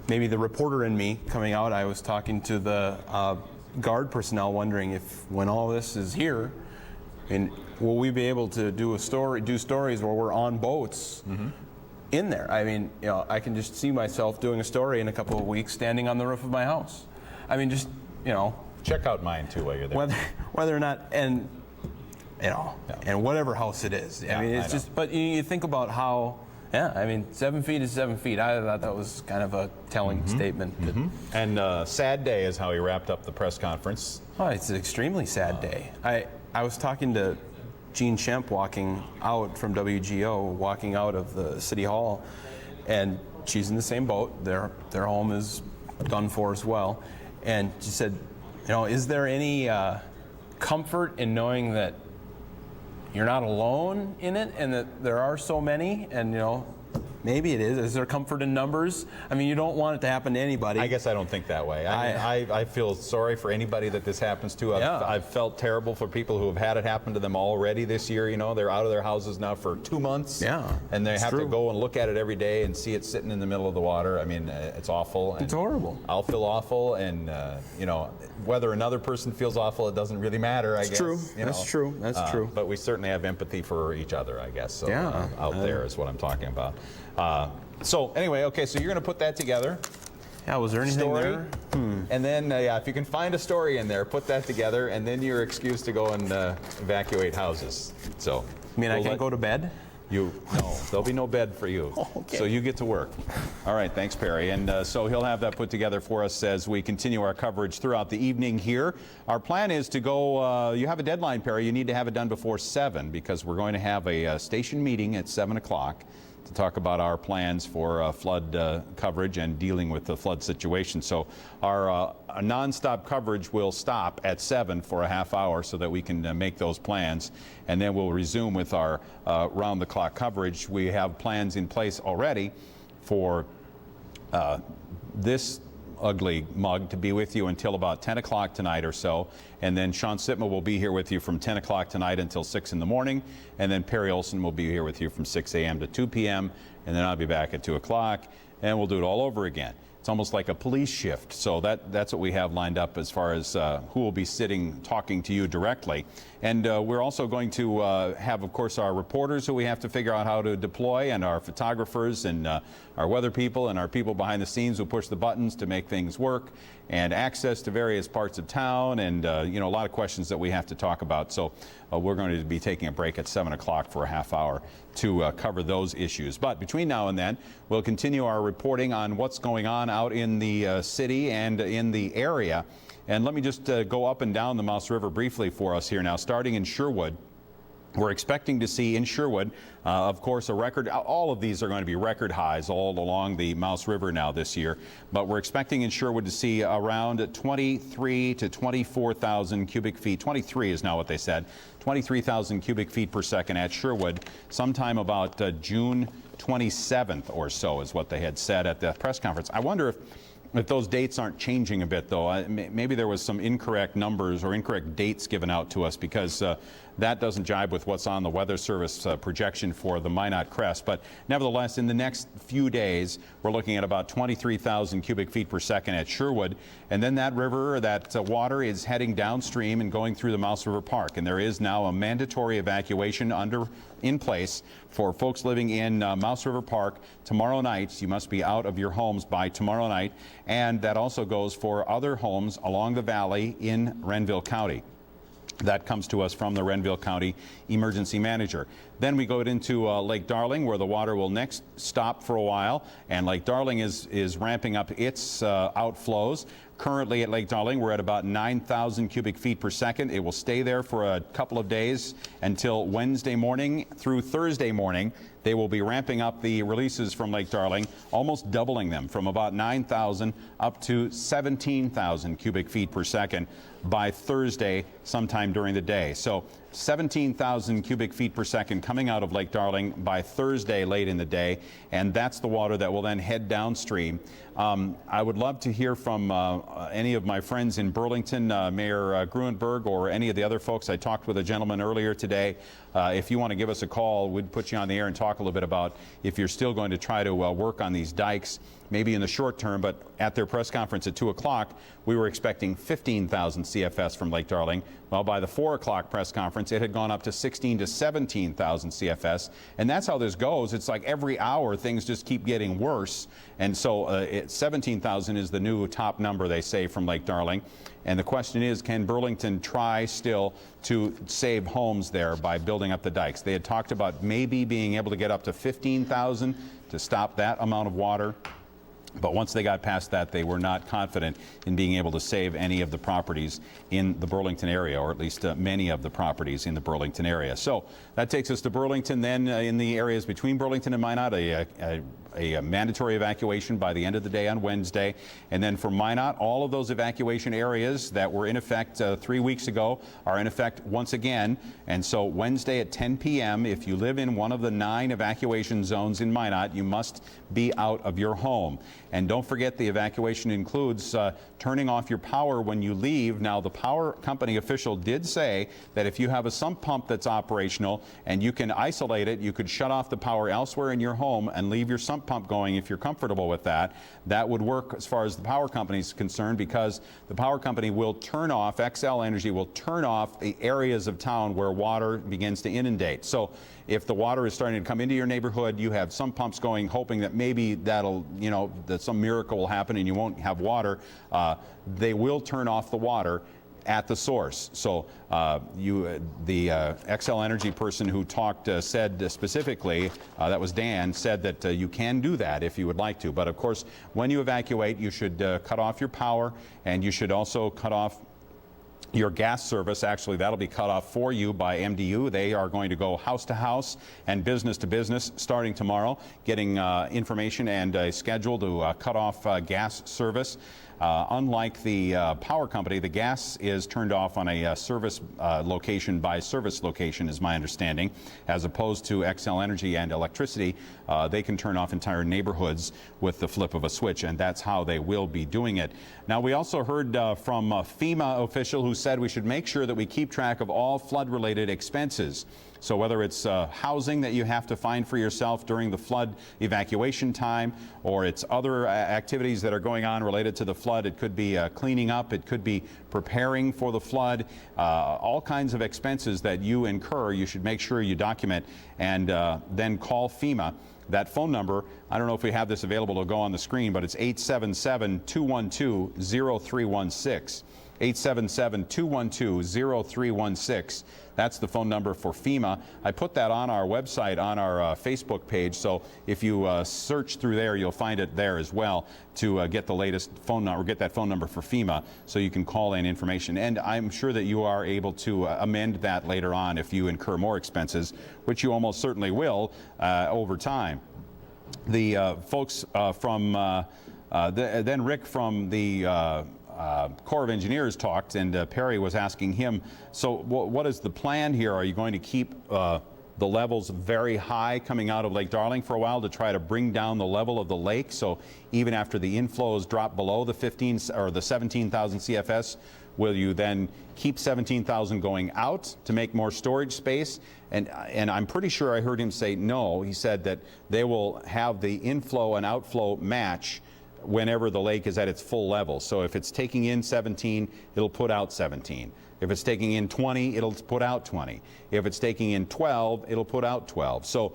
Maybe the reporter in me coming out, I was talking to the guard personnel, wondering if, when all this is here, will we be able to do stories where we're on boats in there? I can just see myself doing a story in a couple of weeks, standing on the roof of my house. Check out mine too while you're there. Whether or not, and whatever house it is. It's just. But you think about how. Yeah, 7 feet is 7 feet. I thought that was kind of a telling statement. And sad day is how he wrapped up the press conference. Oh, it's an extremely sad day. I was talking to Jean Shemp walking out from WGO, walking out of the City Hall, and she's in the same boat. Their home is done for as well. And she said, is there any comfort in knowing that you're not alone in it, and that there are so many, and maybe it is. Is there comfort in numbers? You don't want it to happen to anybody. I guess I don't think that way. I feel sorry for anybody that this happens to. I've felt terrible for people who have had it happen to them already this year. They're out of their houses now for 2 months. Yeah, and they have to go and look at it every day and see it sitting in the middle of the water. It's awful. It's horrible. I'll feel awful, and whether another person feels awful, it doesn't really matter. I guess. True. That's true. That's true. But we certainly have empathy for each other, I guess. So, out there is what I'm talking about. So anyway, okay, so you're going to put that together. Yeah, was there anything there? And then, if you can find a story in there, put that together, and then you're excused to go and evacuate houses. So, I can't go to bed? No, there'll be no bed for you. Okay. So you get to work. All right, thanks, Perry. And so he'll have that put together for us as we continue our coverage throughout the evening here. Our plan is to go, you have a deadline, Perry. You need to have it done before 7, because we're going to have a station meeting at 7 o'clock to talk about our plans for flood coverage and dealing with the flood situation. So our nonstop coverage will stop at 7 for a half hour so that we can make those plans, and then we'll resume with our round-the-clock coverage. We have plans in place already for this ugly mug to be with you until about 10 o'clock tonight or so, and then Sean Sitma will be here with you from 10 o'clock tonight until 6 in the morning, and then Perry Olson will be here with you from 6 a.m. to 2 p.m., and then I'll be back at 2 o'clock, and we'll do it all over again. It's almost like a police shift, so that's what we have lined up as far as who will be talking to you directly. And we're also going to have, of course, our reporters who we have to figure out how to deploy, and our photographers, and our weather people, and our people behind the scenes who push the buttons to make things work, and access to various parts of town, and you know, a lot of questions that we have to talk about. So we're going to be taking a break at 7 o'clock for a half hour to cover those issues. But between now and then, we'll continue our reporting on what's going on out in the city and in the area. And let me just go up and down the Mouse River briefly for us here now, starting in Sherwood. We're expecting to see in Sherwood, of course, a record. All of these are going to be record highs all along the Mouse River now this year. But we're expecting in Sherwood to see around 23 to 24,000 cubic feet. 23 is now what they said. 23,000 cubic feet per second at Sherwood, sometime about June 27th or so is what they had said at the press conference. I wonder if those dates aren't changing a bit, though. Maybe there was some incorrect numbers or incorrect dates given out to us, because that doesn't jibe with what's on the Weather Service projection for the Minot Crest. But nevertheless, in the next few days, we're looking at about 23,000 cubic feet per second at Sherwood. And then that river, that water is heading downstream and going through the Mouse River Park. And there is now a mandatory evacuation in place for folks living in Mouse River Park tomorrow night. You must be out of your homes by tomorrow night. And that also goes for other homes along the valley in Renville County. That comes to us from the Renville County Emergency Manager. Then we go into Lake Darling, where the water will next stop for a while, and Lake Darling is ramping up its outflows. Currently at Lake Darling, we're at about 9,000 cubic feet per second. It will stay there for a couple of days until Wednesday morning through Thursday morning. They will be ramping up the releases from Lake Darling, almost doubling them from about 9,000 up to 17,000 cubic feet per second by Thursday sometime during the day. So 17,000 cubic feet per second coming out of Lake Darling by Thursday late in the day, and that's the water that will then head downstream. I would love to hear from any of my friends in Burlington, Mayor Gruenberg, or any of the other folks. I talked with a gentleman earlier today. If you want to give us a call, we'd put you on the air and talk a little bit about if you're still going to try to work on these dikes, maybe in the short term. But at their press conference at 2 o'clock, we were expecting 15,000 CFS from Lake Darling. Well, by the 4 o'clock press conference, it had gone up to 16 to 17,000 CFS. And that's how this goes. It's like every hour things just keep getting worse. And so 17,000 is the new top number, they say, from Lake Darling. And the question is, can Burlington try still to save homes there by building up the dikes? They had talked about maybe being able to get up to 15,000 to stop that amount of water. But once they got past that, they were not confident in being able to save any of the properties in the Burlington area, or at least many of the properties in the Burlington area. So that takes us to Burlington. Then in the areas between Burlington and Minot, a mandatory evacuation by the end of the day on Wednesday. And then for Minot, all of those evacuation areas that were in effect 3 weeks ago are in effect once again. And so Wednesday at 10 p.m., if you live in one of the 9 evacuation zones in Minot, you must be out of your home. And don't forget, the evacuation includes turning off your power when you leave. Now, the power company official did say that if you have a sump pump that's operational and you can isolate it, you could shut off the power elsewhere in your home and leave your sump pump going if you're comfortable with that. That would work as far as the power company is concerned, because the power company will turn off, XL Energy will turn off the areas of town where water begins to inundate. So if the water is starting to come into your neighborhood, you have some pumps going, hoping that maybe that'll, that some miracle will happen and you won't have water. They will turn off the water at the source. So the XL Energy person who talked said specifically, that was Dan, said that you can do that if you would like to. But of course, when you evacuate, you should cut off your power, and you should also cut off Your gas service, actually, that'll be cut off for you by MDU. They are going to go house to house and business to business starting tomorrow, getting information and a schedule to cut off gas service. Unlike the power company, the gas is turned off on a service location by service location, is my understanding, as opposed to XL Energy and electricity. They can turn off entire neighborhoods with the flip of a switch, and that's how they will be doing it. Now, we also heard from a FEMA official who said we should make sure that we keep track of all flood-related expenses. So whether it's housing that you have to find for yourself during the flood evacuation time, or it's other activities that are going on related to the flood, it could be cleaning up, it could be preparing for the flood, all kinds of expenses that you incur, you should make sure you document and then call FEMA. That phone number, I don't know if we have this available to go on the screen, but it's 877-212-0316. 877-212-0316. That's the phone number for FEMA. I put that on our website, on our Facebook page, so if you search through there, you'll find it there as well to get the latest phone number, get that phone number for FEMA so you can call in information. And I'm sure that you are able to amend that later on if you incur more expenses, which you almost certainly will over time. The folks from, then Rick from the Corps of Engineers talked, and Perry was asking him, so what is the plan here? Are you going to keep the levels very high coming out of Lake Darling for a while to try to bring down the level of the lake, so even after the inflows drop below the 15 or the 17,000 CFS, will you then keep 17,000 going out to make more storage space? And I'm pretty sure I heard him say no. He said that they will have the inflow and outflow match whenever the lake is at its full level. So if it's taking in 17, it'll put out 17. If it's taking in 20, it'll put out 20. If it's taking in 12, it'll put out 12. So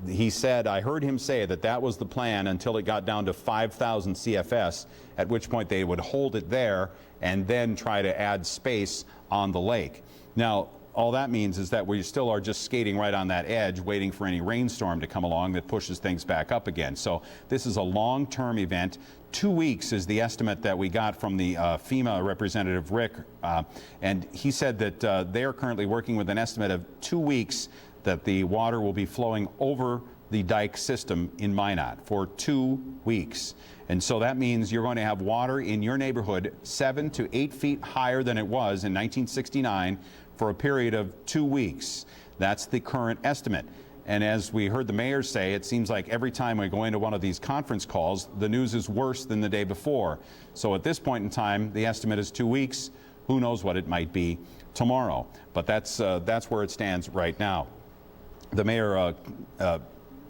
he said, I heard him say that that was the plan until it got down to 5,000 CFS, at which point they would hold it there and then try to add space on the lake. Now, all that means is that we still are just skating right on that edge, waiting for any rainstorm to come along that pushes things back up again. So this is a long-term event. 2 weeks is the estimate that we got from the FEMA representative, Rick, and he said that they are currently working with an estimate of 2 weeks that the water will be flowing over the dike system in Minot for 2 weeks. And so that means you're going to have water in your neighborhood 7 to 8 feet higher than it was in 1969 for a period of 2 weeks. That's the current estimate. And as we heard the mayor say, it seems like every time we go into one of these conference calls, the news is worse than the day before. So at this point in time, the estimate is 2 weeks. Who knows what it might be tomorrow? But that's where it stands right now. The mayor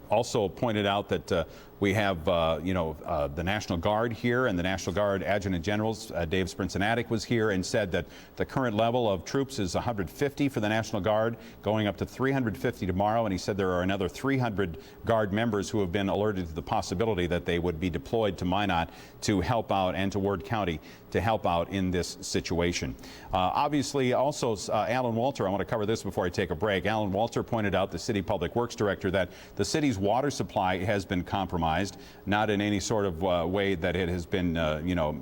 also pointed out that we have, the National Guard here, and the National Guard Adjutant Generals, Dave Sprincinatic, was here and said that the current level of troops is 150 for the National Guard, going up to 350 tomorrow, and he said there are another 300 Guard members who have been alerted to the possibility that they would be deployed to Minot to help out, and to Ward County to help out in this situation. Obviously, also, Alan Walter, I want to cover this before I take a break. Alan Walter pointed out, the City Public Works Director, that the city's water supply has been compromised, not in any sort of way that it has been,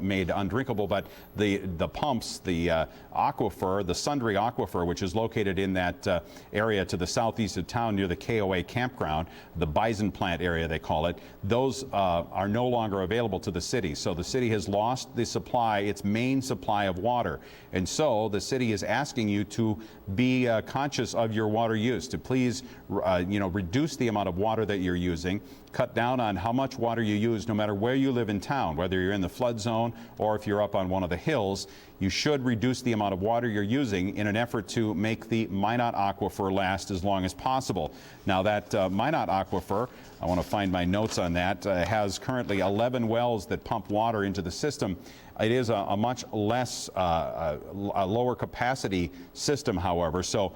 made undrinkable, but the pumps, the aquifer, the Sundry Aquifer, which is located in that area to the southeast of town near the KOA campground, the Bison Plant area they call it, those are no longer available to the city. So the city has lost the supply, its main supply of water. And so the city is asking you to be conscious of your water use, to please, reduce the amount of water that you're using, cut down on how much water you use no matter where you live in town, whether you're in the flood zone or if you're up on one of the hills. You should reduce the amount of water you're using in an effort to make the Minot Aquifer last as long as possible. Now that Minot Aquifer, I want to find my notes on that, has currently 11 wells that pump water into the system. It is a much less, a lower capacity system, however. So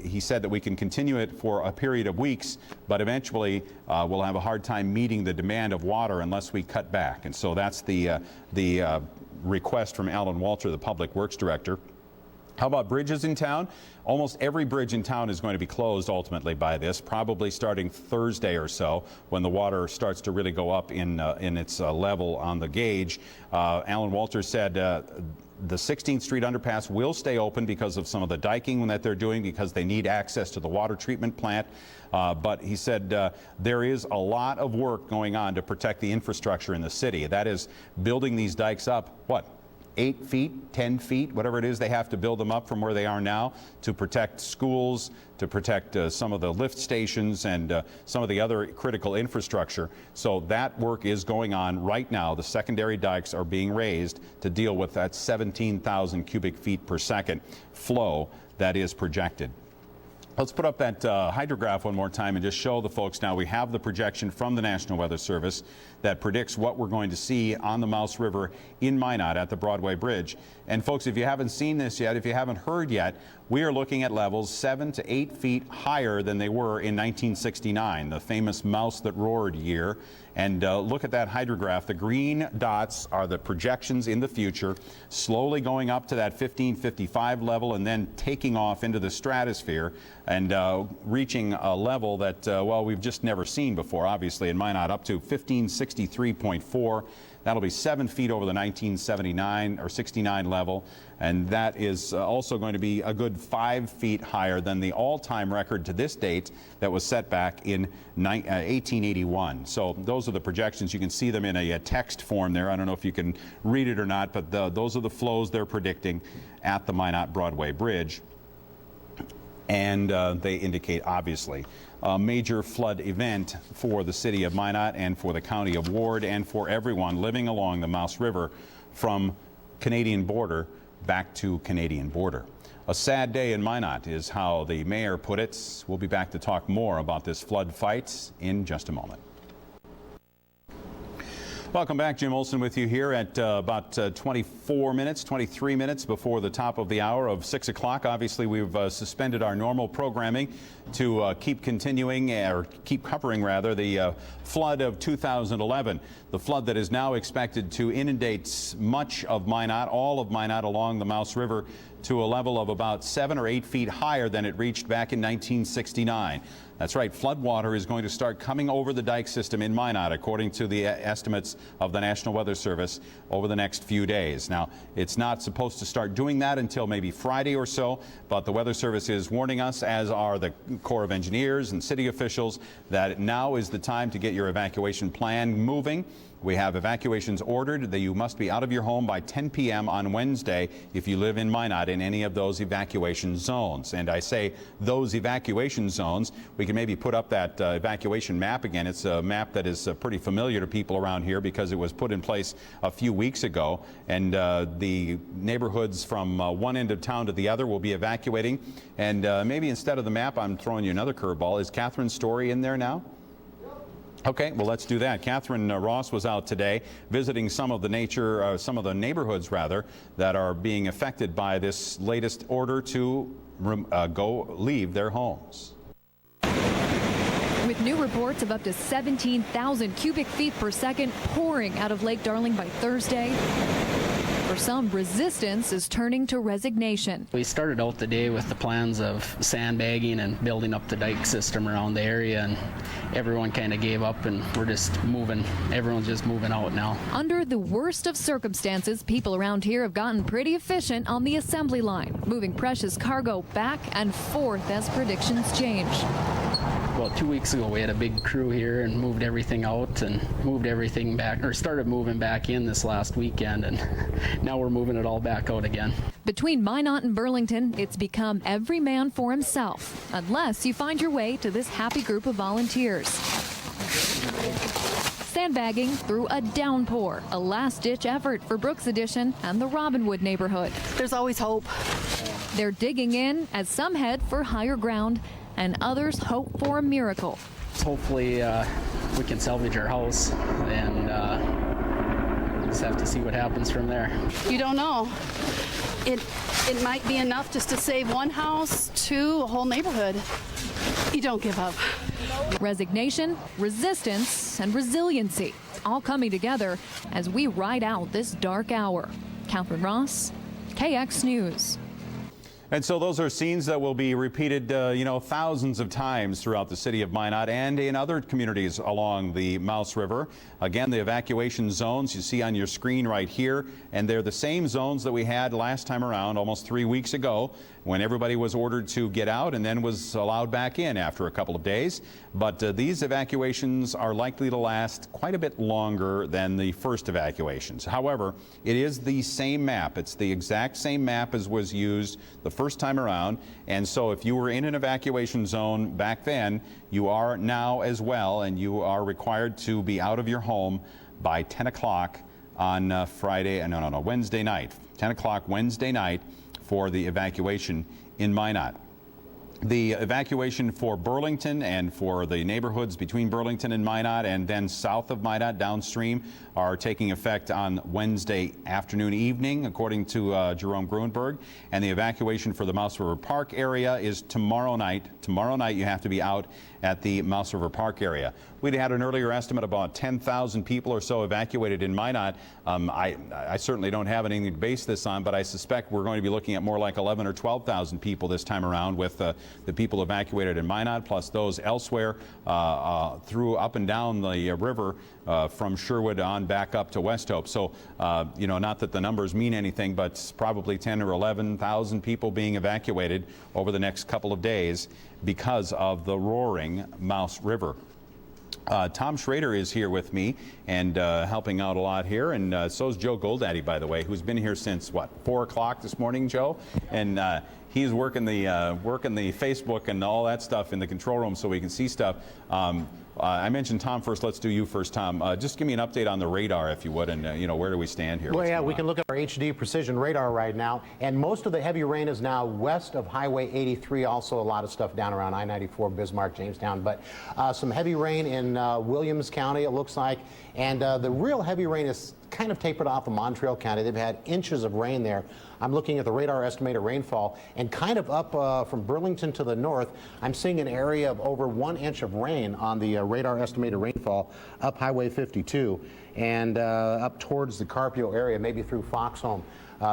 he said that we can continue it for a period of weeks, but eventually we'll have a hard time meeting the demand of water unless we cut back. And so that's the request from Alan Walter, the Public Works Director. How about bridges in town? Almost every bridge in town is going to be closed ultimately by this, probably starting Thursday or so, when the water starts to really go up in its level on the gauge. Alan Walter said The 16th Street underpass will stay open because of some of the diking that they're doing, because they need access to the water treatment plant. But he said there is a lot of work going on to protect the infrastructure in the city. That is building these dikes up, 8 feet, 10 feet, whatever it is, they have to build them up from where they are now to protect schools, to protect some of the lift stations and some of the other critical infrastructure. So that work is going on right now. The secondary dikes are being raised to deal with that 17,000 cubic feet per second flow that is projected. Let's put up that hydrograph one more time and just show the folks now. We have the projection from the National Weather Service that predicts what we're going to see on the Mouse River in Minot at the Broadway Bridge. And folks, if you haven't seen this yet, if you haven't heard yet, we are looking at levels 7 to 8 feet higher than they were in 1969, the famous Mouse That Roared year. And look at that hydrograph. The green dots are the projections in the future, slowly going up to that 1555 level and then taking off into the stratosphere and reaching a level that, well, we've just never seen before, obviously, in Minot, up to 1563.4. That'll be 7 feet over the 1979 or 69 level, and that is also going to be a good 5 feet higher than the all-time record to this date that was set back in 1881. So those are the projections. You can see them in a text form there. I don't know if you can read it or not, but those are the flows they're predicting at the Minot Broadway Bridge. And they indicate, obviously, a major flood event for the city of Minot and for the county of Ward and for everyone living along the Mouse River from Canadian border back to Canadian border. A sad day in Minot is how the mayor put it. We'll be back to talk more about this flood fight in just a moment. Welcome back. Jim Olson with you here at about 23 minutes before the top of the hour of 6 o'clock. Obviously, we've suspended our normal programming to keep continuing, or keep covering rather, the flood of 2011. The flood that is now expected to inundate much of Minot, all of Minot along the Mouse River, to a level of about 7 or 8 feet higher than it reached back in 1969. That's right, floodwater is going to start coming over the dike system in Minot, according to the estimates of the National Weather Service, over the next few days. Now, it's not supposed to start doing that until maybe Friday or so, but the Weather Service is warning us, as are the Corps of Engineers and city officials, that now is the time to get your evacuation plan moving. We have evacuations ordered that you must be out of your home by 10 p.m. on Wednesday if you live in Minot in any of those evacuation zones. And I say those evacuation zones, we can maybe put up that evacuation map again. It's a map that is pretty familiar to people around here because it was put in place a few weeks ago. And the neighborhoods from one end of town to the other will be evacuating. And maybe instead of the map, I'm throwing you another curveball. Is Catherine's story in there now? Okay, well, let's do that. Catherine Ross was out today visiting some of the neighborhoods rather, that are being affected by this latest order to leave their homes. With new reports of up to 17,000 cubic feet per second pouring out of Lake Darling by Thursday, for some, resistance is turning to resignation. We started out the day with the plans of sandbagging and building up the dike system around the area, and everyone kind of gave up, and we're just moving. Everyone's just moving out now. Under the worst of circumstances, people around here have gotten pretty efficient on the assembly line, moving precious cargo back and forth as predictions change. Well, 2 weeks ago we had a big crew here and moved everything out and moved everything back, or started moving back in this last weekend, and now we're moving it all back out again. Between Minot and Burlington, it's become every man for himself, unless you find your way to this happy group of volunteers. Sandbagging through a downpour, a last-ditch effort for Brooks Addition and the Robinwood neighborhood. There's always hope. They're digging in as some head for higher ground and others hope for a miracle. Hopefully we can salvage our house, and just have to see what happens from there. You don't know. It might be enough just to save one house to a whole neighborhood. You don't give up. Resignation, resistance, and resiliency all coming together as we ride out this dark hour. Catherine Ross, KX News. And so those are scenes that will be repeated, thousands of times throughout the city of Minot and in other communities along the Mouse River. Again, the evacuation zones you see on your screen right here, and they're the same zones that we had last time around, almost 3 weeks ago, when everybody was ordered to get out and then was allowed back in after a couple of days. But these evacuations are likely to last quite a bit longer than the first evacuations. However, it is the same map. It's the exact same map as was used the first time around, and so if you were in an evacuation zone back then, you are now as well, and you are required to be out of your home by 10 o'clock on Wednesday night. 10 o'clock Wednesday night for the evacuation in Minot. The evacuation for Burlington and for the neighborhoods between Burlington and Minot and then south of Minot downstream are taking effect on Wednesday afternoon, evening, according to Jerome Gruenberg. And the evacuation for the Mouse River Park area is tomorrow night. Tomorrow night you have to be out at the Mouse River Park area. We'd had an earlier estimate about 10,000 people or so evacuated in Minot. I certainly don't have anything to base this on, but I suspect we're going to be looking at more like 11 or 12,000 people this time around, with the people evacuated in Minot plus those elsewhere through up and down the river from Sherwood on back up to West Hope. So, not that the numbers mean anything, but probably 10 or 11,000 people being evacuated over the next couple of days because of the roaring Mouse River. Tom Schrader is here with me and helping out a lot here, and so is Joe Goldaddy, by the way, who's been here since, 4 o'clock this morning, Joe? And he's working the Facebook and all that stuff in the control room so we can see stuff. I mentioned Tom first. Let's do you first, Tom. Just give me an update on the radar, if you would, and where do we stand here? Well, yeah, we can look at our HD precision radar right now, and most of the heavy rain is now west of Highway 83. Also, a lot of stuff down around I-94, Bismarck, Jamestown, but some heavy rain in Williams County, it looks like, and the real heavy rain is kind of tapered off of Montreal County. They've had inches of rain there. I'm looking at the radar estimated rainfall, and kind of up from Burlington to the north, I'm seeing an area of over 1 inch of rain on the radar estimated rainfall up Highway 52 and up towards the Carpio area, maybe through Foxhome.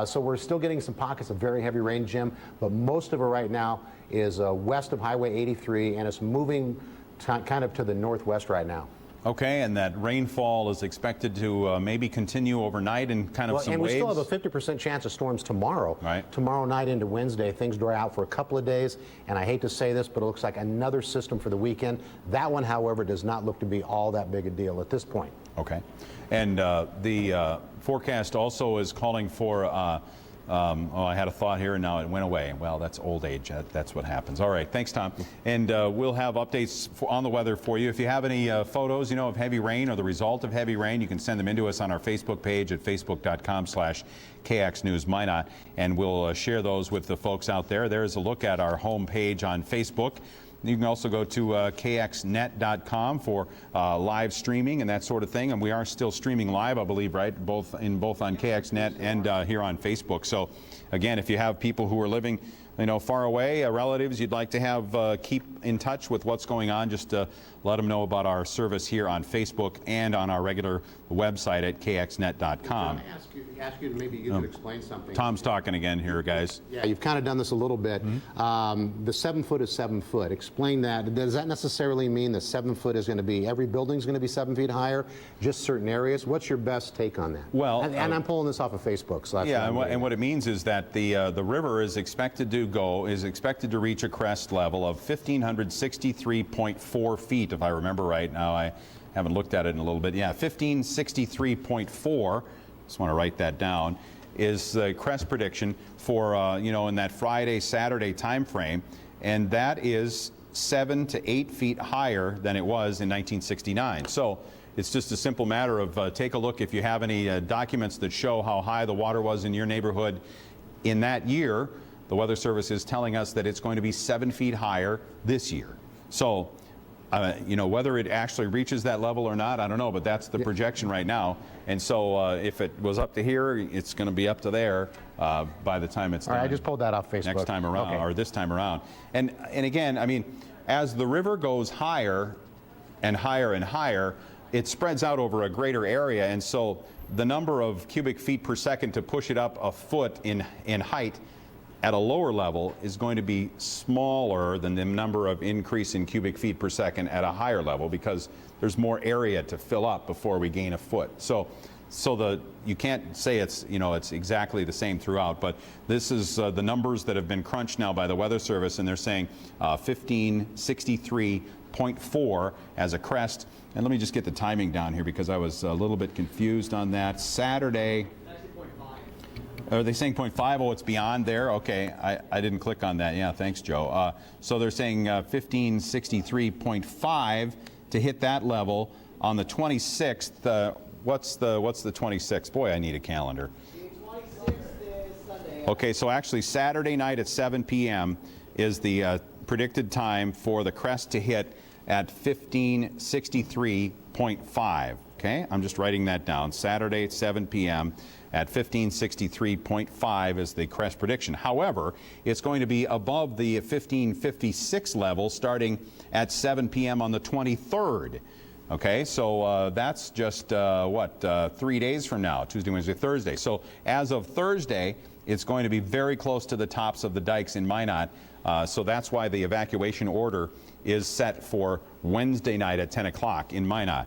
So we're still getting some pockets of very heavy rain, Jim, but most of it right now is west of Highway 83, and it's moving kind of to the northwest right now. Okay, and that rainfall is expected to maybe continue overnight and kind of some waves. And we still have a 50% chance of storms tomorrow. Right. Tomorrow night into Wednesday, things dry out for a couple of days, and I hate to say this, but it looks like another system for the weekend. That one, however, does not look to be all that big a deal at this point. Okay, and the forecast also is calling for I had a thought here and now it went away. Well, that's old age. That's what happens. All right, thanks, Tom. And we'll have updates on the weather for you. If you have any photos, of heavy rain or the result of heavy rain, you can send them in to us on our Facebook page at facebook.com/KXNews Minot, and we'll share those with the folks out there. There's a look at our home page on Facebook. You can also go to KXNet.com for live streaming and that sort of thing. And we are still streaming live, I believe, right? Both on KXNet and here on Facebook. So, again, if you have people who are living, far away, relatives you'd like to have keep in touch with what's going on, just let them know about our service here on Facebook and on our regular website at KXNet.com. I ask you to maybe you could explain something. Tom's talking again here, guys. Yeah, you've kind of done this a little bit. The 7 foot is 7 foot. Explain that. Does that necessarily mean that 7 foot is going to be, every building's going to be 7 feet higher, just certain areas? What's your best take on that? Well, and I'm pulling this off of Facebook. So that's what it means is that the river is expected to reach a crest level of 1,563.4 feet, if I remember right. Now, I haven't looked at it in a little bit. Yeah, 1,563.4. Just want to write that down. Is the crest prediction for in that Friday, Saturday time frame, and that is 7 to 8 feet higher than it was in 1969. So it's just a simple matter of take a look if you have any documents that show how high the water was in your neighborhood in that year. The Weather Service is telling us that it's going to be 7 feet higher this year. So, whether it actually reaches that level or not, I don't know, but that's the projection right now. And so if it was up to here, it's going to be up to there by the time it's done. All right, I just pulled that off Facebook. Next time around, or this time around. And again, I mean, as the river goes higher and higher and higher, it spreads out over a greater area. And so the number of cubic feet per second to push it up a foot in height at a lower level is going to be smaller than the number of increase in cubic feet per second at a higher level, because there's more area to fill up before we gain a foot. So you can't say it's exactly the same throughout, but this is the numbers that have been crunched now by the Weather Service, and they're saying 1563.4 as a crest. And let me just get the timing down here, because I was a little bit confused on that. Saturday. Are they saying 0.5? Oh, it's beyond there? Okay, I didn't click on that. Yeah, thanks, Joe. So they're saying 1563.5 to hit that level on the 26th. What's the 26th? Boy, I need a calendar. Okay, so actually Saturday night at 7 p.m. is the predicted time for the crest to hit at 1563.5. Okay, I'm just writing that down. Saturday at 7 p.m. at 1563.5 is the crest prediction. However, it's going to be above the 1556 level starting at 7 p.m. on the 23rd. Okay, so that's just 3 days from now, Tuesday, Wednesday, Thursday. So as of Thursday, it's going to be very close to the tops of the dikes in Minot. So that's why the evacuation order is set for Wednesday night at 10 o'clock in Minot.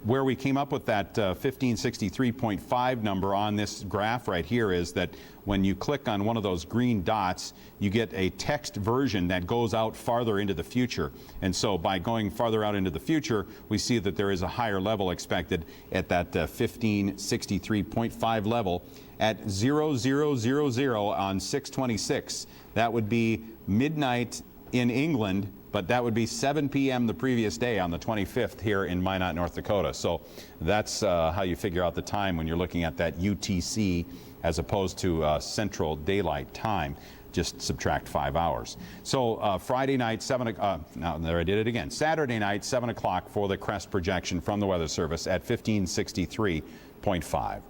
Where we came up with that 1563.5 number on this graph right here is that when you click on one of those green dots, you get a text version that goes out farther into the future. And so by going farther out into the future, we see that there is a higher level expected at that 1563.5 level at 0000 on 6/26. That would be midnight in England, but that would be 7 p.m. the previous day on the 25th here in Minot, North Dakota. So that's how you figure out the time when you're looking at that UTC as opposed to Central Daylight Time. Just subtract 5 hours. So Friday night, now there I did it again. Saturday night, 7 o'clock for the crest projection from the Weather Service at 1563.5.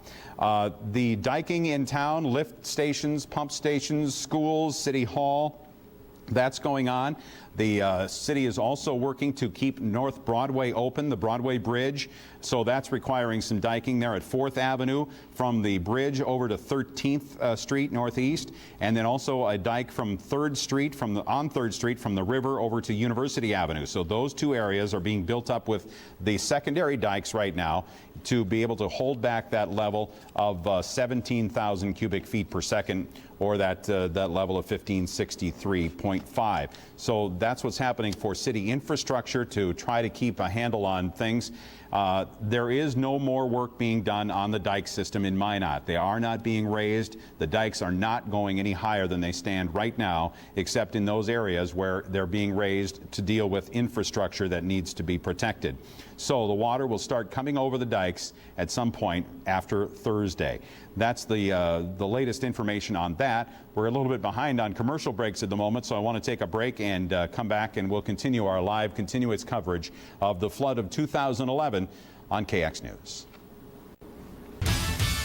The diking in town, lift stations, pump stations, schools, City Hall, that's going on. The city is also working to keep North Broadway open, the Broadway Bridge. So that's requiring some diking there at 4th Avenue from the bridge over to 13th Street Northeast, and then also a dike from 3rd Street on 3rd Street from the river over to University Avenue. So those two areas are being built up with the secondary dikes right now to be able to hold back that level of 17,000 cubic feet per second, or that level of 1563.5. So that's what's happening for city infrastructure to try to keep a handle on things. There is no more work being done on the dike system in Minot. They are not being raised. The dikes are not going any higher than they stand right now, except in those areas where they're being raised to deal with infrastructure that needs to be protected. So the water will start coming over the dikes at some point after Thursday. That's the latest information on that. We're a little bit behind on commercial breaks at the moment, so I want to take a break and come back, and we'll continue our live continuous coverage of the flood of 2011 on KX News.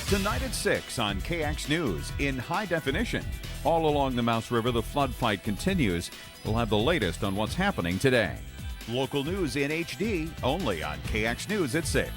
Tonight at 6 on KX News in high definition. All along the Mouse River, the flood fight continues. We'll have the latest on what's happening today. Local news in HD, only on KX News at 6.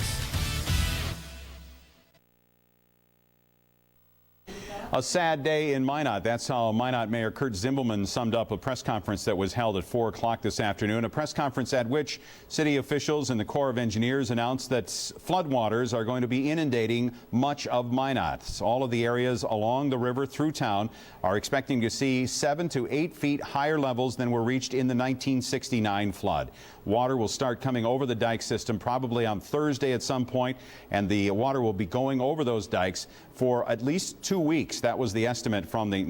A sad day in Minot. That's how Minot Mayor Kurt Zimbelman summed up a press conference that was held at 4 o'clock this afternoon, a press conference at which city officials and the Corps of Engineers announced that floodwaters are going to be inundating much of Minot. All of the areas along the river through town are expecting to see 7 to 8 feet higher levels than were reached in the 1969 flood. Water will start coming over the dike system probably on Thursday at some point, and the water will be going over those dikes for at least 2 weeks. That was the estimate from the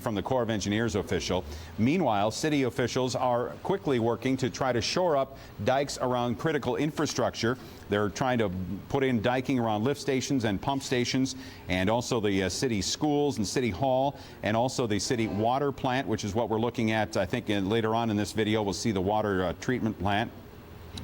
from the Corps of Engineers official. Meanwhile, city officials are quickly working to try to shore up dikes around critical infrastructure. They're trying to put in diking around lift stations and pump stations, and also the city schools and City Hall, and also the city water plant, which is what we're looking at. I think later on in this video we'll see the water treatment plant.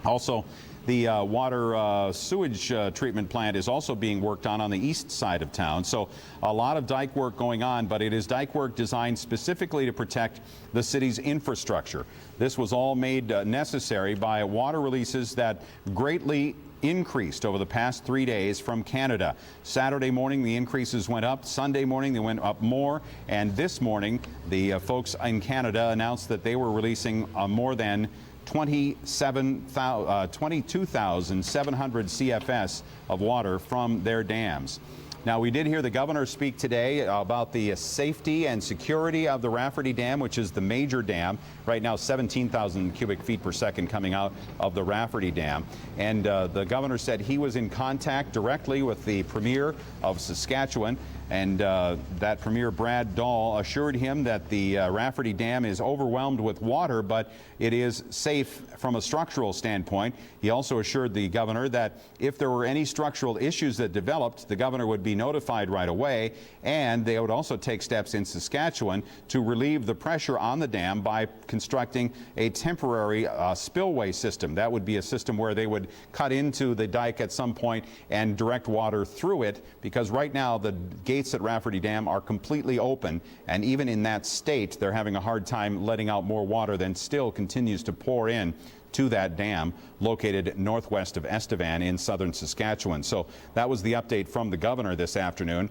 Also, the water sewage treatment plant is also being worked on the east side of town. So a lot of dike work going on, but it is dike work designed specifically to protect the city's infrastructure. This was all made necessary by water releases that greatly increased over the past 3 days from Canada. Saturday morning, the increases went up. Sunday morning, they went up more. And this morning, the folks in Canada announced that they were releasing more than 22,700 CFS of water from their dams. Now, we did hear the governor speak today about the safety and security of the Rafferty Dam, which is the major dam. Right now, 17,000 cubic feet per second coming out of the Rafferty Dam. And the governor said he was in contact directly with the Premier of Saskatchewan. And that Premier Brad Dahl assured him that the Rafferty Dam is overwhelmed with water, but it is safe from a structural standpoint. He also assured the governor that if there were any structural issues that developed, the governor would be notified right away, and they would also take steps in Saskatchewan to relieve the pressure on the dam by constructing a temporary spillway system. That would be a system where they would cut into the dike at some point and direct water through it, because right now the gates at Rafferty Dam are completely open, and even in that state, they're having a hard time letting out more water than still continues to pour in to that dam located northwest of Estevan in southern Saskatchewan. So that was the update from the governor this afternoon,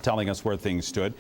telling us where things stood.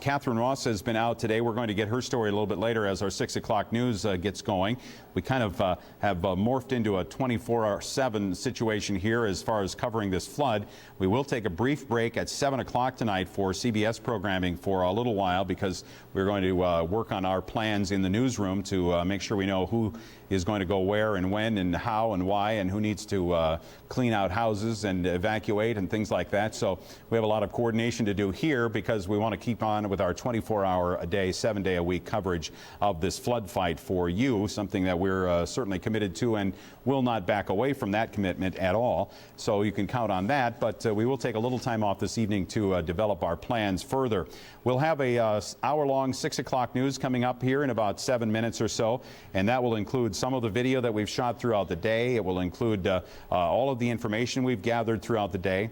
Catherine Ross has been out today. We're going to get her story a little bit later as our 6 o'clock news gets going. We kind of have morphed into a 24/7 situation here as far as covering this flood. We will take a brief break at 7 o'clock tonight for CBS programming for a little while, because we're going to work on our plans in the newsroom to make sure we know who is going to go where and when and how and why, and who needs to clean out houses and evacuate and things like that. So we have a lot of coordination to do here, because we want to keep on with our 24-hour-a-day, 7-day-a-week coverage of this flood fight for you, something that we're certainly committed to and will not back away from that commitment at all. So you can count on that, but we will take a little time off this evening to develop our plans further. We'll have a hour-long 6 o'clock news coming up here in about 7 minutes or so, and that will include some of the video that we've shot throughout the day. It will include all of the information we've gathered throughout the day.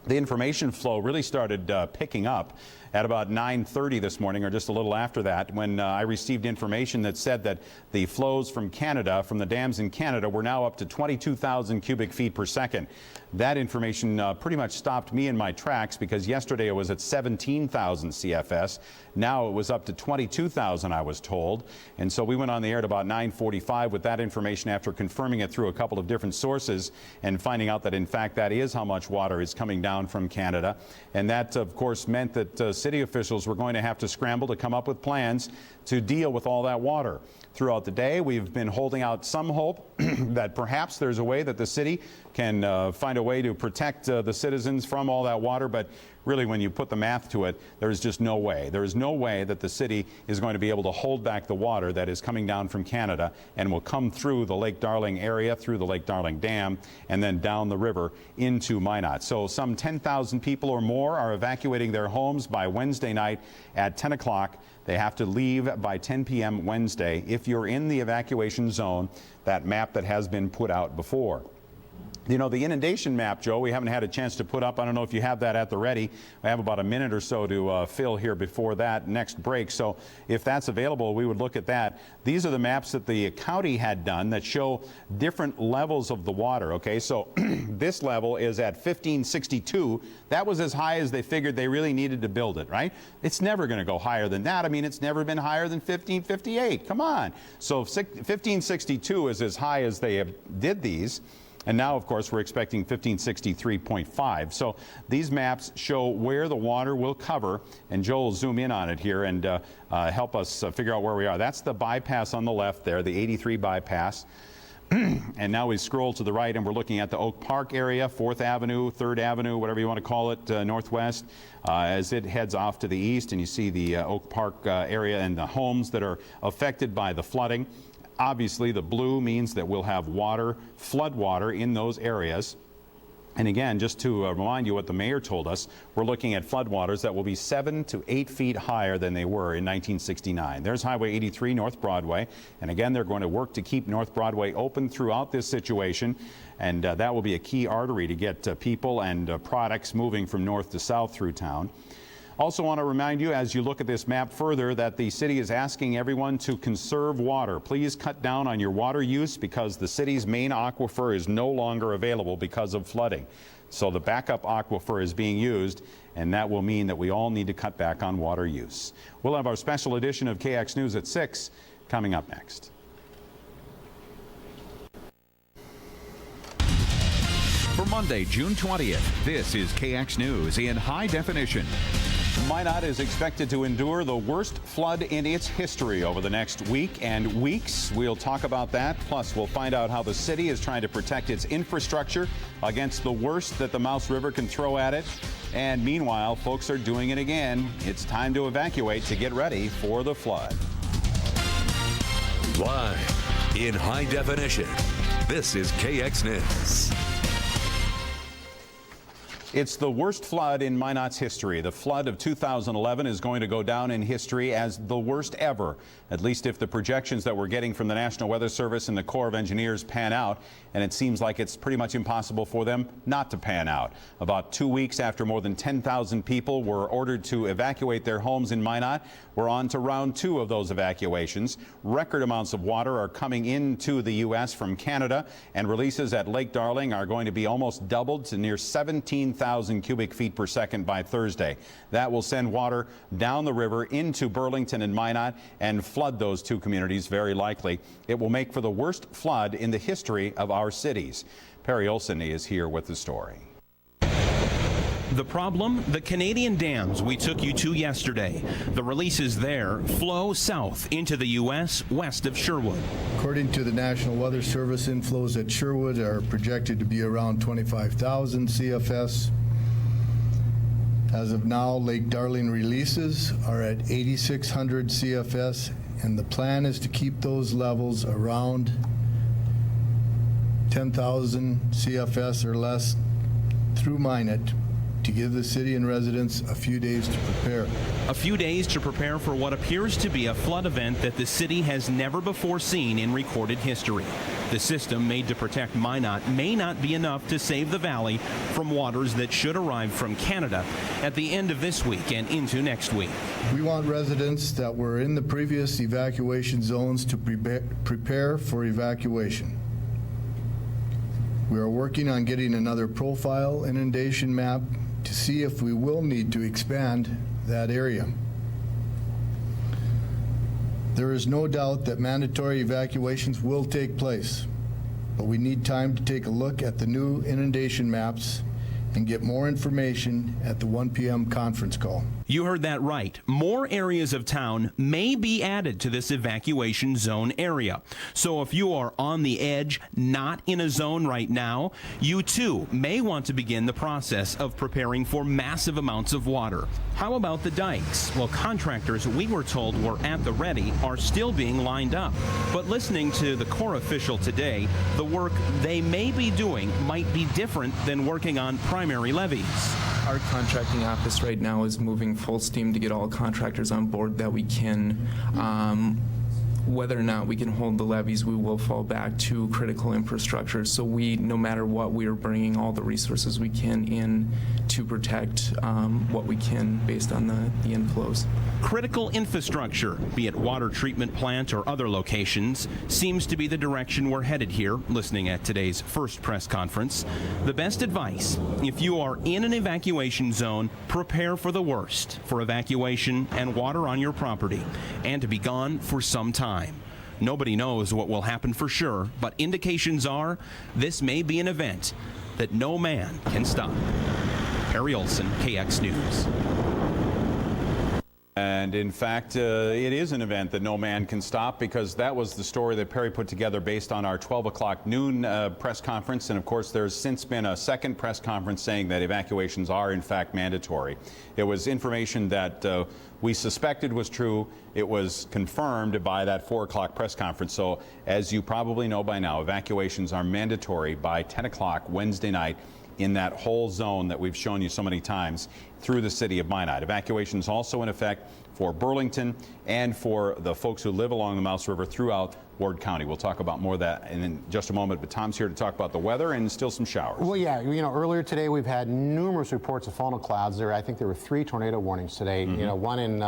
The information flow really started picking up at about 9:30 this morning, or just a little after that, when I received information that said that the flows from Canada, from the dams in Canada, were now up to 22,000 cubic feet per second. That information pretty much stopped me in my tracks, because yesterday it was at 17,000 CFS. Now it was up to 22,000, I was told. And so we went on the air at about 9:45 with that information, after confirming it through a couple of different sources and finding out that, in fact, that is how much water is coming down from Canada. And that, of course, meant that city officials were going to have to scramble to come up with plans to deal with all that water. Throughout the day, we've been holding out some hope that perhaps there's a way that the city can find a way to protect the citizens from all that water, but really, when you put the math to it, there's just no way. There is no way that the city is going to be able to hold back the water that is coming down from Canada and will come through the Lake Darling area, through the Lake Darling Dam, and then down the river into Minot. So some 10,000 people or more are evacuating their homes by Wednesday night at 10 o'clock. They have to leave by 10 p.m. Wednesday if you're in the evacuation zone, that map that has been put out before. You know, the inundation map, Joe, we haven't had a chance to put up. I don't know if you have that at the ready. I have about a minute or so to fill here before that next break. So if that's available, we would look at that. These are the maps that the county had done that show different levels of the water. Okay, so this level is at 1562. That was as high as they figured they really needed to build it, right? It's never going to go higher than that. I mean, it's never been higher than 1558. Come on. So 1562 is as high as they did these. And now, of course, we're expecting 1563.5. So these maps show where the water will cover, and Joel will zoom in on it here and help us figure out where we are. That's the bypass on the left there, the 83 bypass. And now we scroll to the right, and we're looking at the Oak Park area, 4th Avenue, 3rd Avenue, whatever you want to call it, northwest, as it heads off to the east. And you see the Oak Park area and the homes that are affected by the flooding. Obviously, the blue means that we'll have water, flood water in those areas. And again, just to remind you what the mayor told us, we're looking at floodwaters that will be 7 to 8 feet higher than they were in 1969. There's Highway 83, North Broadway. And again, they're going to work to keep North Broadway open throughout this situation. And that will be a key artery to get people and products moving from north to south through town. Also want to remind you, as you look at this map further, that the city is asking everyone to conserve water. Please cut down on your water use because the city's main aquifer is no longer available because of flooding. So the backup aquifer is being used, and that will mean that we all need to cut back on water use. We'll have our special edition of KX News at 6 coming up next. For Monday, June 20th, this is KX News in high definition. Minot is expected to endure the worst flood in its history over the next week and weeks. We'll talk about that. Plus, we'll find out how the city is trying to protect its infrastructure against the worst that the Mouse River can throw at it. And meanwhile, folks are doing it again. It's time to evacuate to get ready for the flood. Live in high definition, this is KX News. It's the worst flood in Minot's history. The flood of 2011 is going to go down in history as the worst ever, at least if the projections that we're getting from the National Weather Service and the Corps of Engineers pan out, and it seems like it's pretty much impossible for them not to pan out. About 2 weeks after more than 10,000 people were ordered to evacuate their homes in Minot, we're on to round 2 of those evacuations. Record amounts of water are coming into the U.S. from Canada, and releases at Lake Darling are going to be almost doubled to near 17,000 cubic feet per second by Thursday. That will send water down the river into Burlington and Minot and flood those 2 communities very likely. It will make for the worst flood in the history of our cities. Perry Olson is here with the story. The problem? The Canadian dams we took you to yesterday. The releases there flow south into the U.S. west of Sherwood. According to the National Weather Service, inflows at Sherwood are projected to be around 25,000 CFS. As of now, Lake Darling releases are at 8,600 CFS, and the plan is to keep those levels around 10,000 CFS or less through Minot, to give the city and residents a few days to prepare. A few days to prepare for what appears to be a flood event that the city has never before seen in recorded history. The system made to protect Minot may not be enough to save the valley from waters that should arrive from Canada at the end of this week and into next week. We want residents that were in the previous evacuation zones to prepare for evacuation. We are working on getting another profile inundation map to see if we will need to expand that area. There is no doubt that mandatory evacuations will take place, but we need time to take a look at the new inundation maps and get more information at the 1 p.m. conference call. You heard that right. More areas of town may be added to this evacuation zone area. So if you are on the edge, not in a zone right now, you too may want to begin the process of preparing for massive amounts of water. How about the dikes? Well, contractors we were told were at the ready are still being lined up. But listening to the Corps official today, the work they may be doing might be different than working on primary levees. Our contracting office right now is moving full steam to get all contractors on board that we can. Whether or not we can hold the levees, we will fall back to critical infrastructure. So we, no matter what, we are bringing all the resources we can in to protect what we can based on the inflows. Critical infrastructure, be it water treatment plant or other locations, seems to be the direction we're headed here, listening at today's first press conference. The best advice, if you are in an evacuation zone, prepare for the worst, for evacuation and water on your property, and to be gone for some time. Nobody knows what will happen for sure, but indications are this may be an event that no man can stop. Perry Olson, KX News. And in fact, it is an event that no man can stop, because that was the story that Perry put together based on our 12 o'clock noon press conference. And of course, there's since been a second press conference saying that evacuations are in fact mandatory. It was information that we suspected was true. It was confirmed by that 4 o'clock press conference. So as you probably know by now, evacuations are mandatory by 10 o'clock Wednesday night in that whole zone that we've shown you so many times through the city of Minot. Evacuations also in effect for Burlington and for the folks who live along the Mouse River throughout Ward County. We'll talk about more of that in just a moment, but Tom's here to talk about the weather and still some showers. Well, yeah, you know, earlier today we've had numerous reports of funnel clouds. I think there were 3 tornado warnings today, you know, one in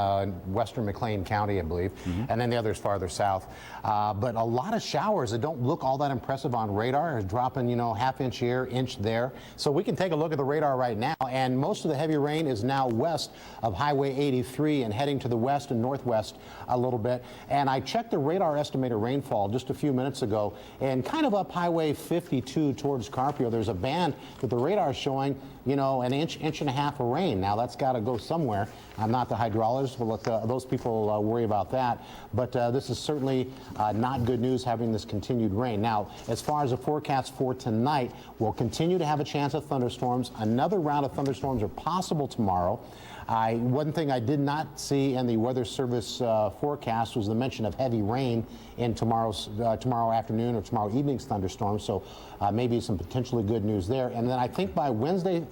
western McLean County, I believe, and then the others farther south. But a lot of showers that don't look all that impressive on radar are dropping, you know, half-inch here, inch there. So we can take a look at the radar right now, and most of the heavy rain is now west of Highway 83 and heading to the west and northwest a little bit. And I checked the radar estimated rainfall just a few minutes ago, and kind of up Highway 52 towards Carpio, there's a band that the radar is showing, you know, an inch and a half of rain. Now that's got to go somewhere. I'm not the hydrologist, we'll let those people worry about that. But this is certainly not good news having this continued rain. Now, as far as the forecast for tonight, we'll continue to have a chance of thunderstorms. Another round of thunderstorms are possible tomorrow. One thing I did not see in the Weather Service forecast was the mention of heavy rain in tomorrow afternoon or tomorrow evening's thunderstorms. So maybe some potentially good news there. And then I think by Wednesday,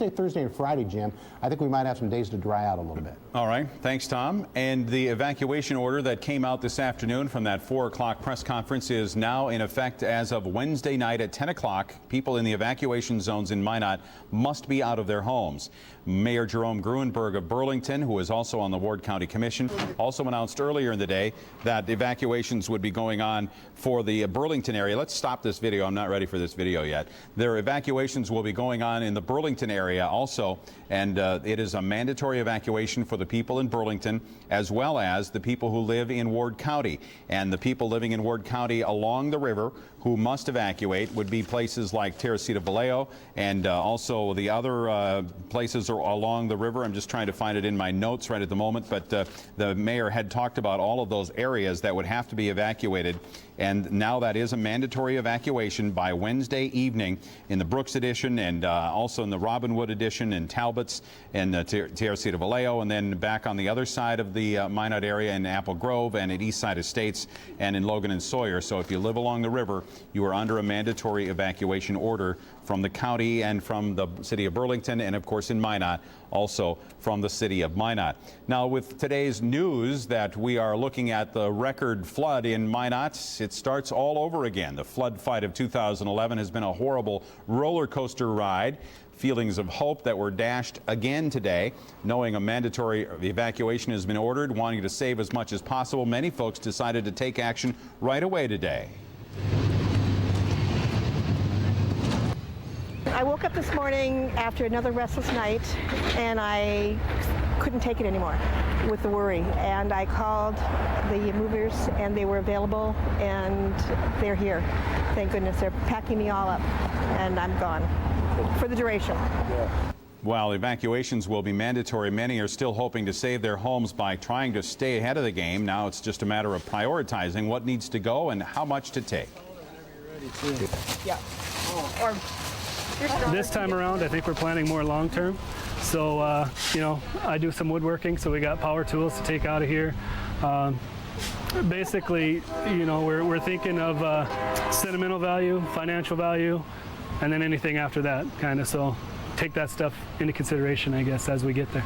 Thursday, and Friday, Jim, I think we might have some days to dry out a little bit. All right. Thanks, Tom. And the evacuation order that came out this afternoon from that 4 o'clock press conference is now in effect as of Wednesday night at 10 o'clock. People in the evacuation zones in Minot must be out of their homes. Mayor Jerome Gruenberg of Burlington, who is also on the Ward County Commission, also announced earlier in the day that evacuations would be going on for the Burlington area. Let's stop this video. I'm not ready for this video yet. Their evacuations will be going on in the Burlington area also, and it is a mandatory evacuation for the people in Burlington as well as the people who live in Ward County. And the people living in Ward County along the river who must evacuate would be places like Teresita Vallejo and also the other places are along the river. I'm just trying to find it in my notes right at the moment, but the mayor had talked about all of those areas that would have to be evacuated, and now that is a mandatory evacuation by Wednesday evening in the Brooks edition and also in the Robinwood edition and Talbot's and Teresita Vallejo, and then back on the other side of the Minot area in Apple Grove and at Eastside Estates and in Logan and Sawyer. So if you live along the river, you are under a mandatory evacuation order from the county and from the city of Burlington, and of course in Minot, also from the city of Minot. Now, with today's news that we are looking at the record flood in Minot, it starts all over again. The flood fight of 2011 has been a horrible roller coaster ride. Feelings of hope that were dashed again today, knowing a mandatory evacuation has been ordered, wanting to save as much as possible. Many folks decided to take action right away today. I woke up this morning after another restless night, and I couldn't take it anymore with the worry. And I called the movers, and they were available, and they're here. Thank goodness. They're packing me all up, and I'm gone for the duration. While evacuations will be mandatory, many are still hoping to save their homes by trying to stay ahead of the game. Now it's just a matter of prioritizing what needs to go and how much to take. Yeah. This time around, I think we're planning more long term. So, you know, I do some woodworking, so we got power tools to take out of here. Basically, you know, we're thinking of sentimental value, financial value, and then anything after that, kind of. So take that stuff into consideration, I guess, as we get there.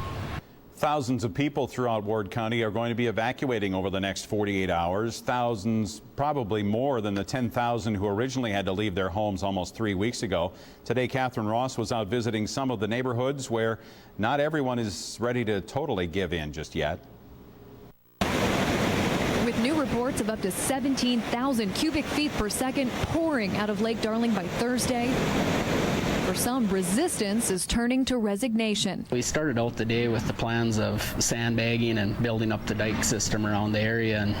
Thousands of people throughout Ward County are going to be evacuating over the next 48 hours. Thousands, probably more than the 10,000 who originally had to leave their homes almost 3 weeks ago. Today, Catherine Ross was out visiting some of the neighborhoods where not everyone is ready to totally give in just yet. With new reports of up to 17,000 cubic feet per second pouring out of Lake Darling by Thursday, for some, resistance is turning to resignation. We started out the day with the plans of sandbagging and building up the dike system around the area, and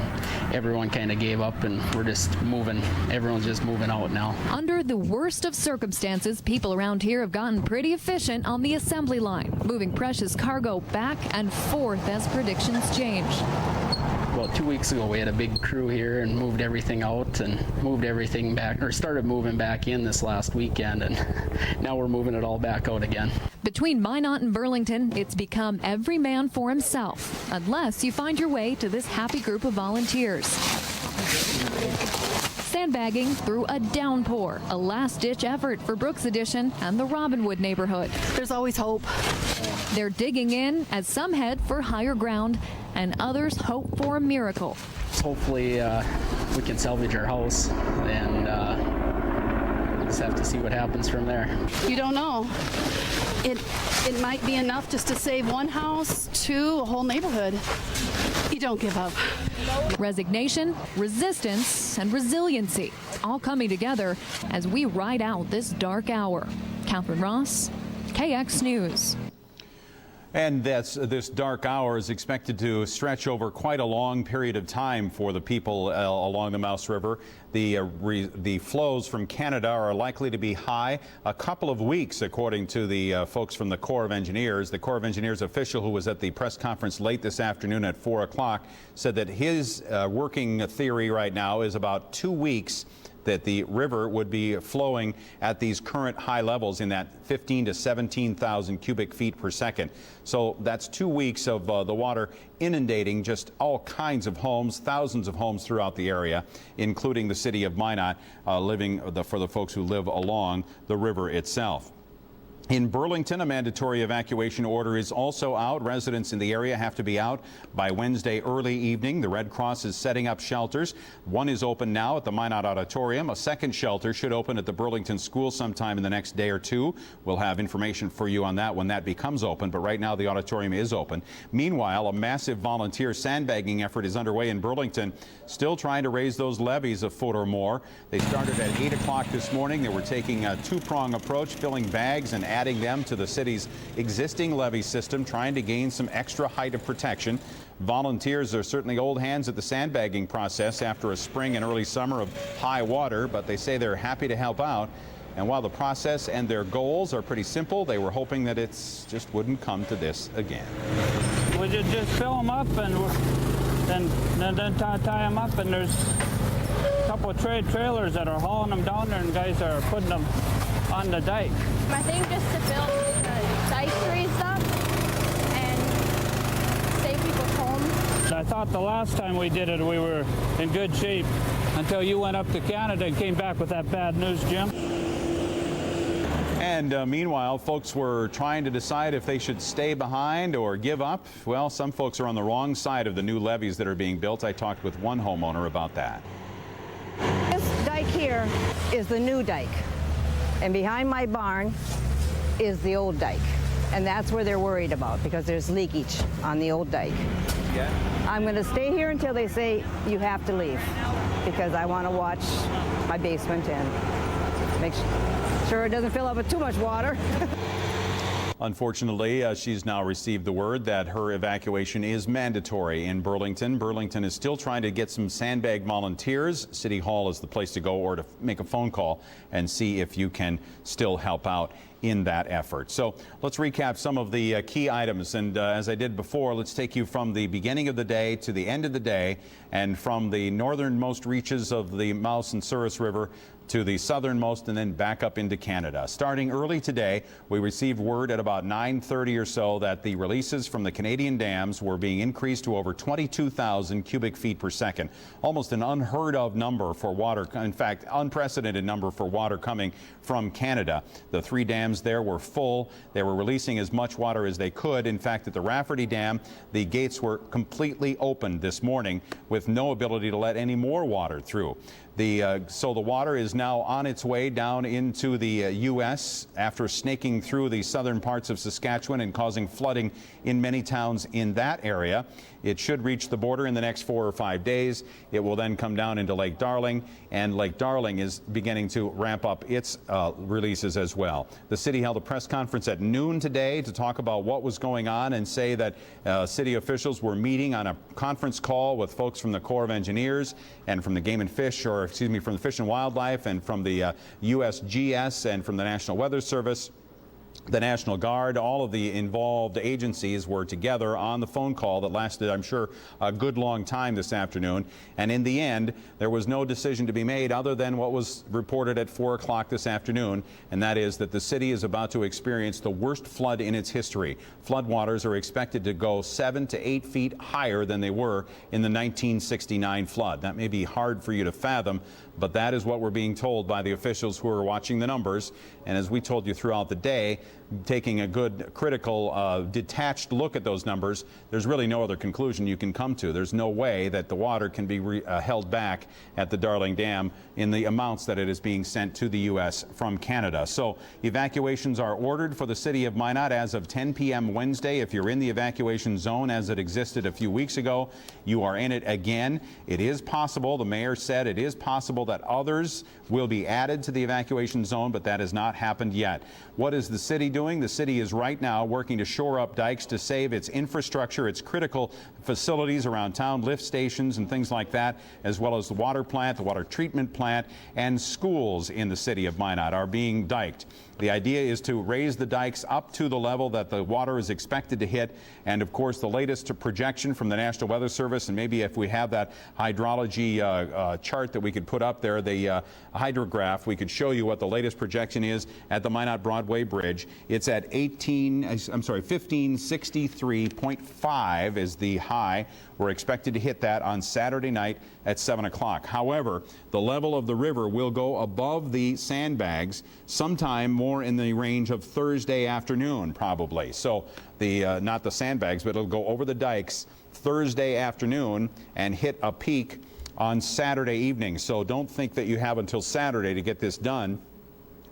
everyone kind of gave up, and we're just moving. Everyone's just moving out now. Under the worst of circumstances, people around here have gotten pretty efficient on the assembly line, moving precious cargo back and forth as predictions change. Well, 2 weeks ago, we had a big crew here and moved everything out and moved everything back, or started moving back in this last weekend, and now we're moving it all back out again. Between Minot and Burlington, it's become every man for himself, unless you find your way to this happy group of volunteers. Sandbagging through a downpour, a last-ditch effort for Brooks Edition and the Robinwood neighborhood. There's always hope. They're digging in as some head for higher ground and others hope for a miracle. Hopefully we can salvage our house, and we'll just have to see what happens from there. You don't know. It might be enough just to save one house, two, a whole neighborhood. You don't give up. Resignation, resistance, and resiliency all coming together as we ride out this dark hour. Catherine Ross, KX News. And this dark hour is expected to stretch over quite a long period of time for the people along the Mouse River. The flows from Canada are likely to be high a couple of weeks, according to the folks from the Corps of Engineers. The Corps of Engineers official who was at the press conference late this afternoon at 4 o'clock said that his working theory right now is about 2 weeks that the river would be flowing at these current high levels in that 15 to 17,000 cubic feet per second. So that's 2 weeks of the water inundating just all kinds of homes, thousands of homes throughout the area, including the city of Minot, for the folks who live along the river itself. In Burlington, a mandatory evacuation order is also out. Residents in the area have to be out by Wednesday early evening. The Red Cross is setting up shelters. One is open now at the Minot Auditorium. A second shelter should open at the Burlington School sometime in the next day or two. We'll have information for you on that when that becomes open, but right now the auditorium is open. Meanwhile, a massive volunteer sandbagging effort is underway in Burlington, still trying to raise those levees a foot or more. They started at 8 o'clock this morning. They were taking a two-prong approach, filling bags and adding them to the city's existing levee system, trying to gain some extra height of protection. Volunteers are certainly old hands at the sandbagging process after a spring and early summer of high water, but they say they're happy to help out. And while the process and their goals are pretty simple, they were hoping that it just wouldn't come to this again. We just fill them up and then tie them up, and there's a couple of trailers that are hauling them down there, and guys are putting them on the dike. I think just to build the dike trees up and save people's homes. I thought the last time we did it, we were in good shape until you went up to Canada and came back with that bad news, Jim. And meanwhile, folks were trying to decide if they should stay behind or give up. Well, some folks are on the wrong side of the new levees that are being built. I talked with one homeowner about that. This dike here is the new dike. And behind my barn is the old dike. And that's where they're worried about, because there's leakage on the old dike. Yeah. I'm going to stay here until they say you have to leave, because I want to watch my basement and make sure it doesn't fill up with too much water. Unfortunately, she's now received the word that her evacuation is mandatory in Burlington. Burlington is still trying to get some sandbag volunteers. City Hall is the place to go, or to make a phone call and see if you can still help out in that effort. So let's recap some of the key items. And as I did before, let's take you from the beginning of the day to the end of the day, and from the northernmost reaches of the Mouse and Souris River to the southernmost, and then back up into Canada. Starting early today, we received word at about 9:30 or so that the releases from the Canadian dams were being increased to over 22,000 cubic feet per second. Almost an unheard of number for water. In fact, unprecedented number for water coming from Canada. The three dams there were full. They were releasing as much water as they could. In fact, at the Rafferty Dam, the gates were completely opened this morning with no ability to let any more water through. So the water is now on its way down into the U.S. after snaking through the southern parts of Saskatchewan and causing flooding in many towns in that area. It should reach the border in the next 4 or 5 days. It will then come down into Lake Darling, and Lake Darling is beginning to ramp up its releases as well. The city held a press conference at noon today to talk about what was going on and say that city officials were meeting on a conference call with folks from the Corps of Engineers and from the Game and Fish, from the Fish and Wildlife, and from the USGS, and from the National Weather Service, the National Guard. All of the involved agencies were together on the phone call that lasted, I'm sure, a good long time this afternoon. And in the end, there was no decision to be made other than what was reported at 4 o'clock this afternoon, and that is that the city is about to experience the worst flood in its history. Floodwaters are expected to go 7 to 8 feet higher than they were in the 1969 flood. That may be hard for you to fathom, but that is what we're being told by the officials who are watching the numbers. And as we told you throughout the day, taking a good critical detached look at those numbers, there's really no other conclusion you can come to. There's no way that the water can be held back at the Darling Dam in the amounts that it is being sent to the U.S. from Canada. So evacuations are ordered for the city of Minot as of 10 p.m. Wednesday. If you're in the evacuation zone as it existed a few weeks ago, you are in it again. It is possible, the mayor said, it is possible that others will be added to the evacuation zone, but that has not happened yet. What is the city doing? The city is right now working to shore up dikes to save its infrastructure, its critical facilities around town, lift stations and things like that, as well as the water plant, the water treatment plant, and schools in the city of Minot are being diked. The idea is to raise the dikes up to the level that the water is expected to hit. And of course, the latest projection from the National Weather Service, and maybe if we have that hydrology chart that we could put up there, the hydrograph, we could show you what the latest projection is at the Minot Broadway Bridge. It's at 1563.5 is the high. We're expected to hit that on Saturday night at 7 o'clock. However, the level of the river will go above the sandbags sometime more in the range of Thursday afternoon, probably. So the not the sandbags, but it'll go over the dikes Thursday afternoon and hit a peak on Saturday evening. So don't think that you have until Saturday to get this done.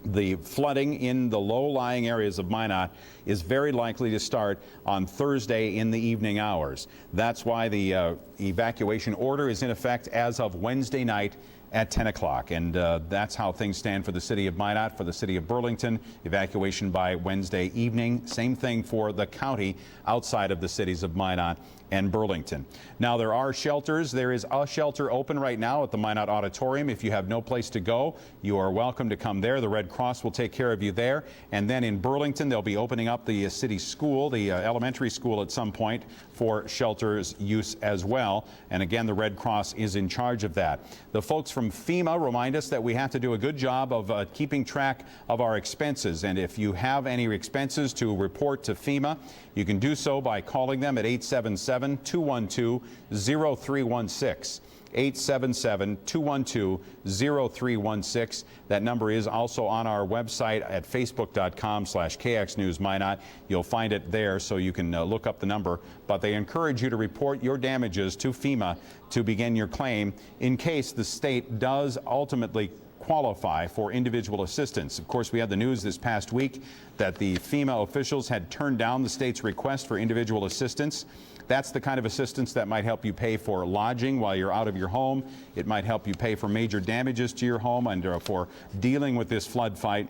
The flooding in the low-lying areas of Minot is very likely to start on Thursday in the evening hours. That's why the evacuation order is in effect as of Wednesday night at 10 o'clock. And that's how things stand for the city of Minot. For the city of Burlington, evacuation by Wednesday evening. Same thing for the county outside of the cities of Minot and Burlington. Now, there are shelters. There is a shelter open right now at the Minot Auditorium. If you have no place to go, you are welcome to come there. The Red Cross will take care of you there. And then in Burlington, they'll be opening up the city school, the elementary school at some point for shelters use as well. And again, the Red Cross is in charge of that. The folks from FEMA remind us that we have to do a good job of keeping track of our expenses. And if you have any expenses to report to FEMA, you can do so by calling them at 877-212-0316. 877-212-0316. That number is also on our website at facebook.com/KXNewsMinot. You'll find it there, so you can look up the number. But they encourage you to report your damages to FEMA to begin your claim in case the state does ultimately qualify for individual assistance. Of course, we had the news this past week that the FEMA officials had turned down the state's request for individual assistance. That's the kind of assistance that might help you pay for lodging while you're out of your home. It might help you pay for major damages to your home and for dealing with this flood fight.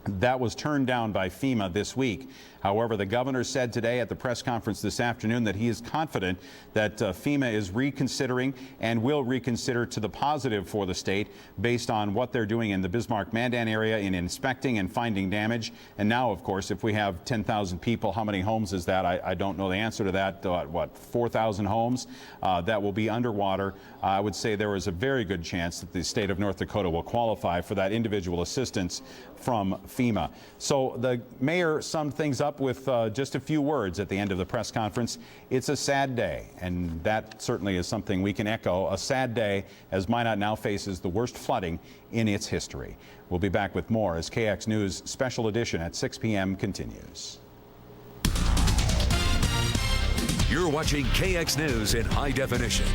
That was turned down by FEMA this week. However, the governor said today at the press conference this afternoon that he is confident that FEMA is reconsidering and will reconsider to the positive for the state based on what they're doing in the Bismarck-Mandan area in inspecting and finding damage. And now, of course, if we have 10,000 people, how many homes is that? I don't know the answer to that. What, 4,000 homes that will be underwater? I would say there is a very good chance that the state of North Dakota will qualify for that individual assistance from FEMA. So the mayor summed things up with just a few words at the end of the press conference. It's a sad day, and that certainly is something we can echo. A sad day as Minot now faces the worst flooding in its history. We'll be back with more as KX News Special Edition at 6 p.m. continues. You're watching KX News in high definition.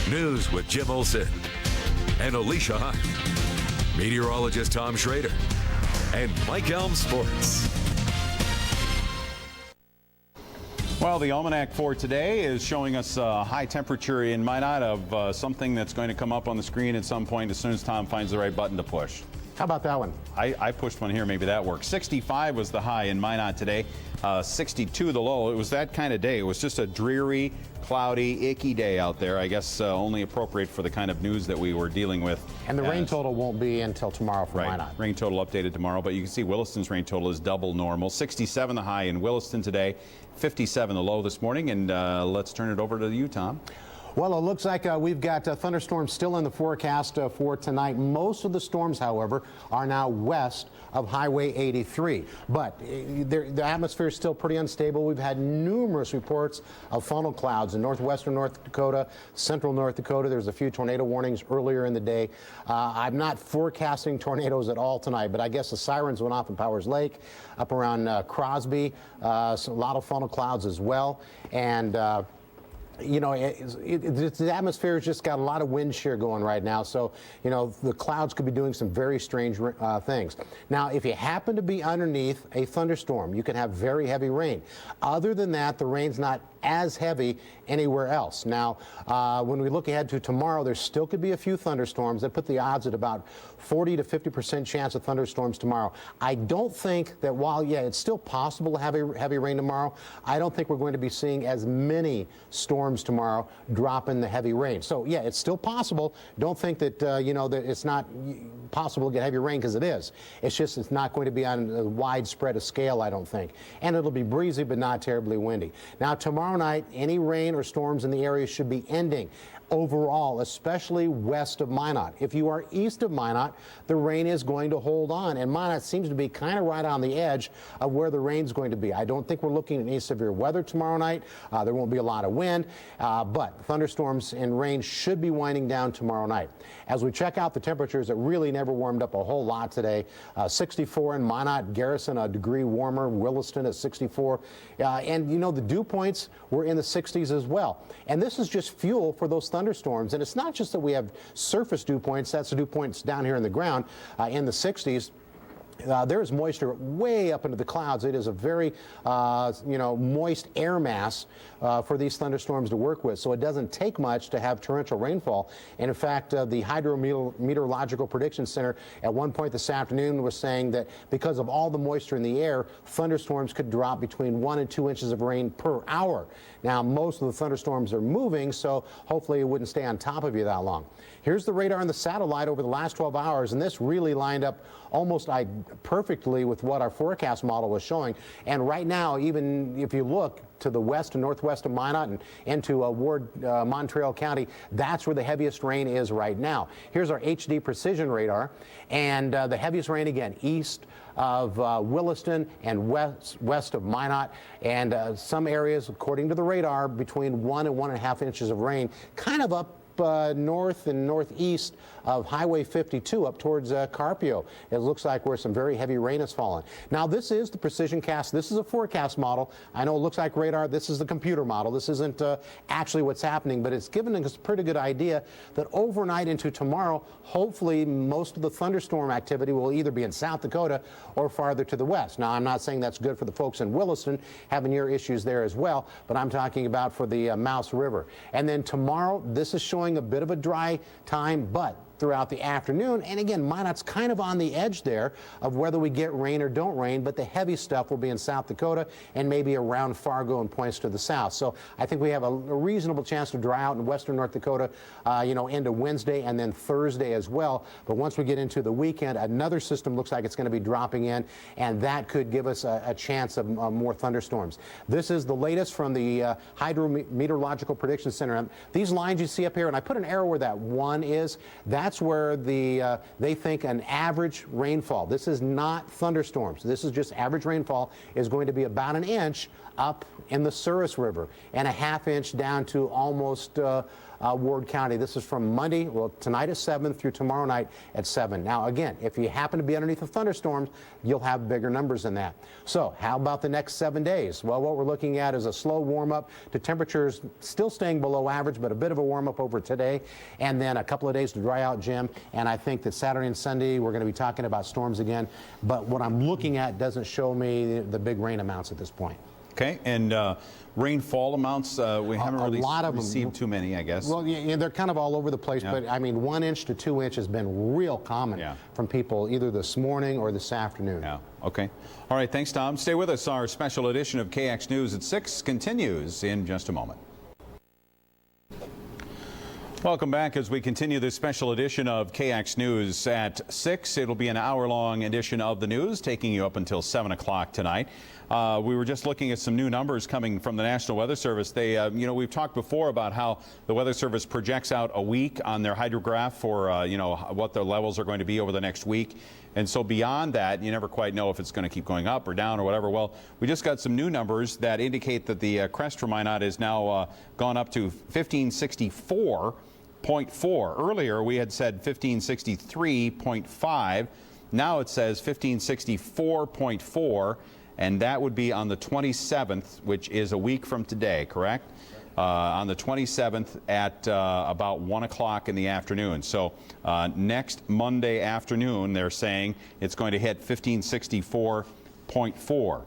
News with Jim Olson and Alicia Hunt. Meteorologist Tom Schrader and Mike Elm Sports. Well, the almanac for today is showing us a high temperature in Minot of something that's going to come up on the screen at some point as soon as Tom finds the right button to push. How about that one? I pushed one here. Maybe that works. 65 was the high in Minot today. 62 the low. It was that kind of day. It was just a dreary, cloudy, icky day out there. I guess only appropriate for the kind of news that we were dealing with. And the rain total won't be until tomorrow for Minot. Rain total updated tomorrow, but you can see Williston's rain total is double normal. 67 the high in Williston today, 57 the low this morning. And let's turn it over to you, Tom. Well, it looks like we've got thunderstorms still in the forecast for tonight. Most of the storms, however, are now west of Highway 83. But the atmosphere is still pretty unstable. We've had numerous reports of funnel clouds in northwestern North Dakota, central North Dakota. There's a few tornado warnings earlier in the day. I'm not forecasting tornadoes at all tonight, but I guess the sirens went off in Powers Lake, up around Crosby. So a lot of funnel clouds as well. And you know, the atmosphere has just got a lot of wind shear going right now. So, you know, the clouds could be doing some very strange things. Now, if you happen to be underneath a thunderstorm, you can have very heavy rain. Other than that, the rain's not as heavy anywhere else. Now, when we look ahead to tomorrow, there still could be a few thunderstorms. That put the odds at about 40 to 50% chance of thunderstorms tomorrow. I don't think that while, yeah, it's still possible to have heavy rain tomorrow, I don't think we're going to be seeing as many storms tomorrow dropping the heavy rain. So, yeah, it's still possible. Don't think that, you know, that it's not possible to get heavy rain, because it is. It's just it's not going to be on a widespread a scale, I don't think. And it'll be breezy, but not terribly windy. Now, tomorrow night, any rain or storms in the area should be ending. Overall, especially west of Minot. If you are east of Minot, the rain is going to hold on, and Minot seems to be kind of right on the edge of where the rain's going to be. I don't think we're looking at any severe weather tomorrow night. There won't be a lot of wind, but thunderstorms and rain should be winding down tomorrow night. As we check out the temperatures, it really never warmed up a whole lot today. 64 in Minot, Garrison a degree warmer, Williston at 64, and you know, the dew points were in the 60s as well. And this is just fuel for those thunderstorms. And it's not just that we have surface dew points, that's the dew points down here in the ground in the 60s. There is moisture way up into the clouds. It is a very, you know, moist air mass for these thunderstorms to work with. So it doesn't take much to have torrential rainfall. And in fact, the Hydrometeorological Prediction Center at one point this afternoon was saying that because of all the moisture in the air, thunderstorms could drop between 1 and 2 inches of rain per hour. Now, most of the thunderstorms are moving, so hopefully it wouldn't stay on top of you that long. Here's the radar and the satellite over the last 12 hours, and this really lined up almost perfectly with what our forecast model was showing. And right now, even if you look to the west and northwest of Minot and into Montreal County, that's where the heaviest rain is right now. Here's our HD precision radar, and the heaviest rain again east of Williston and west of Minot, and some areas, according to the radar, between 1 and 1.5 inches of rain, kind of up north and northeast of Highway 52 up towards Carpio. It looks like where some very heavy rain has fallen. Now, this is the precision cast. This is a forecast model. I know it looks like radar. This is the computer model. This isn't actually what's happening, but it's given us a pretty good idea that overnight into tomorrow, hopefully most of the thunderstorm activity will either be in South Dakota or farther to the west. Now, I'm not saying that's good for the folks in Williston having your issues there as well, but I'm talking about for the Mouse River. And then tomorrow, this is showing a bit of a dry time, but throughout the afternoon. And again, Minot's kind of on the edge there of whether we get rain or don't rain, but the heavy stuff will be in South Dakota and maybe around Fargo and points to the south. So I think we have a reasonable chance to dry out in western North Dakota, you know, into Wednesday and then Thursday as well. But once we get into the weekend, another system looks like it's going to be dropping in, and that could give us a chance of more thunderstorms. This is the latest from the Hydrometeorological Prediction Center. These lines you see up here, and I put an arrow where that one is, that's where they think an average rainfall. This is not thunderstorms. This is just average rainfall is going to be about 1 inch up in the Souris River and 1/2 inch down to almost Ward County. This is from Monday, well, tonight at 7 through tomorrow night at 7. Now, again, if you happen to be underneath the thunderstorms, you'll have bigger numbers than that. So how about the next 7 days? Well, what we're looking at is a slow warm-up to temperatures still staying below average, but a bit of a warm-up over today, and then a couple of days to dry out, Jim. And I think that Saturday and Sunday, we're going to be talking about storms again. But what I'm looking at doesn't show me the big rain amounts at this point. Okay, and rainfall amounts, we haven't really received too many, I guess. Well, yeah, they're kind of all over the place, but I mean, 1 inch to 2 inch has been real common from people either this morning or this afternoon. Yeah, okay. All right, thanks, Tom. Stay with us. Our special edition of KX News at 6 continues in just a moment. Welcome back as we continue this special edition of KX News at 6. It'll be an hour-long edition of the news, taking you up until 7 o'clock tonight. We were just looking at some new numbers coming from the National Weather Service. They, we've talked before about how the Weather Service projects out a week on their hydrograph for, what their levels are going to be over the next week. And so beyond that, you never quite know if it's going to keep going up or down or whatever. Well, we just got some new numbers that indicate that the crest for Minot is now gone up to 1564.4. Earlier, we had said 1563.5. Now it says 1564.4, and that would be on the 27th, which is a week from today, correct? On the 27th at about 1 o'clock in the afternoon. So next Monday afternoon, they're saying it's going to hit 1564.4.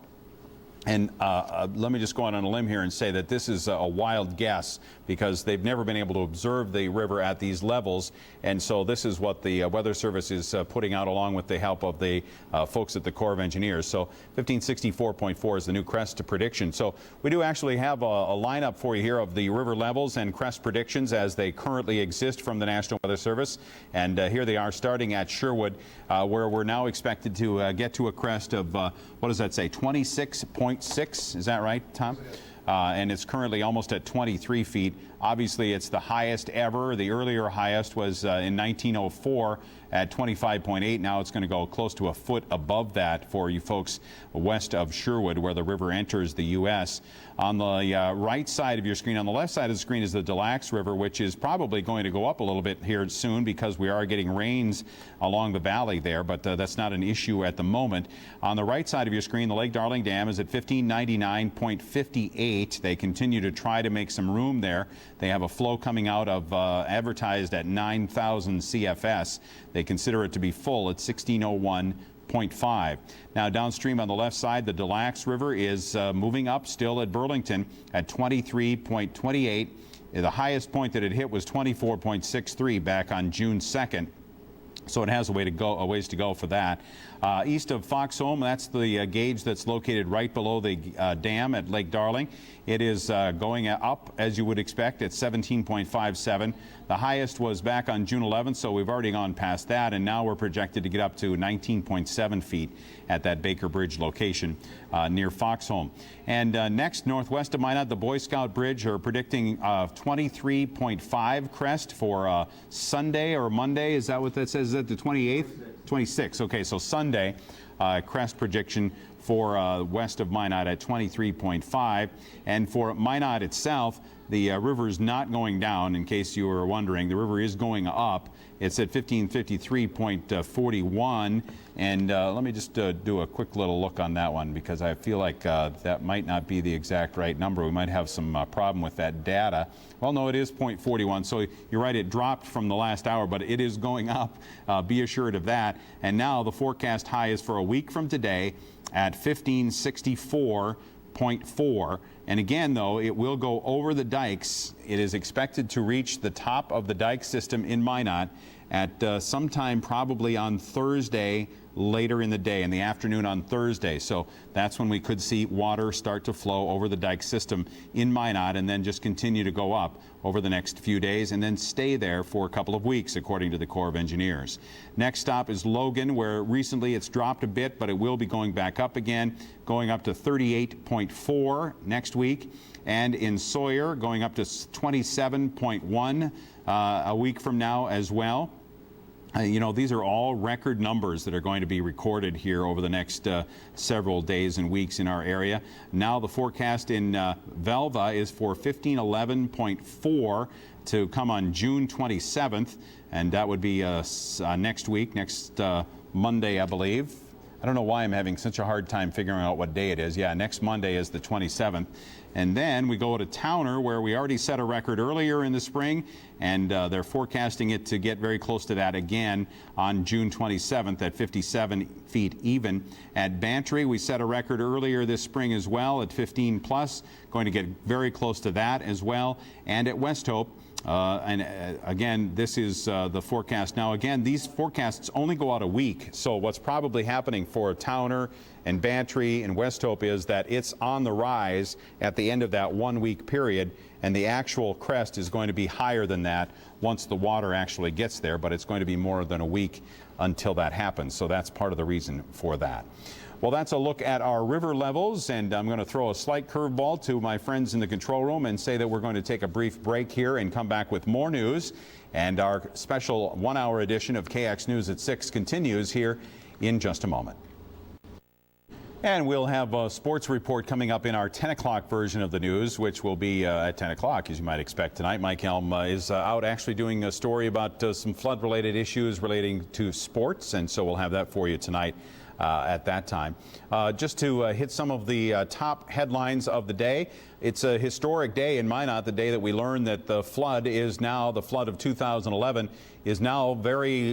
And let me just go out on a limb here and say that this is a wild guess because they've never been able to observe the river at these levels. And so this is what the Weather Service is putting out along with the help of the folks at the Corps of Engineers. So 1564.4 is the new crest prediction. So we do actually have a lineup for you here of the river levels and crest predictions as they currently exist from the National Weather Service. And here they are starting at Sherwood, where we're now expected to get to a crest of, what does that say, 26.6? Is that right, Tom? And it's currently almost at 23 feet. Obviously, it's the highest ever. The earlier highest was in 1904 at 25.8. Now it's going to go close to a foot above that for you folks west of Sherwood, where the river enters the U.S. On the right side of your screen, on the left side of the screen is the Des Lacs River, which is probably going to go up a little bit here soon because we are getting rains along the valley there, but that's not an issue at the moment. On the right side of your screen, the Lake Darling Dam is at 1599.58. They continue to try to make some room there. They have a flow coming out of advertised at 9,000 CFS. They consider it to be full at 1601.5. Now downstream on the left side, the Des Lacs River is moving up still at Burlington at 23.28. The highest point that it hit was 24.63 back on June 2nd. So it has a ways to go for that. East of Foxholm, that's the gauge that's located right below the dam at Lake Darling. It is going up, as you would expect, at 17.57. The highest was back on June 11th, so we've already gone past that, and now we're projected to get up to 19.7 feet at that Baker Bridge location near Foxholm. And next, northwest of Minot, the Boy Scout Bridge are predicting 23.5 crest for Sunday or Monday. Is that what that says? Is that the 28th? 26. Okay, so Sunday, crest projection for west of Minot at 23.5. And for Minot itself, the river is not going down, in case you were wondering. The river is going up. It's at 1553.41. And let me just do a quick little look on that one because I feel like that might not be the exact right number. We might have some problem with that data. Well, no, it is 0.41. So you're right, it dropped from the last hour, but it is going up. Be assured of that. And now the forecast high is for a week from today at 1564.4. And again, though, it will go over the dikes. It is expected to reach the top of the dike system in Minot at sometime probably on Thursday, later in the day, in the afternoon on Thursday. So that's when we could see water start to flow over the dike system in Minot and then just continue to go up over the next few days and then stay there for a couple of weeks, according to the Corps of Engineers. Next stop is Logan, where recently it's dropped a bit, but it will be going back up again, going up to 38.4 next week. And in Sawyer, going up to 27.1 a week from now as well. These are all record numbers that are going to be recorded here over the next several days and weeks in our area. Now the forecast in Velva is for 1511.4 to come on June 27th, and that would be next week, next Monday, I believe. I don't know why I'm having such a hard time figuring out what day it is. Yeah, next Monday is the 27th. And then we go to Towner, where we already set a record earlier in the spring, and they're forecasting it to get very close to that again on June 27th at 57 feet even. At Bantry, we set a record earlier this spring as well at 15 plus, going to get very close to that as well. And at West Hope, Again, this is the forecast. Now, again, these forecasts only go out a week. So what's probably happening for Towner and Bantry and West Hope is that it's on the rise at the end of that 1 week period, and the actual crest is going to be higher than that once the water actually gets there, but it's going to be more than a week until that happens. So that's part of the reason for that. Well, that's a look at our river levels, and I'm going to throw a slight curveball to my friends in the control room and say that we're going to take a brief break here and come back with more news. And our special 1-hour edition of KX News at 6 continues here in just a moment. And we'll have a sports report coming up in our 10 o'clock version of the news, which will be at 10 o'clock, as you might expect tonight. Mike Elm is out actually doing a story about some flood-related issues relating to sports, and so we'll have that for you tonight at that time. Just to hit some of the top headlines of the day. It's a historic day in Minot, the day that we learned that the flood of 2011 is now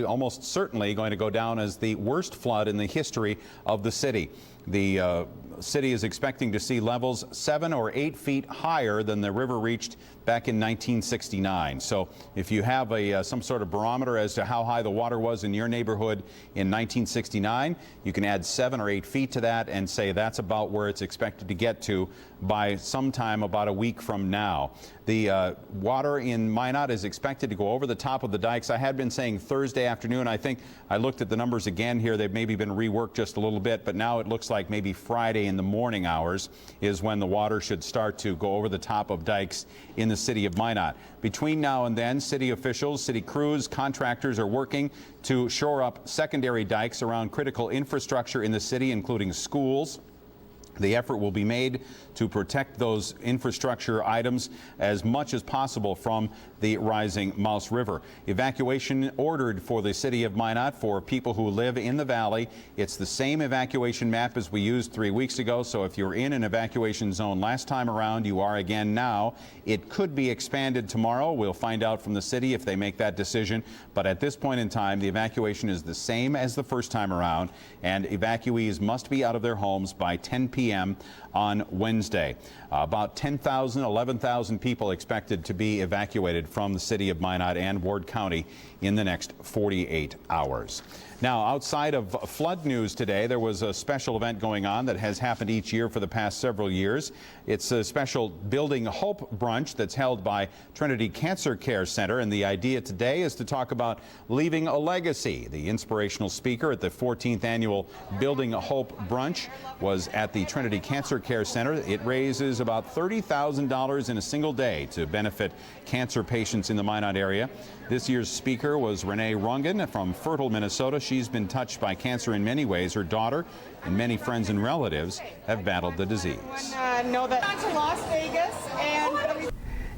almost certainly going to go down as the worst flood in the history of the city. The city is expecting to see levels 7 or 8 feet higher than the river reached back in 1969. So if you have some sort of barometer as to how high the water was in your neighborhood in 1969, you can add 7 or 8 feet to that and say that's about where it's expected to get to by sometime about a week from now. The water in Minot is expected to go over the top of the dikes. I had been saying Thursday afternoon. I think I looked at the numbers again here. They've maybe been reworked just a little bit, but now it looks like maybe Friday in the morning hours is when the water should start to go over the top of dikes in the city of Minot. Between now and then, city officials, city crews, contractors are working to shore up secondary dikes around critical infrastructure in the city, including schools. The effort will be made to protect those infrastructure items as much as possible from the rising Mouse River. Evacuation ordered for the city of Minot for people who live in the valley. It's the same evacuation map as we used 3 weeks ago, so if you're in an evacuation zone last time around, you are again now. It could be expanded tomorrow. We'll find out from the city if they make that decision, but at this point in time, the evacuation is the same as the first time around, and evacuees must be out of their homes by 10 p.m. on Wednesday. About 10,000, 11,000 people expected to be evacuated from the city of Minot and Ward County in the next 48 hours. Now, outside of flood news today, there was a special event going on that has happened each year for the past several years. It's a special Building Hope brunch that's held by Trinity Cancer Care Center, and the idea today is to talk about leaving a legacy. The inspirational speaker at the 14th annual Building Hope brunch was at the Trinity Cancer Care Center. It raises about $30,000 in a single day to benefit cancer patients in the Minot area. This year's speaker was Renee Rungan from Fertile, Minnesota. She's been touched by cancer in many ways. Her daughter and many friends and relatives have battled the disease. Know that to Las Vegas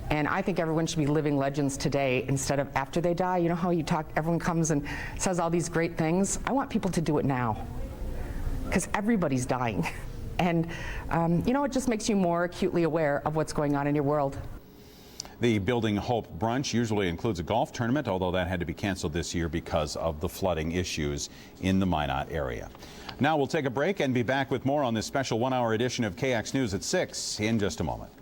and I think everyone should be living legends today instead of after they die. You know how you talk, everyone comes and says all these great things. I want people to do it now because everybody's dying. And, you know, it just makes you more acutely aware of what's going on in your world. The Building Hope brunch usually includes a golf tournament, although that had to be canceled this year because of the flooding issues in the Minot area. Now we'll take a break and be back with more on this special 1-hour edition of KX News at 6 in just a moment.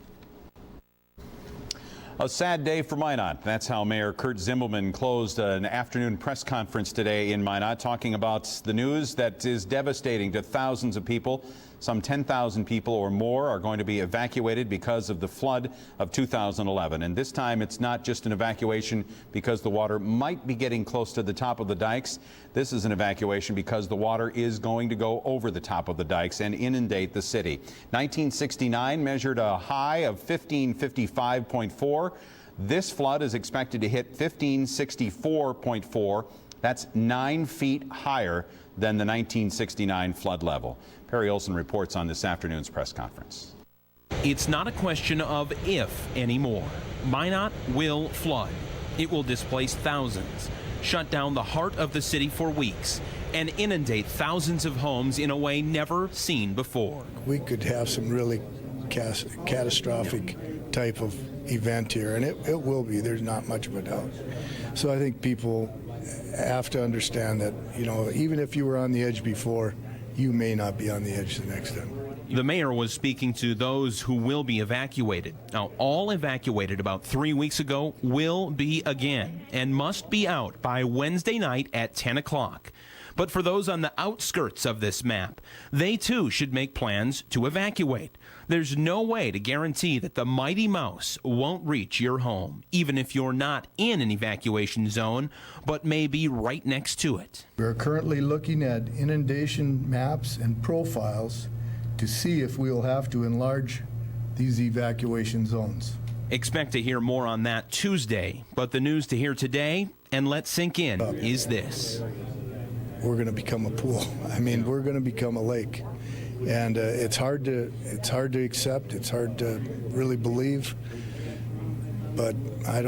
A sad day for Minot. That's how Mayor Kurt Zimmelman closed an afternoon press conference today in Minot, talking about the news that is devastating to thousands of people. Some 10,000 people or more are going to be evacuated because of the flood of 2011. And this time it's not just an evacuation because the water might be getting close to the top of the dikes. This is an evacuation because the water is going to go over the top of the dikes and inundate the city. 1969 measured a high of 1555.4. This flood is expected to hit 1564.4. That's 9 feet higher than the 1969 flood level. Perry Olson reports on this afternoon's press conference. It's not a question of if anymore. Minot will flood. It will displace thousands, shut down the heart of the city for weeks, and inundate thousands of homes in a way never seen before. We could have some really catastrophic type of event here, and it will be. There's not much of a doubt. So I think people have to understand that, you know, even if you were on the edge before, you may not be on the edge the next time. The mayor was speaking to those who will be evacuated. Now, all evacuated about 3 weeks ago will be again and must be out by Wednesday night at 10 o'clock. But for those on the outskirts of this map, they too should make plans to evacuate. There's no way to guarantee that the Mighty Mouse won't reach your home, even if you're not in an evacuation zone, but may be right next to it. We're currently looking at inundation maps and profiles to see if we'll have to enlarge these evacuation zones. Expect to hear more on that Tuesday, but the news to hear today, and let sink in, is this. We're going to become a pool. I mean, we're going to become a lake. And it's hard to accept. It's hard to really believe. But I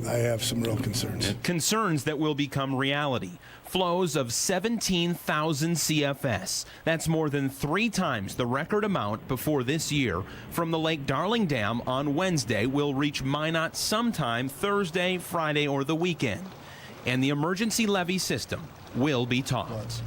have some real concerns. Concerns that will become reality. Flows of 17,000 CFS. That's more than 3 times the record amount before this year from the Lake Darling Dam on Wednesday will reach Minot sometime Thursday, Friday, or the weekend. And the emergency levee system will be topped.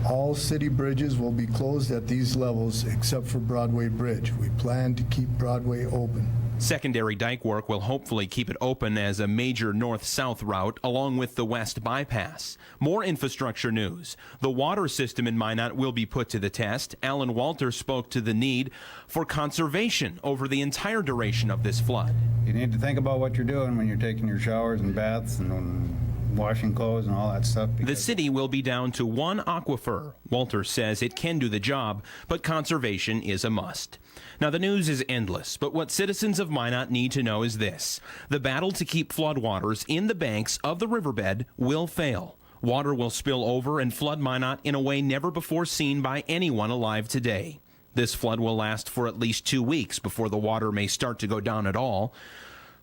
All city bridges will be closed at these levels except for Broadway Bridge. We plan to keep Broadway open. Secondary dike work will hopefully keep it open as a major north-south route along with the west bypass. More infrastructure news. The water system in Minot will be put to the test. Alan Walter spoke to the need for conservation over the entire duration of this flood. You need to think about what you're doing when you're taking your showers and baths and washing clothes and all that stuff. The city will be down to 1 aquifer. Walter says it can do the job, but conservation is a must. Now, the news is endless, but what citizens of Minot need to know is this. The battle to keep floodwaters in the banks of the riverbed will fail. Water will spill over and flood Minot in a way never before seen by anyone alive today. This flood will last for at least 2 weeks before the water may start to go down at all.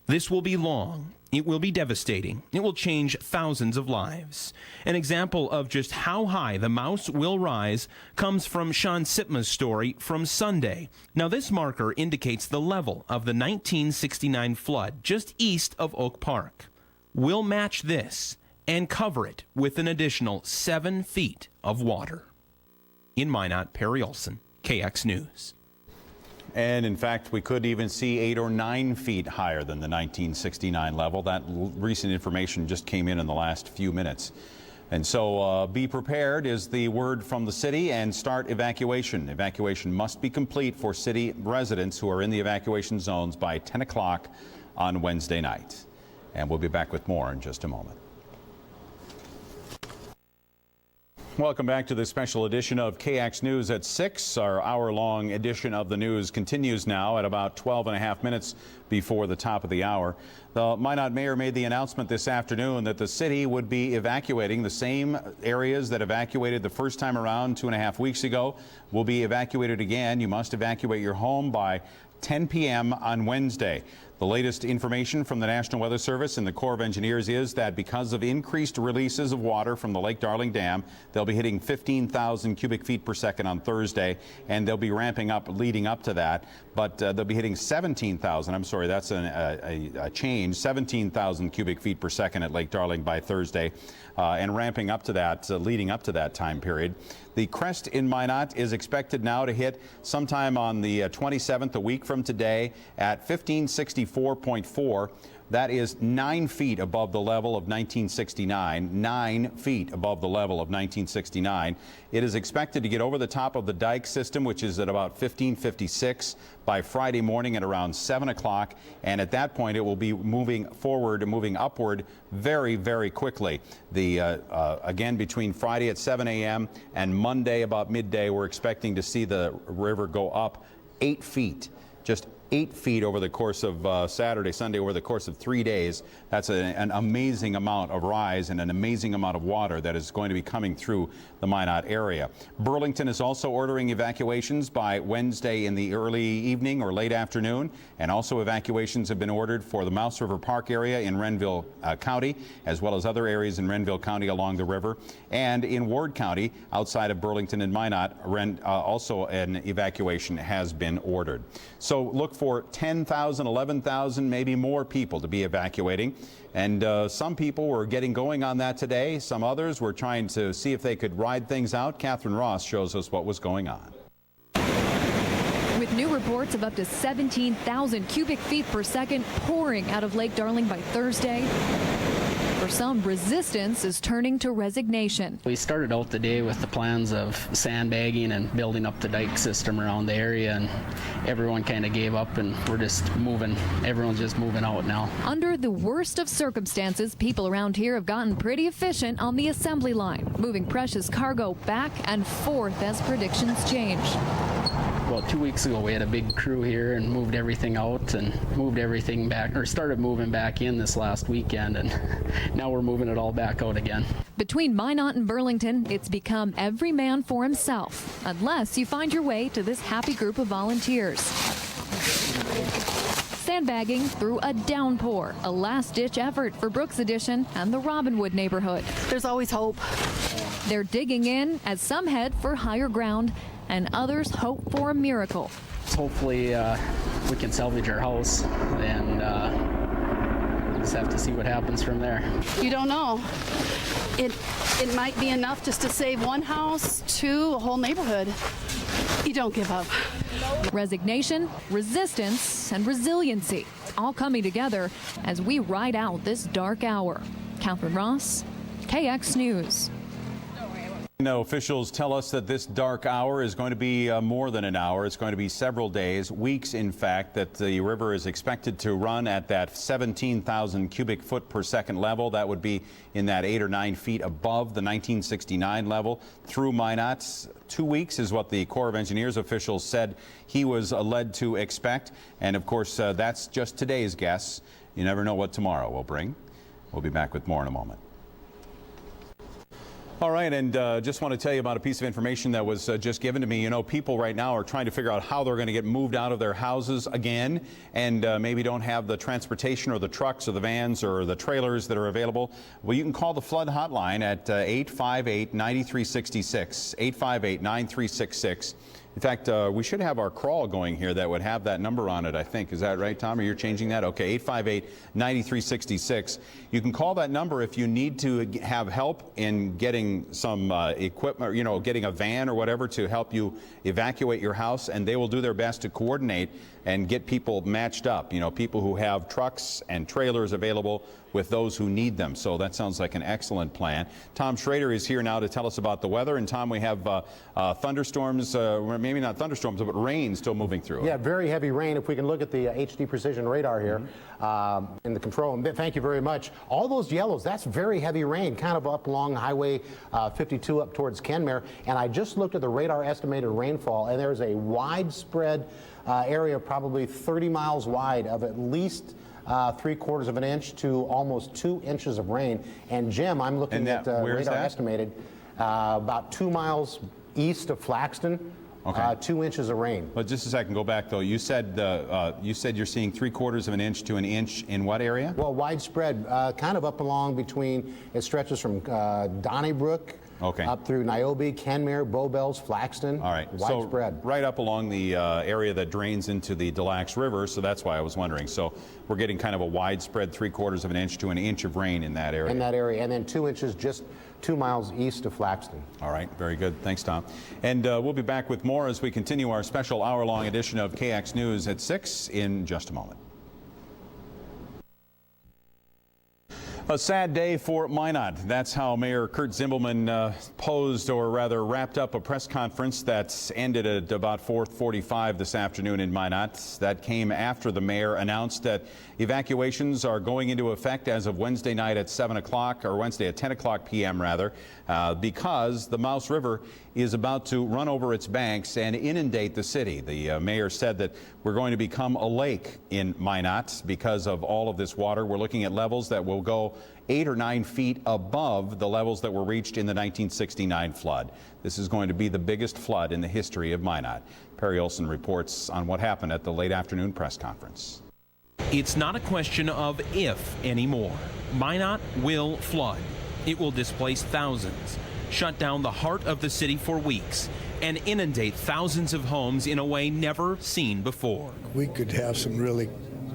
This will be long. It will be devastating. It will change thousands of lives. An example of just how high the Mouse will rise comes from Sean Sitma's story from Sunday. Now, this marker indicates the level of the 1969 flood just east of Oak Park. We'll match this and cover it with an additional 7 feet of water. In Minot, Perry Olson, KX News. And in fact, we could even see 8 or 9 feet higher than the 1969 level. That recent information just came in the last few minutes. And so be prepared is the word from the city, and start evacuation. Evacuation must be complete for city residents who are in the evacuation zones by 10 o'clock on Wednesday night. And we'll be back with more in just a moment. Welcome back to this special edition of KX News at 6. Our hour-long edition of the news continues now at about 12.5 minutes before the top of the hour. The Minot mayor made the announcement this afternoon that the city would be evacuating the same areas that evacuated the first time around 2.5 weeks ago. Will be evacuated again. You must evacuate your home by 10 p.m. on Wednesday. The latest information from the National Weather Service and the Corps of Engineers is that because of increased releases of water from the Lake Darling Dam, they'll be hitting 15,000 cubic feet per second on Thursday, and they'll be ramping up leading up to that. But they'll be hitting 17,000. I'm sorry, that's a change. 17,000 cubic feet per second at Lake Darling by Thursday, and ramping up to that, leading up to that time period. The crest in Minot is expected now to hit sometime on the 27th, a week from today, at 1564.4. That is 9 feet above the level of 1969, 9 feet above the level of 1969. It is expected to get over the top of the dike system, which is at about 1556 by Friday morning at around 7 o'clock. And at that point, it will be moving forward, moving upward very, very quickly. Again, between Friday at 7 a.m. and Monday about midday, we're expecting to see the river go up 8 feet, just 8 feet over the course of Saturday, Sunday, over the course of 3 days. That's an amazing amount of rise and an amazing amount of water that is going to be coming through the Minot area. Burlington is also ordering evacuations by Wednesday in the early evening or late afternoon, and also evacuations have been ordered for the Mouse River Park area in Renville County, as well as other areas in Renville County along the river, and in Ward County outside of Burlington and Minot. Also an evacuation has been ordered. So look for 10,000, 11,000, maybe more people to be evacuating. And some people were getting going on that today. Some others were trying to see if they could ride things out. Catherine Ross shows us what was going on. with new reports of up to 17,000 cubic feet per second pouring out of Lake Darling by Thursday. For some, resistance is turning to resignation. We started out the day with the plans of sandbagging and building up the dike system around the area, and everyone kind of gave up, and we're just moving. Everyone's just moving out now. Under the worst of circumstances, people around here have gotten pretty efficient on the assembly line, moving precious cargo back and forth as predictions change. Well, 2 weeks ago we had a big crew here and moved everything out and moved everything back, or started moving back in this last weekend, and now we're moving it all back out again. Between Minot and Burlington, it's become every man for himself, unless you find your way to this happy group of volunteers. Sandbagging through a downpour, a last-ditch effort for Brooks Addition and the Robinwood neighborhood. There's always hope. They're digging in as some head for higher ground and others hope for a miracle. Hopefully we can salvage our house, and just have to see what happens from there. You don't know. It might be enough just to save one house, two, a whole neighborhood. You don't give up. Resignation, resistance, and resiliency, all coming together as we ride out this dark hour. Catherine Ross, KX News. Officials tell us that this dark hour is going to be more than an hour. It's going to be several days, weeks in fact, that the river is expected to run at that 17,000 cubic foot per second level. That would be in that 8 or 9 feet above the 1969 level through Minot. 2 weeks is what the Corps of Engineers officials said he was led to expect. And of course, that's just today's guess. You never know what tomorrow will bring. We'll be back with more in a moment. All right, and just want to tell you about a piece of information that was just given to me. You know, people right now are trying to figure out how they're going to get moved out of their houses again, and maybe don't have the transportation or the trucks or the vans or the trailers that are available. Well, you can call the flood hotline at 858-9366, 858-9366. In fact, we should have our crawl going here that would have that number on it, I think. Is that right, Tom? Or you're changing that? Okay, 858-9366. You can call that number if you need to have help in getting some equipment, you know, getting a van or whatever to help you evacuate your house, and they will do their best to coordinate and get people matched up, you know, people who have trucks and trailers available with those who need them. So that sounds like an excellent plan. Tom Schrader is here now to tell us about the weather. And Tom, we have thunderstorms, maybe not thunderstorms, but rain still moving through. Yeah, very heavy rain. If we can look at the HD precision radar here in the control room. Thank you very much. All those yellows, that's very heavy rain, kind of up along Highway 52 up towards Kenmare. And I just looked at the radar estimated rainfall, and there's a widespread area, probably 30 miles wide, of at least 3/4 of an inch to almost 2 inches of rain. And Jim, I'm looking at radar estimated about 2 miles east of Flaxton. Okay. 2 inches of rain. But just a second, go back though. You said you're seeing 3/4 of an inch to an inch in what area? Well, widespread, kind of up along between. It stretches from Donnybrook. Okay. Up through Niobe, Kenmare, Bowbells, Flaxton. All right. Widespread. So right up along the area that drains into the Des Lacs River, so that's why I was wondering. So we're getting kind of a widespread 3/4 of an inch to an inch of rain in that area. In that area, and then 2 inches just 2 miles east of Flaxton. All right, very good. Thanks, Tom. And we'll be back with more as we continue our special hour-long edition of KX News at 6 in just a moment. A sad day for Minot. That's how Mayor Kurt Zimbelman posed, or rather wrapped up, a press conference that ended at about 4:45 this afternoon in Minot. That came after the mayor announced that evacuations are going into effect as of Wednesday night at 7 o'clock, or Wednesday at 10 o'clock p.m. rather, because the Mouse River is about to run over its banks and inundate the city. The mayor said that we're going to become a lake in Minot because of all of this water. We're looking at levels that will go 8 or 9 feet above the levels that were reached in the 1969 flood. This is going to be the biggest flood in the history of Minot. Perry Olson reports on what happened at the late afternoon press conference. It's not a question of if anymore. Minot will flood. It will displace thousands, shut down the heart of the city for weeks, and inundate thousands of homes in a way never seen before. We could have some really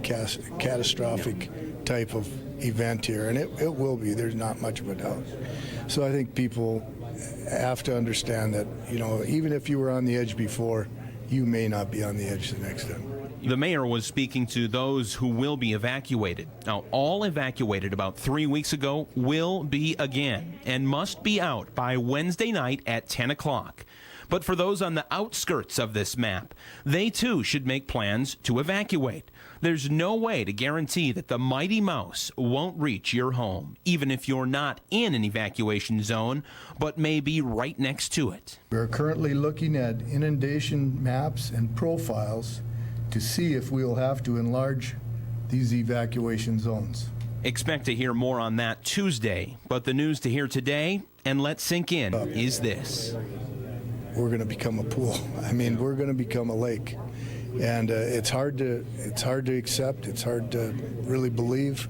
catastrophic type of event here, and it will be. There's not much of a doubt. So I think people have to understand that, you know, even if you were on the edge before, you may not be on the edge the next time. The mayor was speaking to those who will be evacuated. Now, all evacuated about 3 weeks ago will be again and must be out by Wednesday night at 10 o'clock. But for those on the outskirts of this map, they too should make plans to evacuate. There's no way to guarantee that the mighty mouse won't reach your home, even if you're not in an evacuation zone, but may be right next to it. We're currently looking at inundation maps and profiles to see if we'll have to enlarge these evacuation zones. Expect to hear more on that Tuesday, but the news to hear today, and let sink in, is this. We're going to become a pool. I mean, we're going to become a lake. And it's hard to accept. It's hard to really believe.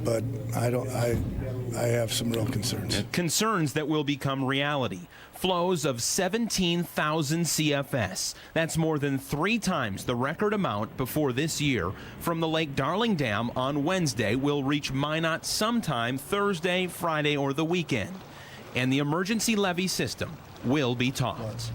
But I have some real concerns. Concerns that will become reality. Flows of 17,000 CFS. That's more than 3 times the record amount before this year from the Lake Darling Dam on Wednesday will reach Minot sometime Thursday, Friday, or the weekend. And the emergency levee system will be topped.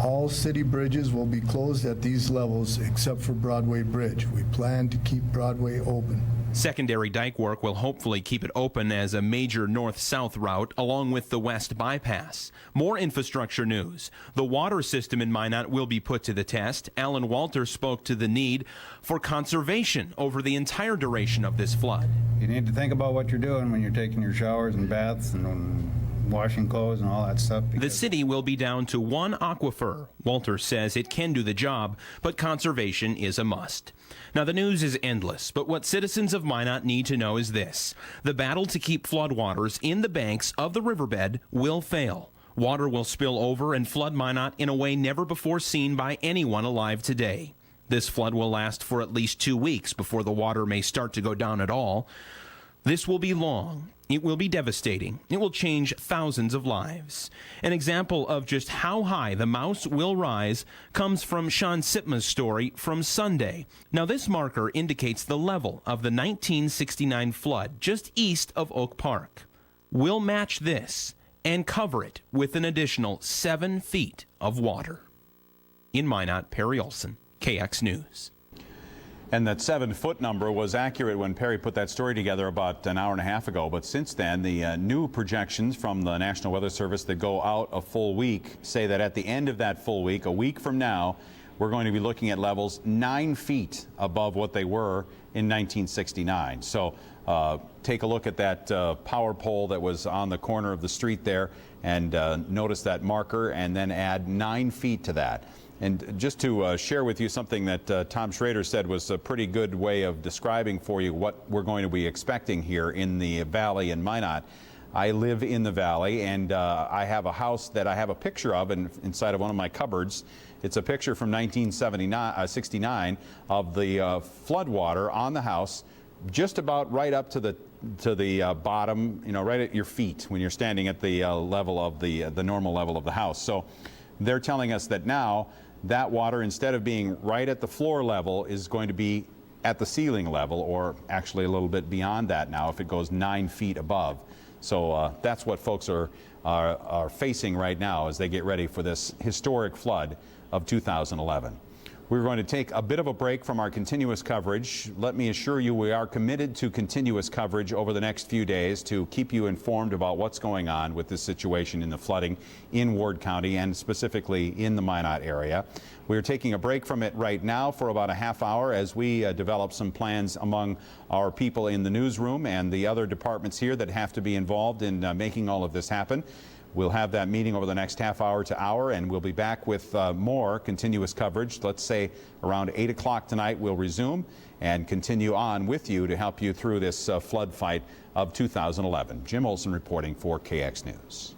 All city bridges will be closed at these levels except for Broadway Bridge. We plan to keep Broadway open. Secondary dike work will hopefully keep it open as a major north-south route along with the west bypass. More infrastructure news. The water system in Minot will be put to the test. Alan Walter spoke to the need for conservation over the entire duration of this flood. You need to think about what you're doing when you're taking your showers and baths and washing clothes and all that stuff. The city will be down to 1 aquifer. Walter says it can do the job, but conservation is a must. Now, the news is endless, but what citizens of Minot need to know is this. The battle to keep floodwaters in the banks of the riverbed will fail. Water will spill over and flood Minot in a way never before seen by anyone alive today. This flood will last for at least 2 weeks before the water may start to go down at all. This will be long. It will be devastating. It will change thousands of lives. An example of just how high the mouse will rise comes from Sean Sitma's story from Sunday. Now, this marker indicates the level of the 1969 flood just east of Oak Park. We'll match this and cover it with an additional 7 feet of water. In Minot, Perry Olson, KX News. And that 7-foot number was accurate when Perry put that story together about an hour and a half ago. But since then, the new projections from the National Weather Service that go out a full week say that at the end of that full week, a week from now, we're going to be looking at levels 9 feet above what they were in 1969. So take a look at that power pole that was on the corner of the street there and notice that marker and then add 9 feet to that. And just to share with you something that Tom Schrader said was a pretty good way of describing for you what we're going to be expecting here in the valley in Minot. I live in the valley, and I have a house that I have a picture of inside of one of my cupboards. It's a picture from 1969 of the flood water on the house, just about right up to the bottom, you know, right at your feet when you're standing at the level of the normal level of the house. So they're telling us that now that water, instead of being right at the floor level, is going to be at the ceiling level, or actually a little bit beyond that now if it goes 9 feet above. So that's what folks are facing right now as they get ready for this historic flood of 2011. We're going to take a bit of a break from our continuous coverage. Let me assure you we are committed to continuous coverage over the next few days to keep you informed about what's going on with this situation in the flooding in Ward County and specifically in the Minot area. We're taking a break from it right now for about a half hour as we develop some plans among our people in the newsroom and the other departments here that have to be involved in making all of this happen. We'll have that meeting over the next half hour to hour, and we'll be back with more continuous coverage. Let's say around 8 o'clock tonight we'll resume and continue on with you to help you through this flood fight of 2011. Jim Olson reporting for KX News.